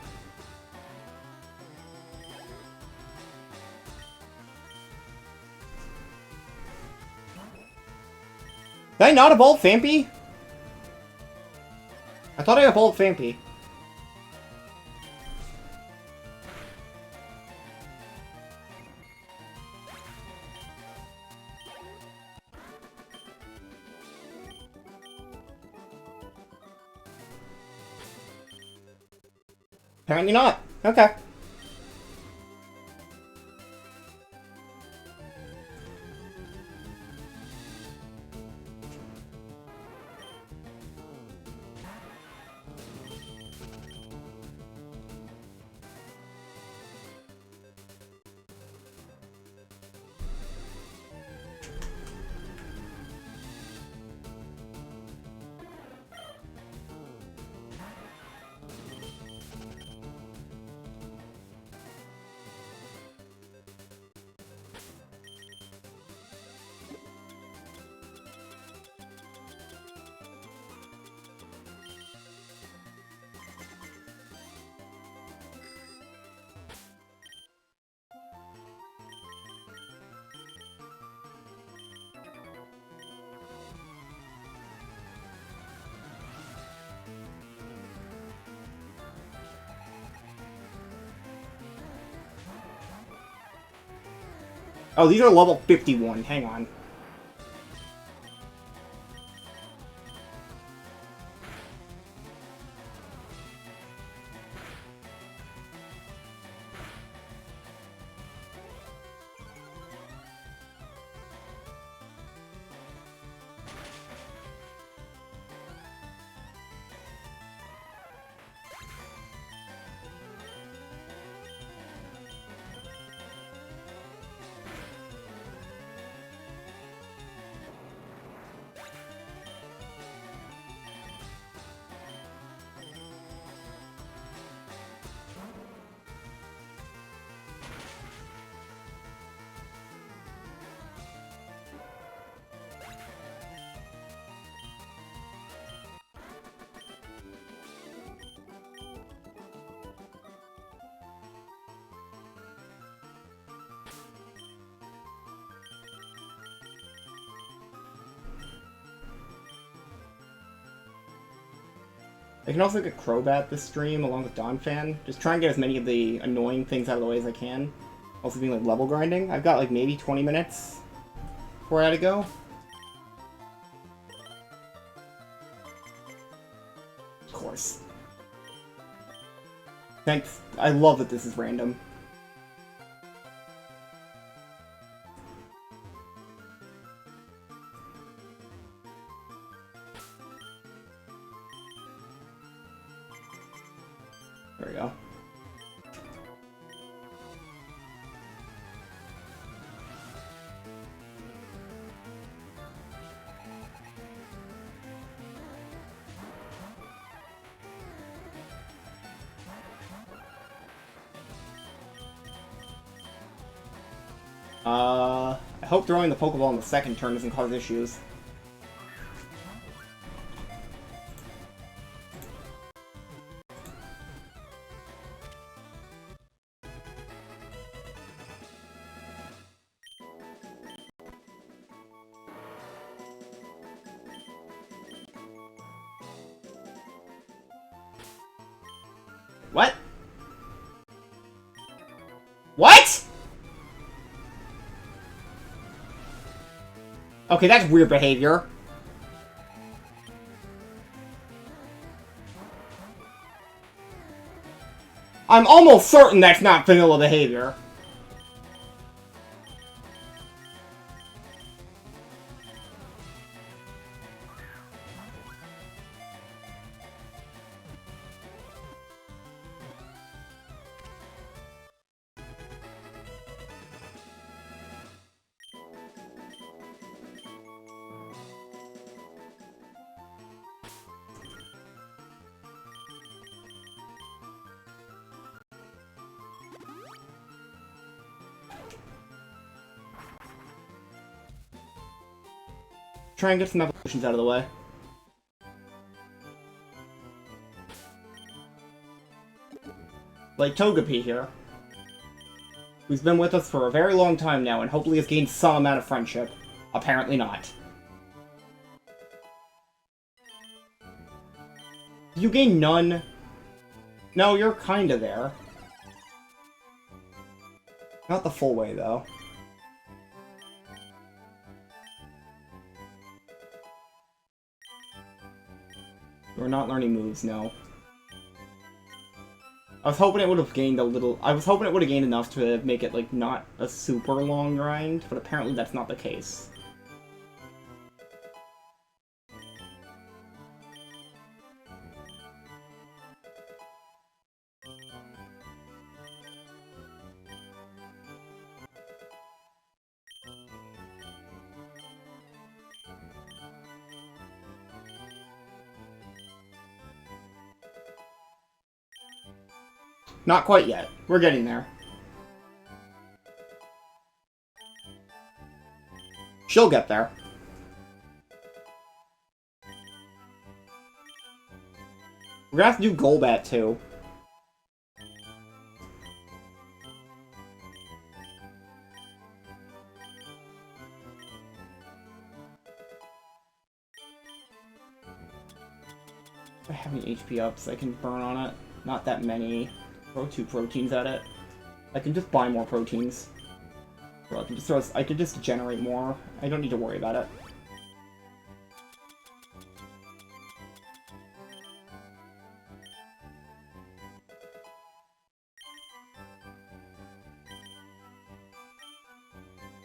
Did I not evolve Phanpy? I thought I evolved Phanpy. Apparently not. Okay. Oh, these are level 51. Hang on. I can also get Crobat this stream along with Donphan. Just try and get as many of the annoying things out of the way as I can. Also being like level grinding. I've got like maybe 20 minutes before I had to go. Of course. Thanks. I love that this is random. There we go. I hope throwing the Pokeball on the second turn doesn't cause issues. What? What?! Okay, that's weird behavior. I'm almost certain that's not vanilla behavior. Try and get some evolutions out of the way. Like Togepi here, who's been with us for a very long time now and hopefully has gained some amount of friendship. Apparently not. Did you gain none? No, you're kinda there. Not the full way, though. We're not learning moves, no. I was hoping it would have gained a little... I was hoping it would have gained enough to make it, like, not a super long grind, but apparently that's not the case. Not quite yet. We're getting there. She'll get there. We're gonna have to do Golbat, too. I have any HP ups I can burn on it. Not that many. Throw 2 proteins at it. I can just buy more proteins. Or I can just generate more. I don't need to worry about it.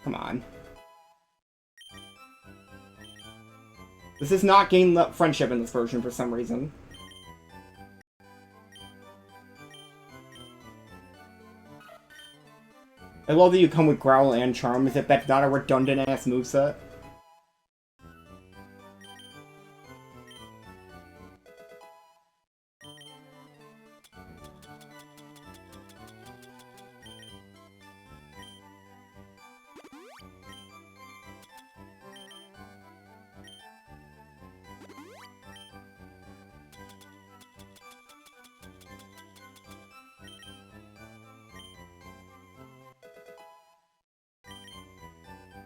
Come on. This is not gain friendship in this version for some reason. I love that you come with Growl and Charm, as if that's not a redundant-ass moveset.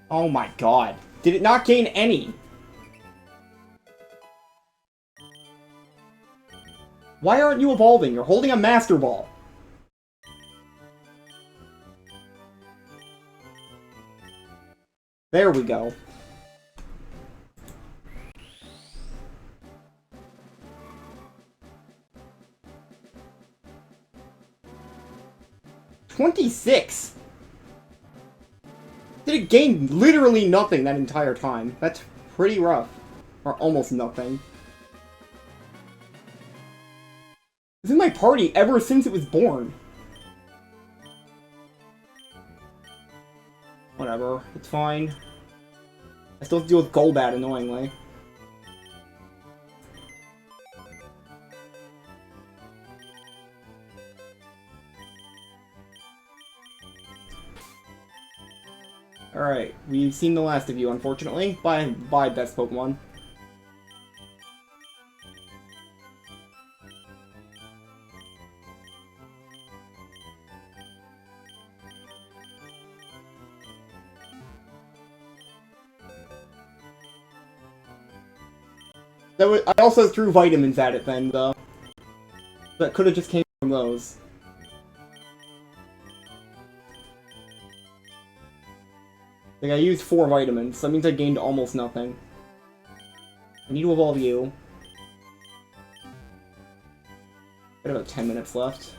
Oh my god. Did it not gain any? Why aren't you evolving? You're holding a Master Ball. There we go. $26! Did it gain literally nothing that entire time? That's pretty rough. Or almost nothing. It's in my party ever since it was born. Whatever, it's fine. I still have to deal with Golbat, annoyingly. Alright, we've seen the last of you, unfortunately. Bye, best Pokemon. I also threw vitamins at it then, though. That could have just came from those. Like, I used 4 vitamins, so that means I gained almost nothing. I need to evolve you. Got about 10 minutes left.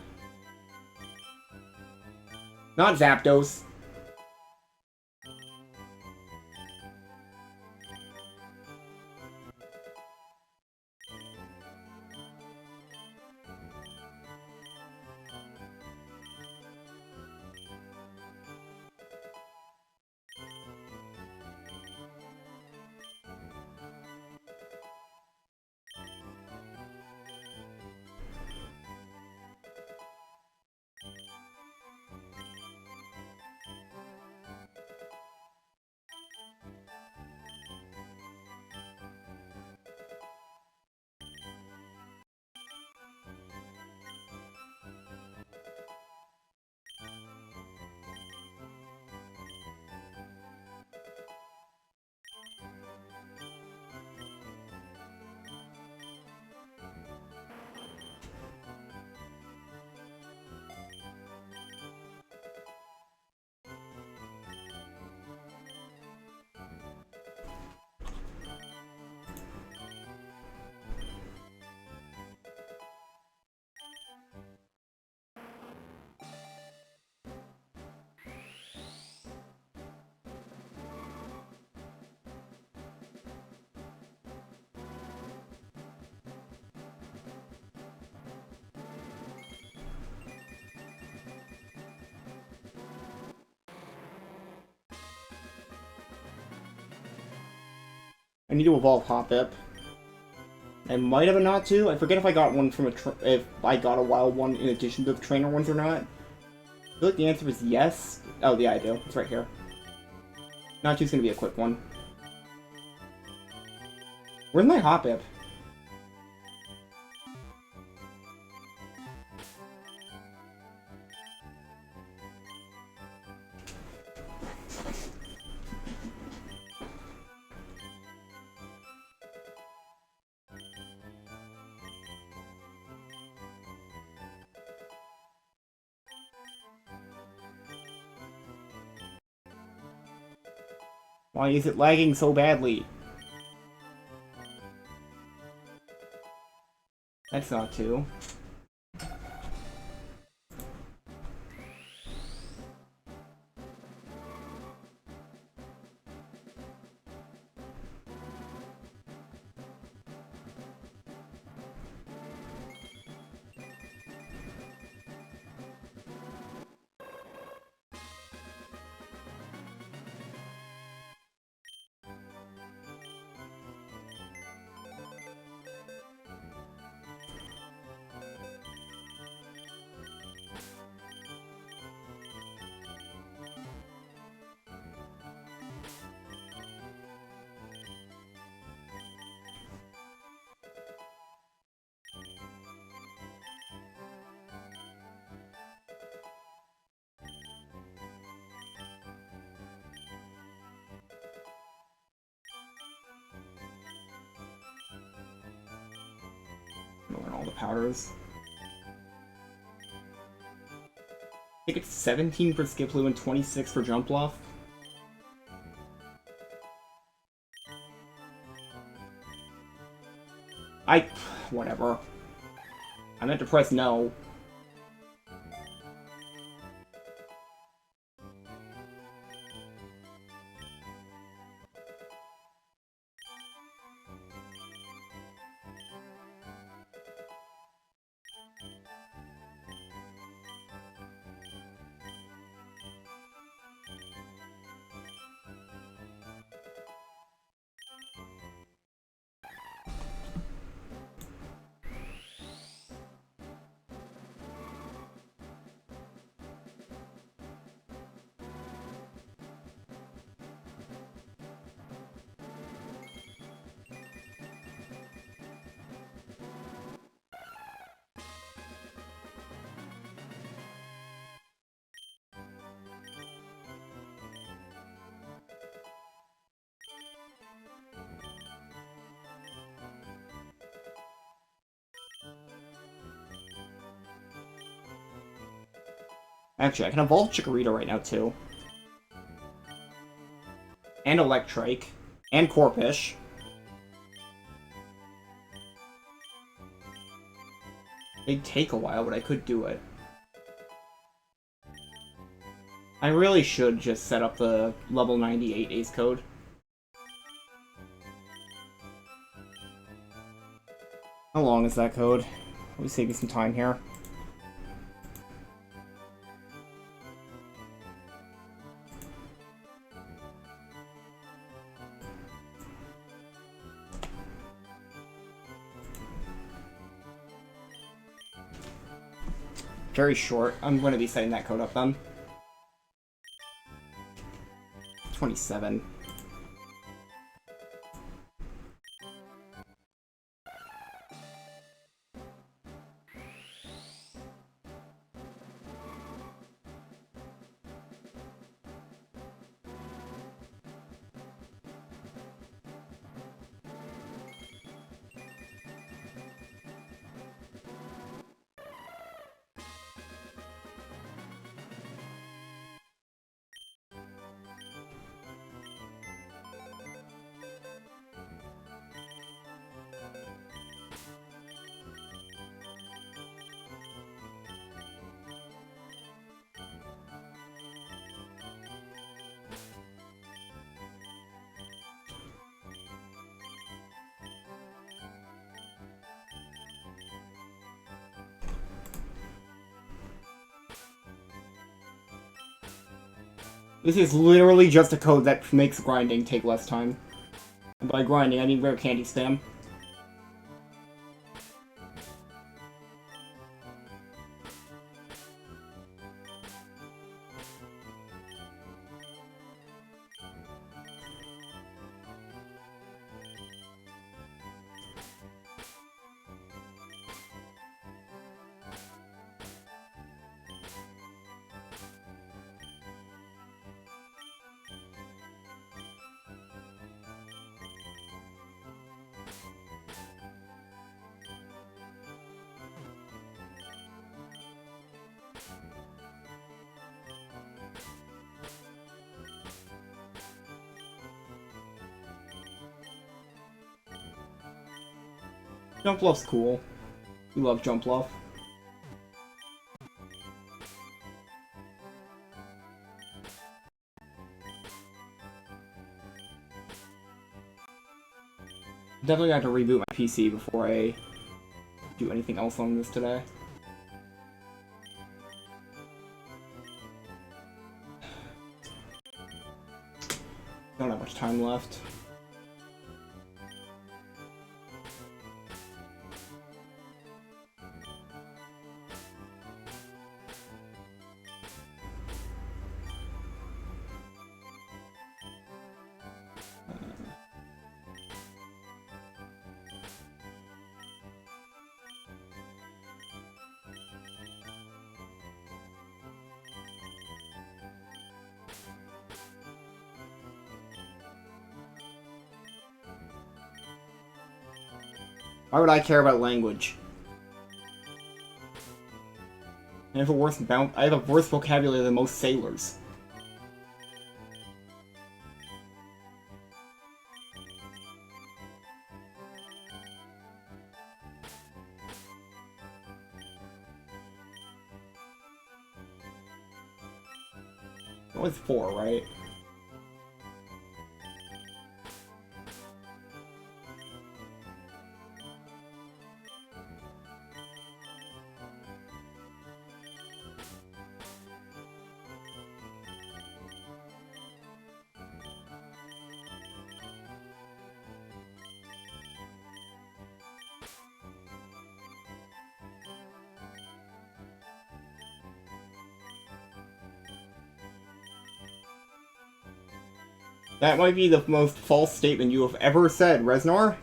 Not Zapdos. I need to evolve Hoppip. I might have a Natu. I forget if I got one from if I got a wild one in addition to the trainer ones or not. I feel like the answer is yes. Oh, yeah, I do. It's right here. Natu's gonna be a quick one. Where's my Hoppip? Why is it lagging so badly? That's not two. Learn all the powers. I think it's 17 for Skiplu and 26 for Jump Bluff. Whatever. I meant to press no. Actually, I can evolve Chikorita right now, too. And Electrike. And Corphish. It'd take a while, but I could do it. I really should just set up the level 98 Ace Code. How long is that code? Let me save you some time here. Very short. I'm going to be setting that code up then. 27. This is literally just a code that makes grinding take less time. And by grinding, I mean rare candy spam. Jump Bluff's cool. We love Jump Bluff. Definitely have to reboot my PC before I do anything else on this today. Don't have much time left. Why would I care about language? I have a worse vocabulary than most sailors. It was 4, right? That might be the most false statement you have ever said, Reznor.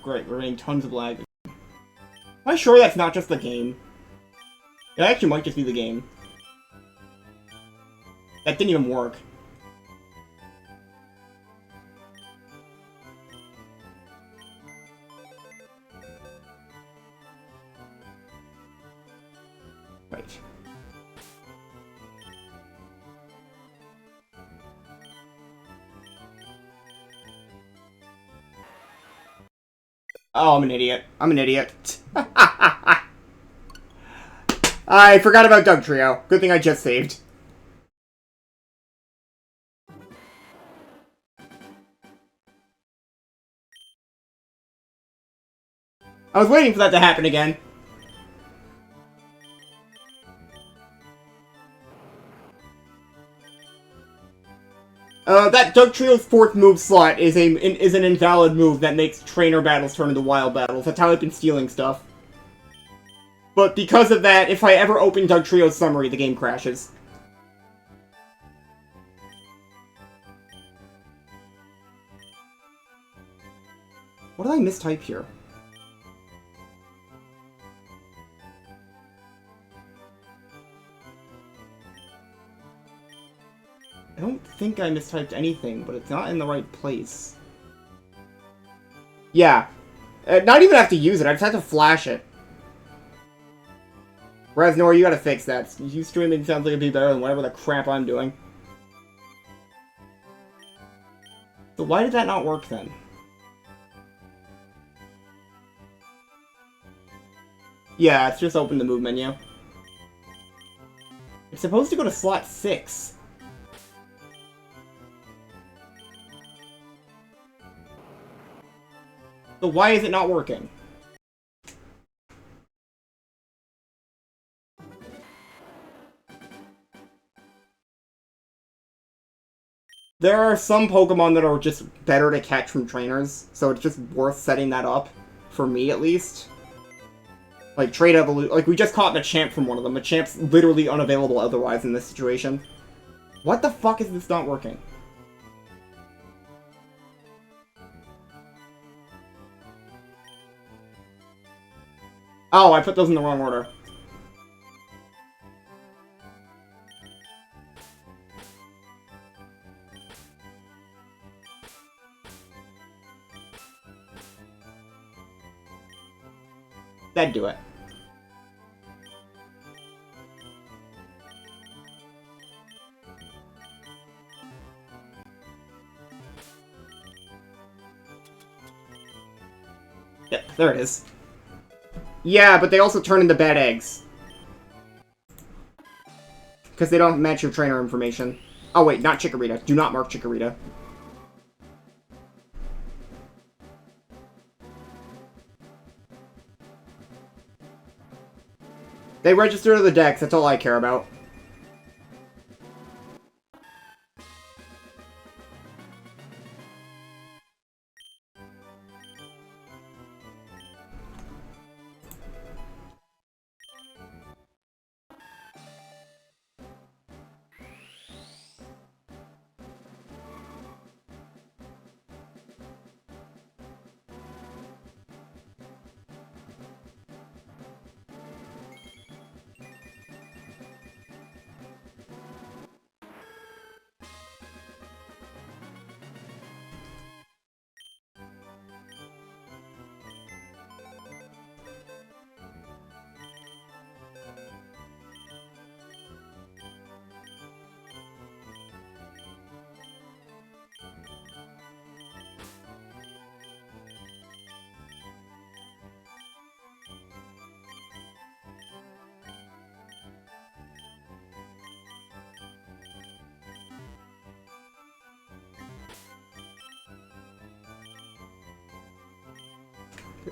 great. We're getting tons of lag. Am I sure that's not just the game? It actually might just be the game. That didn't even work. Right. Oh, I'm an idiot. I'm an idiot. I forgot about Doug Trio. Good thing I just saved. I was waiting for that to happen again. That Doug Trio's 4th move slot is an invalid move that makes trainer battles turn into wild battles. That's how I've been stealing stuff. But because of that, if I ever open Doug Trio's summary, the game crashes. What did I mistype here? I don't think I mistyped anything, but it's not in the right place. Yeah. Not even have to use it, I just have to flash it. Reznor, you gotta fix that. You streaming sounds like it'd be better than whatever the crap I'm doing. So why did that not work then? Yeah, it's just open the move menu. It's supposed to go to slot 6. So why is it not working? There are some Pokemon that are just better to catch from trainers, so it's just worth setting that up. For me, at least. Like, Trade Evolution. Like, we just caught Machamp from one of them. Machamp's literally unavailable otherwise in this situation. What the fuck is this not working? Oh, I put those in the wrong order. That'd do it. Yep, there it is. Yeah, but they also turn into bad eggs. Because they don't match your trainer information. Oh wait, not Chikorita. Do not mark Chikorita. They register to the DEX, that's all I care about.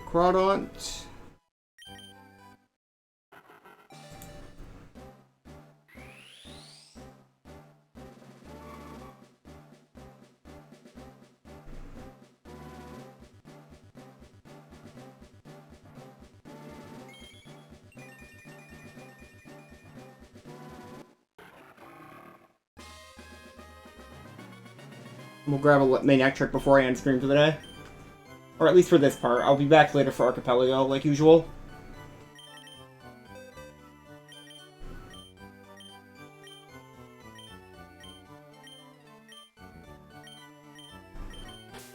Crawdaunt. We'll grab a Maniac trick before I end stream for the day. Or at least for this part. I'll be back later for Archipelago, like usual.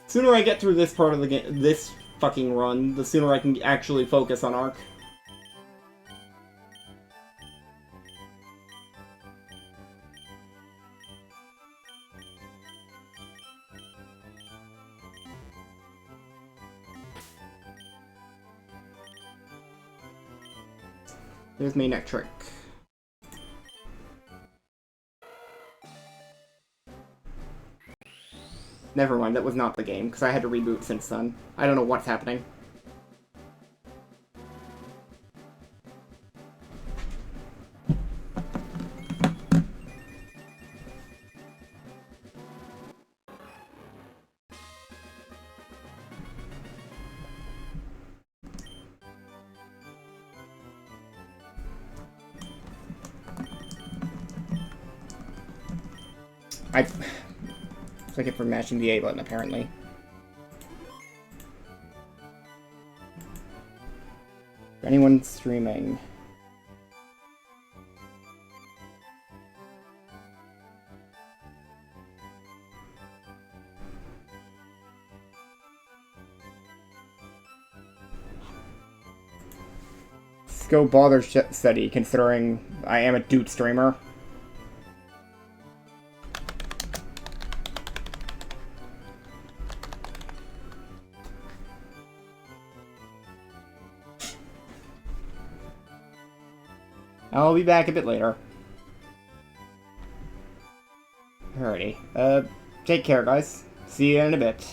Sooner I get through this part of the game, this fucking run, the sooner I can actually focus on Arc. There's my neck trick. Never mind, that was not the game, because I had to reboot since then. I don't know what's happening. It's like it for mashing the A button, apparently. For anyone streaming. Let's go bother study, considering I am a dude streamer. I'll be back a bit later. Alrighty. Take care, guys. See you in a bit.